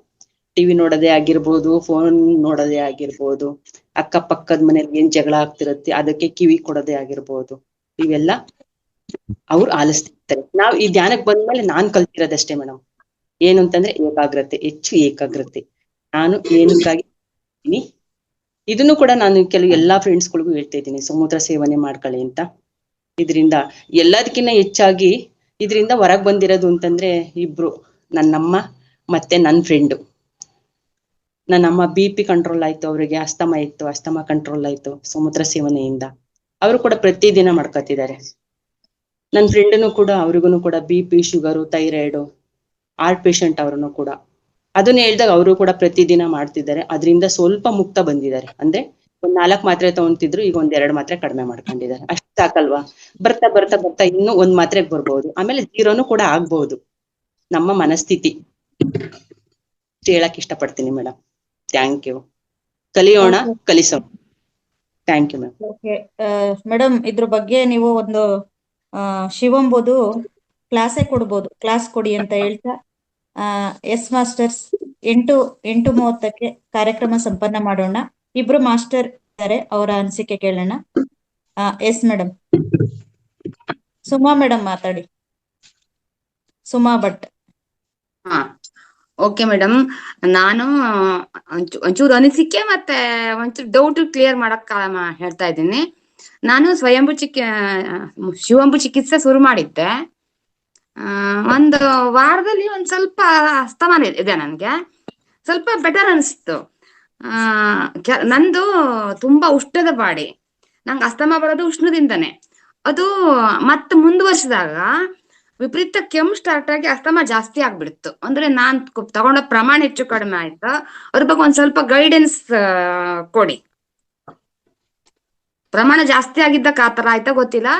ಟಿವಿ ನೋಡೋದೇ ಆಗಿರ್ಬೋದು, ಫೋನ್ ನೋಡೋದೇ ಆಗಿರ್ಬೋದು, ಅಕ್ಕಪಕ್ಕದ ಮನೇಲಿ ಏನ್ ಜಗಳ ಆಗ್ತಿರತ್ತೆ ಅದಕ್ಕೆ ಕಿವಿ ಕೊಡೋದೇ ಆಗಿರ್ಬೋದು, ಇವೆಲ್ಲ ಅವ್ರು ಆಲಿಸ್ತಿರ್ತಾರೆ. ನಾವ್ ಈ ಧ್ಯಾನಕ್ಕೆ ಬಂದ್ಮೇಲೆ ನಾನ್ ಕಲ್ತಿರೋದಷ್ಟೇ ಮೇಡಮ್, ಏನು ಅಂತಂದ್ರೆ ಏಕಾಗ್ರತೆ, ಹೆಚ್ಚು ಏಕಾಗ್ರತೆ. ನಾನು ಏನಕ್ಕಾಗಿ ಇದನ್ನು ಕೂಡ ನಾನು ಕೆಲವು ಎಲ್ಲಾ ಫ್ರೆಂಡ್ಸ್ಗಳಿಗೂ ಹೇಳ್ತಾ ಇದ್ದೀನಿ, ಸಮುದ್ರ ಸೇವನೆ ಮಾಡ್ಕೊಳ್ಳಿ ಅಂತ. ಇದರಿಂದ ಎಲ್ಲದಕ್ಕಿಂತ ಹೆಚ್ಚಾಗಿ ಇದರಿಂದ ಹೊರಗ್ ಬಂದಿರೋದು ಅಂತಂದ್ರೆ ಇಬ್ರು, ನನ್ನಮ್ಮ ಮತ್ತೆ ನನ್ನ ಫ್ರೆಂಡು. ನನ್ನಮ್ಮ BP ಕಂಟ್ರೋಲ್ ಆಯ್ತು, ಅವರಿಗೆ ಅಸ್ತಮ ಇತ್ತು, ಅಸ್ತಮ ಕಂಟ್ರೋಲ್ ಆಯ್ತು ಸಮುದ್ರ ಸೇವನೆಯಿಂದ. ಅವರು ಕೂಡ ಪ್ರತಿದಿನ ಮಾಡ್ಕೊತಿದ್ದಾರೆ. ನನ್ನ ಫ್ರೆಂಡನು ಕೂಡ, ಅವ್ರಿಗೂ ಕೂಡ BP, sugar, thyroid, heart patient ಅವ್ರನ್ನು ಕೂಡ. ಅದನ್ನ ಹೇಳ್ದಾಗ ಅವರು ಕೂಡ ಪ್ರತಿದಿನ ಮಾಡ್ತಿದ್ದಾರೆ. ಅದರಿಂದ ಸ್ವಲ್ಪ ಮುಕ್ತ ಬಂದಿದ್ದಾರೆ. ಅಂದ್ರೆ ಒಂದ್ 4 ಮಾತ್ರೆ ತಗೊಂತಿದ್ರು, ಈಗ 1-2 ಮಾತ್ರೆ ಕಡಿಮೆ ಮಾಡ್ಕೊಂಡಿದ್ದಾರೆ. ಅಷ್ಟು ಸಾಕಲ್ವಾ? ಬರ್ತಾ ಬರ್ತಾ ಬರ್ತಾ ಇನ್ನೂ 1 ಮಾತ್ರೆಗೆ ಬರ್ಬೋದು, ಆಮೇಲೆ 0 ಕೂಡ ಆಗ್ಬಹುದು. ನಮ್ಮ ಮನಸ್ಥಿತಿ ಹೇಳಕ್ ಇಷ್ಟಪಡ್ತೀನಿ ಮೇಡಮ್. Thank you. ಕಲಿಯೋಣ, ಕಲಿಸೋಣ. Thank you ma'am. Okay madam, ಇದ್ರ ಬಗ್ಗೆ ನೀವು ಒಂದು ಶಿವಂಬುದು ಕ್ಲಾಸೇ ಕೊಡ್ಬೋದು, ಕ್ಲಾಸ್ ಕೊಡಿ ಅಂತ ಹೇಳ್ತಾ ಎಸ್ ಮಾಸ್ಟರ್ಸ್ 8:30ಕ್ಕೆ ಕಾರ್ಯಕ್ರಮ ಸಂಪನ್ನ ಮಾಡೋಣ. ಇಬ್ರು ಮಾಸ್ಟರ್ ಇದ್ದಾರೆ, ಅವರ ಅನಿಸಿಕೆ ಕೇಳೋಣ. Yes madam. ಸುಮಾ ಮೇಡಮ್ ಮಾತಾಡಿ. ಸುಮಾ ಭಟ್. ಹಾ, ಓಕೆ ಮೇಡಮ್. ನಾನು ಒಂಚೂರು ಅನಿಸಿಕೆ ಮತ್ತೆ ಒಂಚೂರು ಡೌಟ್ ಕ್ಲಿಯರ್ ಮಾಡಕ್ ಹೇಳ್ತಾ ಇದ್ದೀನಿ. ನಾನು ಶಿವಂಬು ಚಿಕಿತ್ಸೆ ಶುರು ಮಾಡಿದ್ದೆ. ಒಂದು ವಾರದಲ್ಲಿ ಒಂದ್ ಸ್ವಲ್ಪ ಅಸ್ತಮಾನ ಇದೆ, ನನ್ಗೆ ಸ್ವಲ್ಪ ಬೆಟರ್ ಅನಿಸ್ತು. ನಂದು ತುಂಬಾ ಉಷ್ಣದ ಬಾಡಿ, ನಂಗೆ ಅಸ್ತಮ ಬರೋದು ಉಷ್ಣದಿಂದನೇ. ಅದು ಮತ್ತೆ ಮುಂದುವರಿಸಿದಾಗ ವಿಪರೀತ ಕೆಮ್ಮು ಸ್ಟಾರ್ಟ್ ಆಗಿ ಅಸ್ತಮ ಜಾಸ್ತಿ ಆಗ್ಬಿಡ್ತು. ಅಂದ್ರೆ ನಾನ್ ತಗೊಂಡ ಪ್ರಮಾಣ ಹೆಚ್ಚು ಕಡಿಮೆ ಆಯ್ತು. ಅದ್ರ ಬಗ್ಗೆ ಒಂದ್ ಸ್ವಲ್ಪ ಗೈಡೆನ್ಸ್ ಕೊಡಿ. ಪ್ರಮಾಣ ಜಾಸ್ತಿ ಆಗಿದ್ದಕ್ಕೆ ಆತರ ಆಯ್ತಾ ಗೊತ್ತಿಲ್ಲ.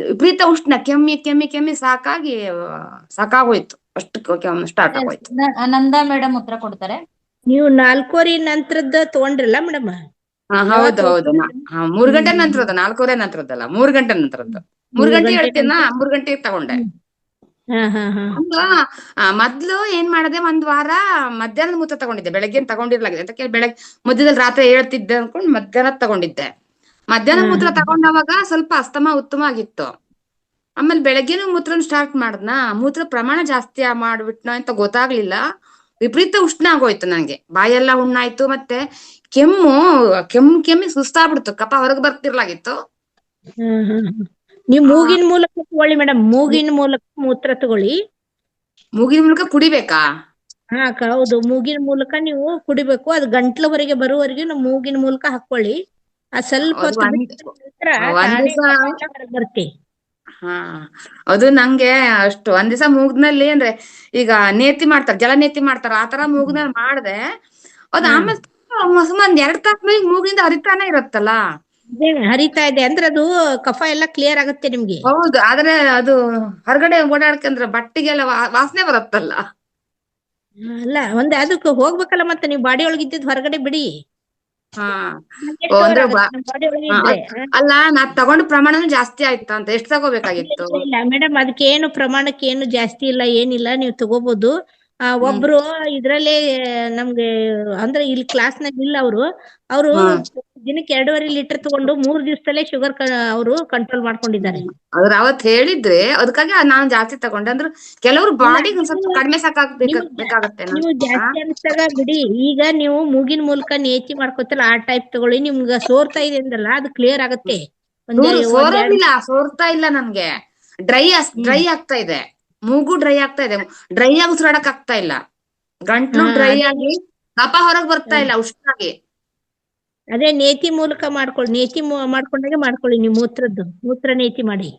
ವಿಪರೀತ ಉಷ್ಣ, ಕೆಮ್ಮಿ ಸಾಕಾಗೋಯ್ತು. ಅಷ್ಟು ಸ್ಟಾರ್ಟ್ ಆಗೋಯ್ತು. ನಂದಾ ಮೇಡಮ್ ಉತ್ತರ ಕೊಡ್ತಾರೆ. ನೀವು 4:15 ನಂತರದ್ದು ತಗೊಂಡ್ರಲ್ಲ ಮೇಡಮ್? ಹೌದು 3 ಗಂಟೆ ನಂತರದ್ದು, 4:15 ನಂತರದ್ದಲ್ಲ, 3 ಗಂಟೆ ನಂತರದ್ದು. 3 ಗಂಟೆ ಹೇಳ್ತೀನ, 3 ಗಂಟೆಗೆ ತಗೊಂಡೆ. ಮೊದ್ಲು ಏನ್ ಮಾಡದೆ, 1 ವಾರ ಮಧ್ಯಾಹ್ನದ ಮೂತ್ರ ತಗೊಂಡಿದ್ದೆ, ಬೆಳಗ್ಗೆ ತಗೊಂಡಿರ್ಲಾಗಿದೆ ಅಂತ ಬೆಳಗ್ಗೆ ಮಧ್ಯದಲ್ಲಿ ರಾತ್ರಿ ಹೇಳ್ತಿದ್ದೆ ಅನ್ಕೊಂಡ್ ಮಧ್ಯಾಹ್ನ ತಗೊಂಡಿದ್ದೆ. ಮಧ್ಯಾಹ್ನ ಮೂತ್ರ ತಗೊಂಡವಾಗ ಸ್ವಲ್ಪ ಅಸ್ತಮ ಉತ್ತಮ ಆಗಿತ್ತು. ಆಮೇಲೆ ಬೆಳಗ್ಗೆನೂ ಮೂತ್ರ ಸ್ಟಾರ್ಟ್ ಮಾಡದ್ನ, ಮೂತ್ರ ಪ್ರಮಾಣ ಜಾಸ್ತಿ ಮಾಡ್ಬಿಟ್ನೋ ಅಂತ ಗೊತ್ತಾಗ್ಲಿಲ್ಲ. ವಿಪರೀತ ಉಷ್ಣ ಆಗೋಯ್ತು ನಂಗೆ, ಬಾಯೆಲ್ಲ ಹುಣ್ಣಾಯ್ತು. ಮತ್ತೆ ಕೆಮ್ಮಿ ಸುಸ್ತಾಗ್ಬಿಡ್ತು, ಕಫ ಹೊರಗೆ ಬರ್ತಿರ್ಲಾಗಿತ್ತು. ನೀವು ಮೂಗಿನ ಮೂಲಕ ತಗೊಳ್ಳಿ ಮೇಡಮ್, ಮೂಗಿನ ಮೂಲಕ ಮೂತ್ರ ತಗೊಳ್ಳಿ. ಮೂಗಿನ ಮೂಲಕ ಕುಡಿಬೇಕಾ? ಹೌದು, ಮೂಗಿನ ಮೂಲಕ ನೀವು ಕುಡಿಬೇಕು. ಅದು ಗಂಟ್ಲವರೆಗೆ ಬರುವವರೆಗೆ ನಾವು ಮೂಗಿನ ಮೂಲಕ ಹಾಕೊಳ್ಳಿ. ಸ್ವಲ್ಪ ಬರುತ್ತೆ. ಅದು ನಂಗೆ ಅಷ್ಟು ಒಂದ್ ದಿವಸ ಮೂಗ್ನಲ್ಲಿ, ಅಂದ್ರೆ ಈಗ ನೇತಿ ಮಾಡ್ತಾರ, ಜಲ ನೇತಿ ಮಾಡ್ತಾರ, ಆತರ ಮೂಗ್ನಲ್ಲಿ ಮಾಡ್ದೆ. ಅದು ಆಮೇಲೆ ಸುಮಾರು 2 ತಾಸು ಮೂಗಿಂದ ಹರಿತಾನೆ ಇರತ್ತಲ್ಲ. ಹರಿತಾ ಇದೆ ಅಂದ್ರೆ ಅದು ಕಫ ಎಲ್ಲ ಕ್ಲಿಯರ್ ಆಗುತ್ತೆ ನಿಮ್ಗೆ. ಹೌದು, ಆದ್ರೆ ಅದು ಹೊರಗಡೆ ಓಡಾಡ್ಕಂದ್ರೆ ಬಟ್ಟೆಗೆಲ್ಲ ವಾಸನೆ ಬರತ್ತಲ್ಲ. ಅಲ್ಲ, ಅದಕ್ಕೆ ಹೋಗ್ಬೇಕಲ್ಲ, ಮತ್ತೆ ನೀವು ಬಾಡಿ ಒಳಗಿದ್ದಿದ್ ಹೊರಗಡೆ ಬಿಡಿ. ಅಂದ್ರೆ ಅಲ್ಲ, ನಾ ತಗೊಂಡ ಪ್ರಮಾಣನೂ ಜಾಸ್ತಿ ಆಯ್ತಾ ಅಂತ. ಎಷ್ಟು ತಗೋಬೇಕಾಗಿತ್ತು? ಇಲ್ಲ ಮೇಡಮ್, ಅದಕ್ಕೆ ಏನು ಪ್ರಮಾಣಕ್ಕೆ ಏನು ಜಾಸ್ತಿ ಇಲ್ಲ, ಏನಿಲ್ಲ, ನೀವು ತಗೋಬಹುದು. ಒಬ್ರು ಇದ್ರಲ್ಲೇ ನಮ್ಗೆ ಅಂದ್ರೆ ಇಲ್ಲಿ ಕ್ಲಾಸ್ ನಾಗ ಇಲ್ಲ, ಅವರು ದಿನಕ್ಕೆ 2.5 ಲೀಟರ್ ತಗೊಂಡು 3 ದಿವಸದಲ್ಲೇ ಶುಗರ್ ಅವರು ಕಂಟ್ರೋಲ್ ಮಾಡ್ಕೊಂಡಿದ್ದಾರೆ. ಅವ್ರು ಅವತ್ ಹೇಳಿದ್ರೆ, ಅದಕ್ಕಾಗಿ ನಾನು ಜಾಸ್ತಿ ತಗೊಂಡೆ. ಅಂದ್ರೆ ಕೆಲವರು ಬಾಡಿಗೆ ಒಂದ್ ಸ್ವಲ್ಪ ಕಡಿಮೆ ಸಾಕಾಗಬೇಕಾಗತ್ತೆ. ನೀವು ಜಾಸ್ತಿ ಅನ್ಸ್ದಾಗ ಬಿಡಿ. ಈಗ ನೀವು ಮೂಗಿನ ಮೂಲಕ ನೇಚಿ ಮಾಡ್ಕೊತಲ್ಲ, ಆ ಟೈಪ್ ತಗೊಳ್ಳಿ. ನಿಮ್ಗ ಸೋರ್ತಾ ಇದೆ ಅಂದ್ರಲ್ಲ, ಅದು ಕ್ಲಿಯರ್ ಆಗತ್ತೆ. ಸೋರ್ತಾ ಇಲ್ಲ ನನ್ಗೆ, ಡ್ರೈ ಆಗ್ತಾ ಇದೆ. ಮೂಗು ಡ್ರೈ ಆಗ್ತಾ ಇದೆ, ಡ್ರೈ ಆಗಿ ಉಸಿರಾಡಕ್ ಆಗ್ತಾ ಇಲ್ಲ. ಗಂಟ್ಲು ಡ್ರೈ ಆಗಿ ಕಫ ಹೊರಗ್ ಬರ್ತಾ ಇಲ್ಲ ಉಷ್ಣಾಗಿ. ಅದೇ ನೇತಿ ಮೂಲಕ ಮಾಡ್ಕೊಳ್ಳಿ. ನೇತಿ ಮಾಡ್ಕೊಂಡಾಗೆ ನೀವು ಮೂತ್ರ ನೇತಿ ಮಾಡಿ.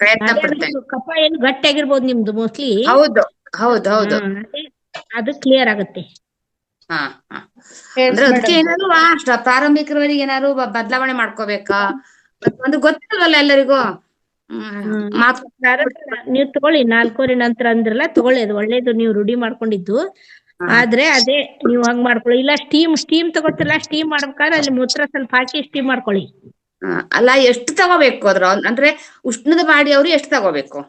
ಪ್ರಯತ್ನ ಪಡ್ತೇನೆ. ಕಫ ಏನು ಗಟ್ಟಿ ಆಗಿರ್ಬೋದು ನಿಮ್ದು ಮೋಸ್ಟ್ಲಿ. ಹೌದು, ಅದು ಕ್ಲಿಯರ್ ಆಗುತ್ತೆ. ಅಂದ್ರೆ ಅದಕ್ಕೆ ಏನಾದ್ರು ಪ್ರಾರಂಭಿಕರಿಗೆ ಏನಾದ್ರು ಬದಲಾವಣೆ ಮಾಡ್ಕೋಬೇಕಾ? ಒಂದು ಗೊತ್ತಿರಲ್ಲ ಎಲ್ಲರಿಗೂ. ಮಾತು ನೀವು ತಗೊಳ್ಳಿ 4 ನಂತರ ಅಂದ್ರಲ್ಲ, ತಗೊಳ್ಳಿ, ಅದು ಒಳ್ಳೇದು, ನೀವು ರೂಢಿ ಮಾಡ್ಕೊಂಡಿದ್ದು. ಆದ್ರೆ ಅದೇ ನೀವು ಹಂಗ್ ಮಾಡ್ಕೊಳ್ಳಿ. ಇಲ್ಲ ಸ್ಟೀಮ್ ತಗೊಳ್ತಿಲ್ಲ, ಸ್ಟೀಮ್ ಮಾಡ್ಬೇಕಾದ್ರೆ ಅಲ್ಲಿ ಮೂತ್ರ ಸ್ವಲ್ಪ ಹಾಕಿ ಸ್ಟೀಮ್ ಮಾಡ್ಕೊಳ್ಳಿ. ಅಲ್ಲ, ಎಷ್ಟು ತಗೋಬೇಕು ಅಂದ್ರೆ ಉಷ್ಣದ ಬಾಡಿಯವರು ಎಷ್ಟು ತಗೋಬೇಕು?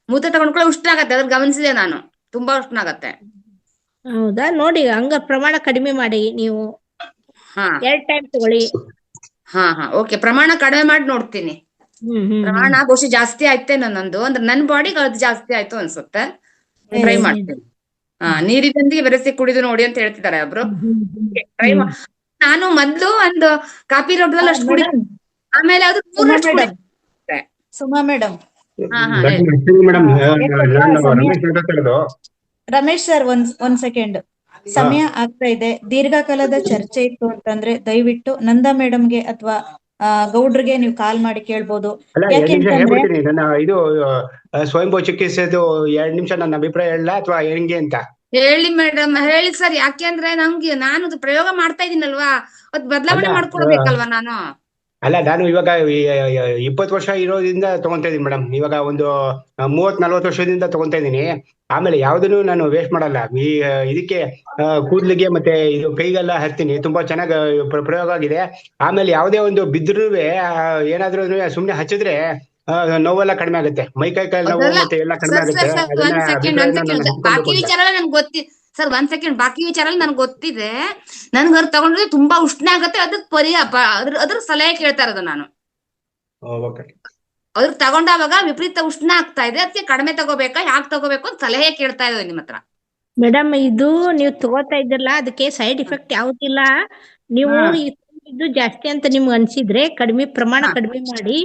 ಮೂತ್ರ ತಗೊಂಡ್ಕೊಳ್ಳಿ ಉಷ್ಣ ಆಗತ್ತೆ, ಅದ್ರ ಗಮನಿಸಿದೆ ನಾನು, ತುಂಬಾ ಉಷ್ಣ ಆಗತ್ತೆ. ಹೌದಾ? ನೋಡಿ, ಹಂಗ ಪ್ರಮಾಣ ಕಡಿಮೆ ಮಾಡಿ ನೀವು. 2 ಟೈಮ್ ತಗೊಳ್ಳಿ. ಹಾ, ಓಕೆ, ಪ್ರಮಾಣ ಕಡಿಮೆ ಮಾಡಿ ನೋಡ್ತೀನಿ. ಪ್ರಮಾಣ ಬಹುಶಃ ಜಾಸ್ತಿ ಆಯ್ತೇನೋ ನಂದು, ಅಂದ್ರೆ ನನ್ ಬಾಡಿಗೆ ಅದು ಜಾಸ್ತಿ ಆಯ್ತು ಅನ್ಸುತ್ತೆ. ಟ್ರೈ ಮಾಡ್ತೀನಿ. ನೀರಿನೊಂದಿಗೆ ಬೆರೆಸಿ ಕುಡಿದು ನೋಡಿ ಅಂತ ಹೇಳ್ತಿದ್ದಾರೆ ಒಬ್ರು. ಟ್ರೈ ನಾನು ಮೊದ್ಲು ಒಂದು ಕಾಫಿ ಲೋಟದಲ್ಲಿ ಅಷ್ಟು ಕುಡಿತೀನಿ, ಆಮೇಲೆ ಅದು ಪೂರ್ಣಷ್ಟು ಕುಡಿತೆ. ಸುಮಾ ಮೇಡಮ್, ರಮೇಶ್ ಸರ್, ಒಂದ್ ಸೆಕೆಂಡ್, ಸಮಯ ಆಗ್ತಾ ಇದೆ. ದೀರ್ಘಕಾಲದ ಚರ್ಚೆ ಇತ್ತು ಅಂತಂದ್ರೆ ದಯವಿಟ್ಟು ನಂದಾ ಮೇಡಮ್ಗೆ ಅಥವಾ ಗೌಡ್ರಿಗೆ ನೀವು ಕಾಲ್ ಮಾಡಿ ಕೇಳ್ಬೋದು. ಹೇಳ್ಬಿಡ್ತೀನಿ, ನನ್ನ ಇದು ಸ್ವಯಂಭೂ ಚಿಕಿತ್ಸೆದು 2 ನಿಮಿಷ ನನ್ನ ಅಭಿಪ್ರಾಯ ಹೇಳ ಅಥವಾ ಹೆಂಗೆ ಅಂತ ಹೇಳಿ ಮೇಡಮ್, ಹೇಳಿ ಸರ್. ಯಾಕೆಂದ್ರೆ ನಾನು ಪ್ರಯೋಗ ಮಾಡ್ತಾ ಇದೀನಲ್ವಾ, ಅದ್ ಬದಲಾವಣೆ ಮಾಡ್ಕೊಡ್ಬೇಕಲ್ವಾ ನಾನು. ಅಲ್ಲ, ನಾನು ಇವಾಗ 20 ವರ್ಷ ಇರೋದ್ರಿಂದ ತಗೊಂತಾ ಇದೀನಿ ಮೇಡಮ್. ಇವಾಗ ಒಂದು 30-40 ವರ್ಷದಿಂದ ತಗೊಂತಾ ಇದೀನಿ. ಆಮೇಲೆ ಯಾವ್ದನ್ನು ನಾನು ವೇಸ್ಟ್ ಮಾಡಲ್ಲ. ಇದಕ್ಕೆ ಕೂದ್ಲಿಗೆ ಮತ್ತೆ ಇದು ಕೈಗೆಲ್ಲ ಹಚ್ತೀನಿ. ತುಂಬಾ ಚೆನ್ನಾಗಿ ಪ್ರಯೋಗ ಆಗಿದೆ. ಆಮೇಲೆ ಯಾವುದೇ ಒಂದು ಬಿದ್ರೂ ಏನಾದ್ರೂ ಸುಮ್ನೆ ಹಚ್ಚಿದ್ರೆ ನೋವೆಲ್ಲ ಕಡಿಮೆ ಆಗುತ್ತೆ. ಮೈ ಕೈ ನೋವು ಮತ್ತೆ ಎಲ್ಲ ಕಡಿಮೆ ಆಗುತ್ತೆ. ಬಾಕಿ ವಿಚಾರ ನನ್ಗೆ ಗೊತ್ತಿದೆ ಸರ್, 1 ಸೆಕೆಂಡ್. ಬಾಕಿ ವಿಚಾರ ನನ್ಗೆ ಗೊತ್ತಿದೆ. ನನ್ಗೆ ಅವ್ರು ತಗೊಂಡ್ರೆ ತುಂಬಾ ಉಷ್ಣ ಆಗತ್ತೆ, ಅದಕ್ಕೆ ಅದ್ರ ಸಲಹೆ ಕೇಳ್ತಾ ಇರೋದು ನಾನು. ಅದ್ರ ತಗೊಂಡಾಗ ವಿಪರೀತ ಉಷ್ಣ ಆಗ್ತಾ ಇದೆ, ಅದಕ್ಕೆ ಕಡಿಮೆ ತಗೋಬೇಕಾ, ಯಾಕೆ ತಗೋಬೇಕು ಅಂತ ಸಲಹೆ ಕೇಳ್ತಾ ಇರೋದು ನಿಮ್ಮ ಹತ್ರ. ಮೇಡಮ್, ಇದು ನೀವು ತಗೋತಾ ಇದ್ರಲ್ಲ, ಅದಕ್ಕೆ ಸೈಡ್ ಇಫೆಕ್ಟ್ ಯಾವ್ದಿಲ್ಲ. ನೀವು ಇದು ಜಾಸ್ತಿ ಅಂತ ನಿಮ್ಗೆ ಅನ್ಸಿದ್ರೆ ಪ್ರಮಾಣ ಕಡಿಮೆ ಮಾಡಿ.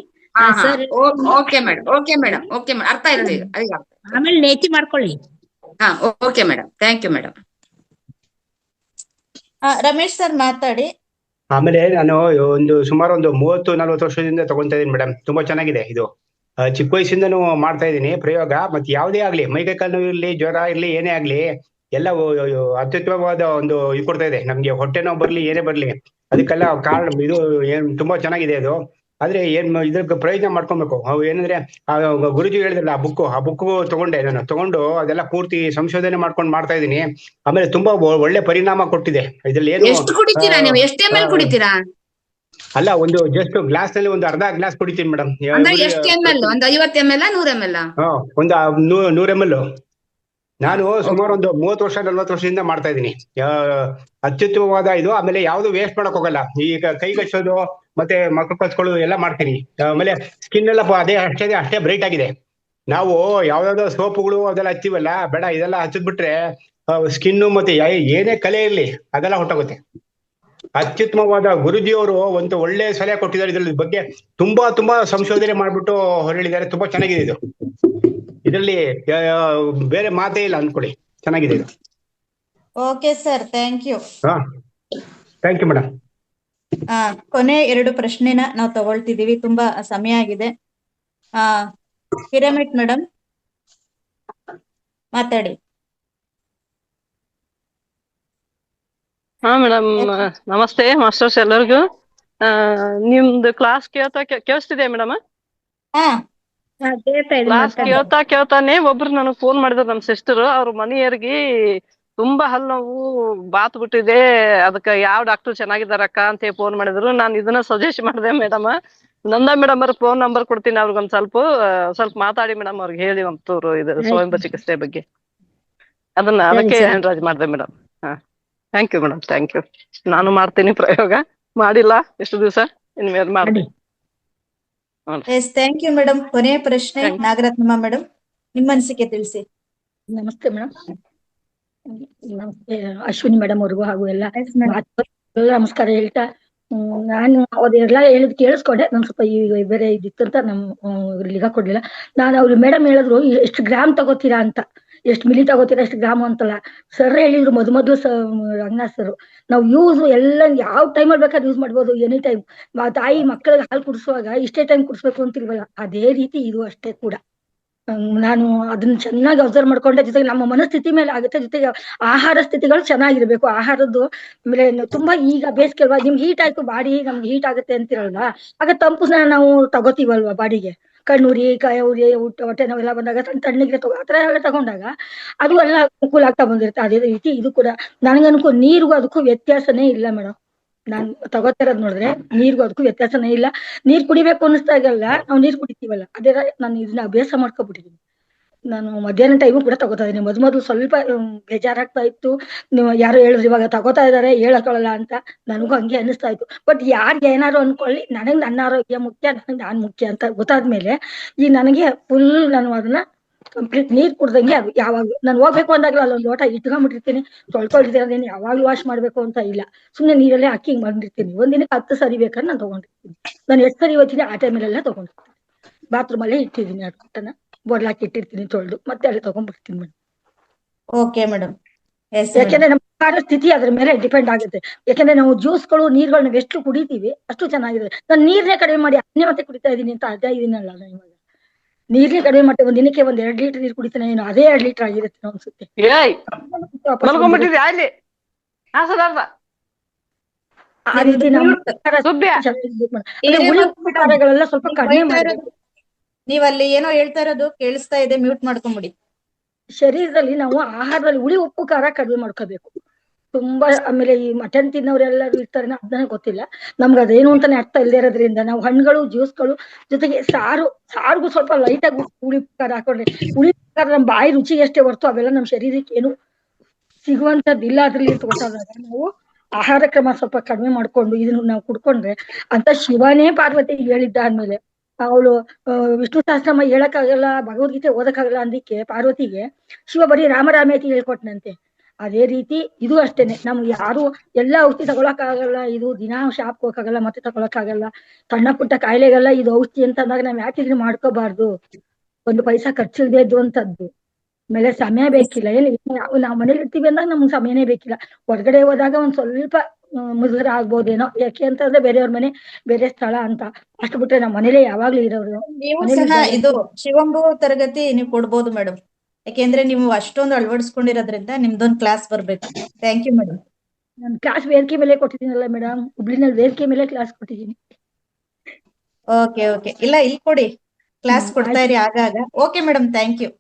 ಓಕೆ ಮೇಡಮ್, ಅರ್ಥ ಆಯ್ತು ಈಗ. ಆಮೇಲೆ ನೇತಿ ಮಾಡ್ಕೊಳ್ಳಿ. Okay madam, thank you madam. Ramesh sir ಮಾತಾಡಿ. ಆಮೇಲೆ ನಾನು ಸುಮಾರು ಒಂದು 30-40 ವರ್ಷದಿಂದ ತಗೊಂತಾ ಇದೀನಿ ಮೇಡಮ್. ತುಂಬಾ ಚೆನ್ನಾಗಿದೆ ಇದು. ಚಿಕ್ಕ ವಯಸ್ಸಿಂದನೂ ಮಾಡ್ತಾ ಇದೀನಿ ಪ್ರಯೋಗ. ಮತ್ತೆ ಯಾವುದೇ ಆಗ್ಲಿ, ಮೈಕೈ ಕಾಲು ನೋವು ಇರ್ಲಿ, ಜ್ವರ ಇರ್ಲಿ, ಏನೇ ಆಗ್ಲಿ, ಎಲ್ಲ ಅತ್ಯುತ್ತಮವಾದ ಒಂದು ಇದು ಕೊಡ್ತಾ ಇದೆ ನಮ್ಗೆ. ಹೊಟ್ಟೆ ನೋವು ಬರ್ಲಿ, ಏನೇ ಬರ್ಲಿ, ಅದಕ್ಕೆಲ್ಲ ಕಾರಣ ಇದು. ತುಂಬಾ ಚೆನ್ನಾಗಿದೆ ಅದು. ಆದ್ರೆ ಇದ್ರ ಪ್ರಯೋಜನ ಮಾಡ್ಕೊಬೇಕು. ಅವು ಏನಂದ್ರೆ ಗುರುಜಿ ಹೇಳಿದ್ರಲ್ಲ, ಆ ಬುಕ್ ತಗೊಂಡೆ ನಾನು. ತಗೊಂಡು ಅದೆಲ್ಲ ಪೂರ್ತಿ ಸಂಶೋಧನೆ ಮಾಡ್ಕೊಂಡು ಮಾಡ್ತಾ ಇದೀನಿ. ಆಮೇಲೆ ತುಂಬಾ ಒಳ್ಳೆ ಪರಿಣಾಮ ಕೊಟ್ಟಿದೆ. ಇದ್ರಲ್ಲಿ ಎಷ್ಟು ಕುಡಿತೀರಾ ನೀವು? ಎಷ್ಟು ml ಕುಡಿತೀರಾ? ಅಲ್ಲ, ಒಂದು ಜಸ್ಟ್ ಗ್ಲಾಸ್ ನಲ್ಲಿ ಒಂದು ಅರ್ಧ ಗ್ಲಾಸ್ ಕುಡಿತೀನಿ ಮೇಡಮ್. ಎಷ್ಟು ml? ಒಂದು 50 ml 100 ml? ಒಂದು 100 ml. ನಾನು ಸುಮಾರು ಒಂದು 30 ವರ್ಷ 40 ವರ್ಷದಿಂದ ಮಾಡ್ತಾ ಇದೀನಿ. ಅತ್ಯುತ್ತಮವಾದ ಇದು. ಆಮೇಲೆ ಯಾವ್ದು ವೇಸ್ಟ್ ಮಾಡಕ್ ಹೋಗಲ್ಲ. ಈಗ ಕೈ ಕಚ್ಚೋದು ಮತ್ತೆ ಮಕ್ಕಳು ಕಚ್ಕೊಳ್ಳೋದು ಎಲ್ಲ ಮಾಡ್ತೀನಿ. ಆಮೇಲೆ ಸ್ಕಿನ್ ಎಲ್ಲ ಅಷ್ಟೇ ಬ್ರೈಟ್ ಆಗಿದೆ. ನಾವು ಯಾವ್ದಾವ್ದೋ ಸೋಪುಗಳು ಅದೆಲ್ಲ ಹಚ್ತೀವಲ್ಲ, ಬೇಡ, ಇದೆಲ್ಲ ಹಚ್ಚಿದ್ಬಿಟ್ರೆ ಸ್ಕಿನ್ನು ಮತ್ತೆ ಏನೇ ಕಲೆ ಇರ್ಲಿ ಅದೆಲ್ಲ ಹೊಟ್ಟೋಗುತ್ತೆ. ಅತ್ಯುತ್ತಮವಾದ ಗುರುಜಿಯವರು ಒಂದು ಒಳ್ಳೆ ಸಲಹೆ ಕೊಟ್ಟಿದ್ದಾರೆ. ಇದ್ರ ಬಗ್ಗೆ ತುಂಬಾ ಸಂಶೋಧನೆ ಮಾಡ್ಬಿಟ್ಟು ಹೊರಳಿದ್ದಾರೆ. ತುಂಬಾ ಚೆನ್ನಾಗಿದೆ ಇದು. ಇದರಲ್ಲಿ ಬೇರೆ ಮಾತೇ ಇಲ್ಲ ಅನ್ಕೊಳ್ಳಿ. ಚೆನ್ನಾಗಿದೆ ಇದು. Okay sir, thank you. Thank you madam. ಕೊನೆ 2 ಪ್ರಶ್ನೆನ ನಾವು ತಗೊಳ್ತಿದೀವಿ, ತುಂಬಾ ಸಮಯ ಆಗಿದೆ. ಹಿರೇಮಠ್ ಮೇಡಮ್ ಮಾತಾಡಿ. ಮೇಡಮ್ ನಮಸ್ತೆ ಮಾಸ್ಟರ್ಸ್ ಎಲ್ಲರಿಗೂ. ನಿಮ್ದು ಕ್ಲಾಸ್ ಕೇಳಿಸ್ತಿದೆ ಮೇಡಮ್? ಕ್ಲಾಸ್ ಕೇಳ್ತಾನೆ ಒಬ್ರು ನನಗ್ ಫೋನ್ ಮಾಡಿದ್ರು, ನಮ್ ಸಿಸ್ಟರ್. ಅವ್ರ ಮನೆಯವ್ರಿಗೆ ತುಂಬಾ ಹಲ್ಲು ನೋವು ಬಾತ್ ಬಿಟ್ಟಿದೆ, ಅದಕ್ಕ ಯಾವ ಡಾಕ್ಟರ್ ಚೆನ್ನಾಗಿದಾರಕ್ಕ ಅಂತ ಫೋನ್ ಮಾಡಿದ್ರು. ನಾನು ಇದನ್ನ ಸಜೆಸ್ಟ್ ಮಾಡಿದೆ ಮೇಡಮ್. ನಂದಾ ಮೇಡಮ್ ಅವ್ರ ಫೋನ್ ನಂಬರ್ ಕೊಡ್ತೀನಿ, ಅವ್ರಿಗೊಂದ್ ಸ್ವಲ್ಪ ಮಾತಾಡಿ ಮೇಡಮ್. ಅವ್ರಿಗೆ ಹೇಳಿ ಒಂಚೂರು ಇದು ಸ್ವಯಂಭೂ ಚಿಕಿತ್ಸೆ ಬಗ್ಗೆ. ಅದಕ್ಕೆ ಹ್ಯಾಂಡ್ರಾಜ್ ಮಾಡಿದೆ madam. Thank you madam, thank you. ನಾನು ಮಾಡ್ತೀನಿ ಪ್ರಯೋಗ, ಮಾಡಿಲ್ಲ ಎಷ್ಟು ದಿವಸ, ಇನ್ಮೇಲೆ ಮಾಡ್ತೀನಿ. Thank you madam. ಕೊನೆಯ ಪ್ರಶ್ನೆ ನಾಗರತ್ನಮ್ಮ ಮೇಡಮ್, ನಿಮ್ಮ ಅನಿಸಿಕೆ ತಿಳಿಸಿ. ನಮಸ್ತೆ ಮೇಡಮ್. ನಮಸ್ತೆ ಅಶ್ವಿನಿ ಮೇಡಮ್ ಅವ್ರಿಗೂ ಹಾಗೂ ಎಲ್ಲ ನಮಸ್ಕಾರ ಹೇಳ್ತಾ, ನಾನು ಅವ್ರೆಲ್ಲ ಹೇಳಿದ್ ಕೇಳಿಸ್ಕೊಂಡೆ. ನನ್ ಸ್ವಲ್ಪ ಈಗ ಬೇರೆ ಇದಿತ್ತಂತ ಲಿಗ ಕೊಡ್ಲಿಲ್ಲ. ನಾನು ಅವ್ರು ಮೇಡಮ್ ಹೇಳಿದ್ರು ಎಷ್ಟು ಗ್ರಾಮ್ ತಗೋತೀರಾ ಅಂತ, ಎಷ್ಟು ಮಿಲಿ ತಗೋತೀರಾ, ಎಷ್ಟು ಗ್ರಾಮ್ ಅಂತಲ್ಲ. ಸರ್ ಹೇಳಿದ್ರು ಮೊದ್ಲು ರಂಗನಾಥ್ ಸರ್, ನಾವು ಯೂಸ್ ಎಲ್ಲ ಯಾವ ಟೈಮಲ್ಲಿ ಬೇಕಾದ್ರೆ ಯೂಸ್ ಮಾಡ್ಬೋದು, ಎನಿ ಟೈಮ್. ತಾಯಿ ಮಕ್ಕಳಿಗೆ ಹಾಲು ಕುಡಿಸುವಾಗ ಇಷ್ಟೇ ಟೈಮ್ ಕುಡಿಸ್ಬೇಕು ಅಂತಿಲ್ವಲ್ಲ, ಅದೇ ರೀತಿ ಇದು ಅಷ್ಟೇ ಕೂಡ. ನಾನು ಅದನ್ನ ಚೆನ್ನಾಗಿ ಅಬ್ಸರ್ವ್ ಮಾಡ್ಕೊಂಡೆ. ಜೊತೆಗೆ ನಮ್ಮ ಮನಸ್ಥಿತಿ ಮೇಲೆ ಆಗುತ್ತೆ, ಜೊತೆಗೆ ಆಹಾರ ಸ್ಥಿತಿಗಳು ಚೆನ್ನಾಗಿರ್ಬೇಕು. ಆಹಾರದ್ದು ಆಮೇಲೆ ತುಂಬಾ ಈಗ ಬೇಸಿಗೆ ಅಲ್ವಾ, ನಿಮ್ಗೆ ಹೀಟ್ ಆಯ್ತು ಬಾಡಿ, ನಮ್ಗೆ ಹೀಟ್ ಆಗುತ್ತೆ ಅಂತಿರಲ್ವಾ, ಆಗ ತಂಪು ನಾವು ತಗೋತೀವಲ್ವಾ ಬಾಡಿಗೆ. ಕಣ್ಣುರಿ ಕಾಯ ಉರಿ ಹೊಟ್ಟೆ ನೋವೆಲ್ಲ ಬಂದಾಗ ತಣ್ಣಗೆ ಆ ತರ ಎಲ್ಲ ತಗೊಂಡಾಗ ಅದು ಎಲ್ಲ ಅನುಕೂಲ ಆಗ್ತಾ ಬಂದಿರುತ್ತೆ. ಅದೇ ರೀತಿ ಇದು ಕೂಡ ನನಗನ್ಕೋ ನೀರಿಗೂ ಅದಕ್ಕೂ ವ್ಯತ್ಯಾಸನೇ ಇಲ್ಲ ಮೇಡಮ್. ನಾನ್ ತಗೋತಿರೋದ್ ನೋಡಿದ್ರೆ ನೀರಿಗೂ ಅದಕ್ಕೂ ವ್ಯತ್ಯಾಸನೇ ಇಲ್ಲ. ನೀರ್ ಕುಡಿಬೇಕು ಅನ್ನಿಸ್ದಾಗಲ್ಲ ನಾವು ನೀರ್ ಕುಡಿತೀವಲ್ಲ, ಅದೇ ನಾನು ಇದನ್ನ ಅಭ್ಯಾಸ ಮಾಡ್ಕೊಬಿಟ್ಟಿದ್ದೀನಿ. ನಾನು ಮಧ್ಯಾಹ್ನ ಟೈಮು ಕೂಡ ತಗೋತಾ ಇದೀನಿ. ಮೊದ್ಲು ಸ್ವಲ್ಪ ಬೇಜಾರಾಗ್ತಾ ಇತ್ತು. ನೀವು ಯಾರು ಹೇಳಿದ್ರು ಇವಾಗ ತಗೋತಾ ಇದಾರೆ ಹೇಳಕೊಳ್ಳಲ್ಲ ಅಂತ, ನನಗೂ ಹಂಗೆ ಅನಿಸ್ತಾ ಇತ್ತು. ಬಟ್ ಯಾರ್ಗೆ ಏನಾರು ಅನ್ಕೊಳ್ಳಿ, ನನಗ್ ನನ್ನ ಆರೋಗ್ಯ ಮುಖ್ಯ, ನನಗ್ ನಾನ್ ಮುಖ್ಯ ಅಂತ ಗೊತ್ತಾದ್ಮೇಲೆ ಈಗ ನನಗೆ ಫುಲ್ ನಾನು ಅದನ್ನ ಕಂಪ್ಲೀಟ್ ನೀರ್ ಕುಡ್ದಂಗೆ ಅದು ಯಾವಾಗ ನಾನು ಹೋಗ್ಬೇಕು ಅಂದಾಗ್ಲೂ ಅಲ್ಲೊಂದು ಲೋಟ ಇಟ್ಕೊಂಡ್ಬಿಟ್ಟಿರ್ತೀನಿ. ತೊಳ್ಕೊಂಡಿದ್ದೀನಿ, ಯಾವಾಗ್ಲೂ ವಾಶ್ ಮಾಡ್ಬೇಕು ಅಂತ ಇಲ್ಲ, ಸುಮ್ನೆ ನೀರಲ್ಲೇ ಹಾಕಿ ಹಿಂಗ್ ಬಂದಿರ್ತೀನಿ. ಒಂದಿನಕ್ಕೆ 10 ಸರಿ ಬೇಕಾದ್ರೆ ನಾನು ತಗೊಂಡಿರ್ತೀನಿ. ನಾನು 8 ಸರಿ ಹೋಗ್ತೀನಿ ಆ ಟೈಮಲ್ಲೆಲ್ಲ ತಗೊಂಡಿರ್ತೀನಿ. ಬಾತ್ರೂಮ್ ಅಲ್ಲೇ ಇಟ್ಟಿದ್ದೀನಿ ಅದು ಕೊಟ್ಟನ ಬೋರ್ಲಾಕಿ ಇಟ್ಟಿರ್ತೀನಿ ತೊಳೆದು, ಮತ್ತೆ ಅಲ್ಲಿ ತಗೊಂಡ್ಬಿಡ್ತೀನಿ ಮೇಡಮ್. Okay madam. ಎಸ್ ಯಾಕೆಂದ್ರೆ ನಮ್ಮ ಆಹಾರ ಸ್ಥಿತಿ ಅದ್ರ ಮೇಲೆ ಡಿಪೆಂಡ್ ಆಗುತ್ತೆ. ಯಾಕಂದ್ರೆ ನಾವು ಜ್ಯೂಸ್ಗಳು ನೀರ್ಗಳನ್ನ ಎಷ್ಟು ಕುಡಿತೀವಿ ಅಷ್ಟು ಚೆನ್ನಾಗಿದೆ. ನಾನು ನೀರ್ನೇ ಕಡಿಮೆ ಮಾಡಿ ಅದನ್ನೇ ಮತ್ತೆ ಕುಡಿತಾ ಇದೀನಿ ಅಂತ ಅದೇ ಇದೀನಲ್ಲ ನಾನು ಇವಾಗ. ನೀರ್ನೇ ಕಡಿಮೆ ಮಾಡಿ ಒಂದ್ ದಿನಕ್ಕೆ 2 ಲೀಟರ್ ನೀರು ಕುಡಿತಾನೆ, ಏನು ಅದೇ 2 ಲೀಟರ್ ಆಗಿರುತ್ತೆ ಅನ್ಸುತ್ತೆ. ಆ ರೀತಿ ನಮ್ಮ ಉಳಿಗಳೆಲ್ಲ ಸ್ವಲ್ಪ ಕಡಿಮೆ ಮಾಡಬೇಕು. ನೀವ್ ಅಲ್ಲಿ ಏನೋ ಹೇಳ್ತಾ ಇರೋದು ಕೇಳಿಸ್ತಾ ಇದೆ, ಮ್ಯೂಟ್ ಮಾಡ್ಕೊಂಬಿಡಿ. ಶರೀರದಲ್ಲಿ ನಾವು ಆಹಾರದಲ್ಲಿ ಹುಳಿ ಉಪ್ಪು ಖಾರ ಕಡಿಮೆ ಮಾಡ್ಕೋಬೇಕು ತುಂಬಾ. ಆಮೇಲೆ ಈ ಮಟನ್ ತಿನ್ನೋರೆಲ್ಲರೂ ಇರ್ತಾರೆ, ಅದನ್ನ ಗೊತ್ತಿಲ್ಲ ನಮ್ಗೆ ಅದೇನು ಅಂತಾನೆ ಅರ್ಥ ಇಲ್ಲದೆ ಇರೋದ್ರಿಂದ ನಾವು ಹಣ್ಣುಗಳು ಜ್ಯೂಸ್ಗಳು ಜೊತೆಗೆ ಸಾರ್ಗೂ ಸ್ವಲ್ಪ ಲೈಟ್ ಆಗಿ ಹುಳಿ ಉಪ್ಪು ಖಾರ ಹಾಕೊಂಡ್ರೆ, ಹುಳಿ ಉಪ್ಪು ಖಾರ ನಮ್ಮ ಬಾಯಿ ರುಚಿಗೆ ಎಷ್ಟೇ ಹೊರ್ತು ಅವೆಲ್ಲ ನಮ್ಮ ಶರೀರಕ್ಕೆ ಏನು ಸಿಗುವಂತದ್ದಿಲ್ಲ. ಅದ್ರಲ್ಲಿ ಗೊತ್ತಾದಾಗ ನಾವು ಆಹಾರ ಕ್ರಮ ಸ್ವಲ್ಪ ಕಡಿಮೆ ಮಾಡ್ಕೊಂಡು ಇದನ್ನು ನಾವು ಕುಡ್ಕೊಂಡ್ರೆ ಅಂತ ಶಿವನೇ ಪಾರ್ವತಿಗೆ ಹೇಳಿದ್ದ ಆದ್ಮೇಲೆ ಅವಳು ವಿಷ್ಣು ಸಹಸ್ರನಾಮ ಹೇಳಕ್ಕಾಗಲ್ಲ, ಭಗವದ್ಗೀತೆ ಓದಕ್ಕಾಗಲ್ಲ ಅಂದಿಕ್ಕೆ ಪಾರ್ವತಿಗೆ ಶಿವ ಬರೀ ರಾಮೇತಿ ಹೇಳ್ಕೊಟ್ನಂತೆ. ಅದೇ ರೀತಿ ಇದು ಅಷ್ಟೇನೆ, ನಮ್ಗೆ ಯಾರು ಎಲ್ಲಾ ಔಷಧಿ ತಗೊಳಕ್ಕಾಗಲ್ಲ, ಇದು ದಿನಾ ಶಾಪ್ ಹೋಗಕ್ಕಾಗಲ್ಲ, ಮತ್ತೆ ತಗೊಳಕ್ಕಾಗಲ್ಲ. ಸಣ್ಣ ಪುಟ್ಟ ಕಾಯಿಲೆಗೆಲ್ಲ ಇದು ಔಷಧಿ ಅಂತ ಅಂದಾಗ ನಾವ್ ಯಾಕೆ ಇದನ್ನ ಮಾಡ್ಕೋಬಾರ್ದು. 1 ಪೈಸಾ ಖರ್ಚಿಲ್ದೇ ಇದ್ದುವಂತದ್ದು. ಆಮೇಲೆ ಸಮಯ ಬೇಕಿಲ್ಲ. ನಾವ್ ಮನೇಲಿ ಇರ್ತೀವಿ ಅಂದಾಗ ನಮ್ಗೆ ಸಮಯನೇ ಬೇಕಿಲ್ಲ. ಹೊರಗಡೆ ಹೋದಾಗ ಒಂದ್ ಸ್ವಲ್ಪ ಮುಜುಗರ ಆಗ್ಬೋದೇನೋ, ಯಾಕೆ ಅಂತಂದ್ರೆ ಬೇರೆಯವ್ರ ಮನೆ ಬೇರೆ ಸ್ಥಳ ಅಂತ. ಅಷ್ಟು ಬಿಟ್ರೆ ನಮ್ಮ ಮನೇಲೆ ಯಾವಾಗ್ಲೂ ಇರೋರು. ನೀವು ಸಹ ಇದು ಶಿವಂಬು ತರಗತಿ ನೀವು ಕೊಡ್ಬೋದು ಮೇಡಮ್, ಯಾಕೆಂದ್ರೆ ನೀವು ಅಷ್ಟೊಂದು ಅಳವಡಿಸ್ಕೊಂಡಿರೋದ್ರಿಂದ ನಿಮ್ದೊಂದು ಕ್ಲಾಸ್ ಬರ್ಬೇಕು. Thank you madam. ನಾನು ಕ್ಲಾಸ್ ವೇದಿಕೆ ಮೇಲೆ ಕೊಟ್ಟಿದ್ದೀನಲ್ಲ ಮೇಡಮ್, ಹುಬ್ಳಿನಲ್ಲಿ ವೇದಿಕೆ ಮೇಲೆ ಕ್ಲಾಸ್ ಕೊಟ್ಟಿದ್ದೀನಿ. ಓಕೆ ಓಕೆ, ಇಲ್ಲ ಇಲ್ಲಿ ಕೊಡಿ, ಕ್ಲಾಸ್ ಕೊಡ್ತಾ ಇರಿ ಆಗಾಗ. Okay madam, thank you.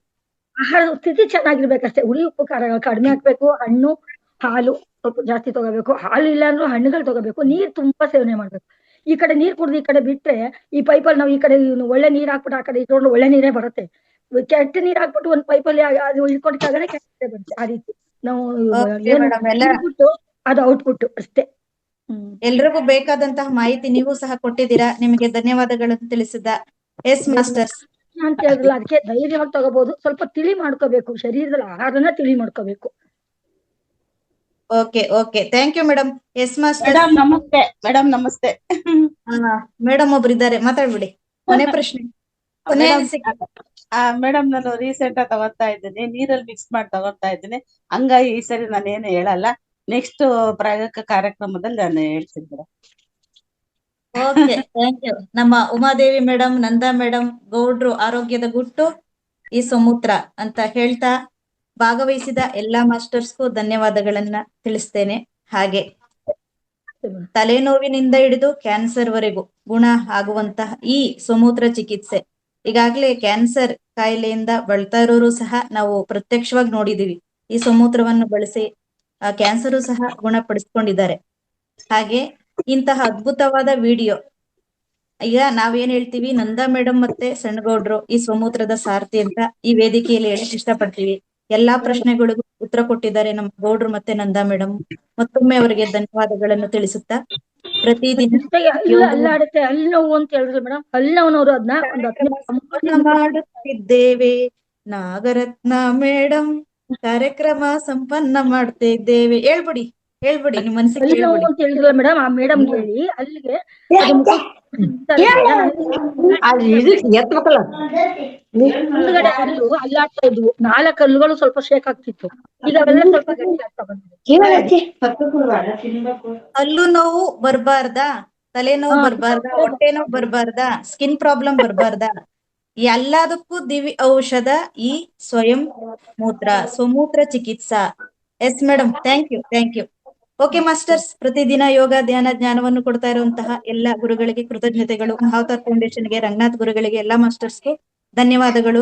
ಆಹಾರ ಸ್ಥಿತಿ ಚೆನ್ನಾಗಿರ್ಬೇಕಷ್ಟೇ. ಹುಳಿ ಉಪ್ಪು ಖಾರಗಳು ಕಡಿಮೆ ಹಾಕ್ಬೇಕು. ಹಣ್ಣು ಹಾಲು ಸ್ವಲ್ಪ ಜಾಸ್ತಿ ತಗೋಬೇಕು. ಹಾಲು ಇಲ್ಲ ಅಂದ್ರೂ ಹಣ್ಣುಗಳು ತಗೋಬೇಕು. ನೀರ್ ತುಂಬಾ ಸೇವನೆ ಮಾಡ್ಬೇಕು. ಈ ಕಡೆ ನೀರ್ ಕುಡ್ದು ಈ ಕಡೆ ಬಿಟ್ರೆ ಈ ಪೈಪಲ್ಲಿ ನಾವು ಈ ಕಡೆ ಒಳ್ಳೆ ನೀರ್ ಹಾಕ್ಬಿಟ್ಟು ಆ ಕಡೆ ಇಟ್ಕೊಂಡು ಒಳ್ಳೆ ನೀರೇ ಬರುತ್ತೆ. ಕೆಟ್ಟ ನೀರ್ ಹಾಕ್ಬಿಟ್ಟು ಒಂದ್ ಪೈಪಲ್ಲಿ ಅದು ಇಳ್ಕೊಂಡಿದ್ದಾಗಲೇ ಕೆಟ್ಟ ನೀರೇ ಬರುತ್ತೆ. ಆ ರೀತಿ ನಾವು ಇನ್ಪುಟ್ ಅದು ಔಟ್ಪುಟ್ ಅಷ್ಟೇ. ಎಲ್ರಿಗೂ ಬೇಕಾದಂತಹ ಮಾಹಿತಿ ನೀವು ಸಹ ಕೊಟ್ಟಿದ್ದೀರಾ. ನಿಮಗೆ ಧನ್ಯವಾದಗಳನ್ನು ತಿಳಿಸಿದ ಎಸ್ ಮಾಸ್ಟರ್ಸ್ ಅಂತ ಹೇಳಿದ್ರಲ್ಲ, ಅದಕ್ಕೆ ಧೈರ್ಯವಾಗಿ ತಗೋಬಹುದು. ಸ್ವಲ್ಪ ತಿಳಿ ಮಾಡ್ಕೋಬೇಕು, ಶರೀರದಲ್ಲಿ ಆಹಾರನ ತಿಳಿ ಮಾಡ್ಕೋಬೇಕು. Okay okay, thank you madam. Yes master. ನಮಸ್ತೆ ಮೇಡಮ್. ನಮಸ್ತೆ ಮೇಡಮ್ ಒಬ್ರು ಇದ್ದಾರೆ, ಮಾತಾಡ್ಬಿಡಿ. ಕೊನೆ ಪ್ರಶ್ನೆ, ಕೊನೆ ಅನಿಸಿಕೆ. ಮೇಡಮ್, ನಾನು ರೀಸೆಂಟ್ ಆಗಿ ತಗೋತಾ ಇದ್ದೀನಿ, ನೀರಲ್ಲಿ ಮಿಕ್ಸ್ ಮಾಡಿ ತಗೋತಾ ಇದ್ದೀನಿ. ಹಂಗಾಗಿ ಈ ಸರಿ ನಾನು ಏನು ಹೇಳಲ್ಲ. ನೆಕ್ಸ್ಟ್ ಪ್ರಾಯೋಗಿಕ ಕಾರ್ಯಕ್ರಮದಲ್ಲಿ ನಾನು ಹೇಳ್ತೀನಿ ಮೇಡಮ್. Okay, thank you. ನಮ್ಮ ಉಮಾದೇವಿ ಮೇಡಮ್, ನಂದಾ ಮೇಡಮ್, ಗೌಡ್ರು ಆರೋಗ್ಯದ ಗುಟ್ಟು ಈ ಸಮೂತ್ರ ಅಂತ ಹೇಳ್ತಾ ಭಾಗವಹಿಸಿದ ಎಲ್ಲಾ ಮಾಸ್ಟರ್ಸ್ಗೂ ಧನ್ಯವಾದಗಳನ್ನ ತಿಳಿಸ್ತೇನೆ. ಹಾಗೆ ತಲೆನೋವಿನಿಂದ ಹಿಡಿದು ಕ್ಯಾನ್ಸರ್ ವರೆಗೂ ಗುಣ ಆಗುವಂತಹ ಈ ಸಮೂತ್ರ ಚಿಕಿತ್ಸೆ, ಈಗಾಗಲೇ ಕ್ಯಾನ್ಸರ್ ಕಾಯಿಲೆಯಿಂದ ಬಳಲ್ತಾ ಇರೋರು ಸಹ ನಾವು ಪ್ರತ್ಯಕ್ಷವಾಗಿ ನೋಡಿದೀವಿ. ಈ ಸಮೂತ್ರವನ್ನು ಬಳಸಿ ಕ್ಯಾನ್ಸರು ಸಹ ಗುಣಪಡಿಸ್ಕೊಂಡಿದ್ದಾರೆ. ಹಾಗೆ ಇಂತಹ ಅದ್ಭುತವಾದ ವಿಡಿಯೋ, ಈಗ ನಾವೇನ್ ಹೇಳ್ತೀವಿ, ನಂದಾ ಮೇಡಮ್ ಮತ್ತೆ ಸಣ್ಣಗೌಡ್ರು ಈ ಸಮೂತ್ರದ ಸಾರಥಿ ಅಂತ ಈ ವೇದಿಕೆಯಲ್ಲಿ ಹೇಳಕ್ ಇಷ್ಟಪಡ್ತೀವಿ. ಎಲ್ಲಾ ಪ್ರಶ್ನೆಗಳಿಗೂ ಉತ್ತರ ಕೊಟ್ಟಿದ್ದಾರೆ ನಮ್ಮ ಗೌಡ್ರು ಮತ್ತೆ ನಂದಾ ಮೇಡಮ್. ಮತ್ತೊಮ್ಮೆ ಅವರಿಗೆ ಧನ್ಯವಾದಗಳನ್ನು ತಿಳಿಸುತ್ತಾ ಪ್ರತಿದಿನ ಅಲ್ಲಾಡುತ್ತೆ ಅಲ್ಲಿ ನೋವು ಅಂತ ಹೇಳಿದ್ರು ಮೇಡಮ್. ಅಲ್ಲಿ ನೋವು ಅದನ್ನ ಮಾಡುತ್ತಿದ್ದೇವೆ. ನಾಗರತ್ನ ಮೇಡಮ್ ಕಾರ್ಯಕ್ರಮ ಸಂಪನ್ನ ಮಾಡ್ತಿದ್ದೇವೆ. ಹೇಳ್ಬಿಡಿ ನಿಮ್ಮ ಮನಸ್ಸಿಗೆ ಹೇಳ್ಬಿಡಿ ಅಂತ ಹೇಳಿದ್ರಲ್ಲ ಮೇಡಮ್. ಆ ಮೇಡಮ್ ಹೇಳಿ ಅಲ್ಲಿಗೆ ಮುಂದ್ಗಡೆ ಅಲ್ಲಾಡ್ತಾ ಇದ್ವು. 4 ಕಲ್ಲುಗಳು ಸ್ವಲ್ಪ ಶೇಕ್ ಆಗ್ತಿತ್ತು. ಈಗ ಅವೆಲ್ಲ ಸ್ವಲ್ಪ ಗಟ್ಟಿ ಆಗ್ತಾ ಬಂದಿದೆ. ಹಲ್ಲು ನೋವು ಬರ್ಬಾರ್ದಾ, ತಲೆನೋವು ಬರ್ಬಾರ್ದಾ, ಹೊಟ್ಟೆ ನೋವು ಬರ್ಬಾರ್ದಾ, ಸ್ಕಿನ್ ಪ್ರಾಬ್ಲಮ್ ಬರ್ಬಾರ್ದಾ, ಎಲ್ಲದಕ್ಕೂ ದಿವ್ಯ ಔಷಧ ಈ ಸ್ವಯಂ ಮೂತ್ರ ಸಮೂತ್ರ ಚಿಕಿತ್ಸಾ. Yes madam, thank you. Okay masters, ಪ್ರತಿದಿನ ಯೋಗ ಧ್ಯಾನ ಜ್ಞಾನವನ್ನು ಕೊಡ್ತಾ ಇರುವಂತಹ ಎಲ್ಲ ಗುರುಗಳಿಗೆ ಕೃತಜ್ಞತೆಗಳು. ಅವತಾರ್ ಫೌಂಡೇಶನ್ಗೆ, ರಂಗನಾಥ್ ಗುರುಗಳಿಗೆ, ಎಲ್ಲ ಮಾಸ್ಟರ್ಸ್ಗೆ ಧನ್ಯವಾದಗಳು.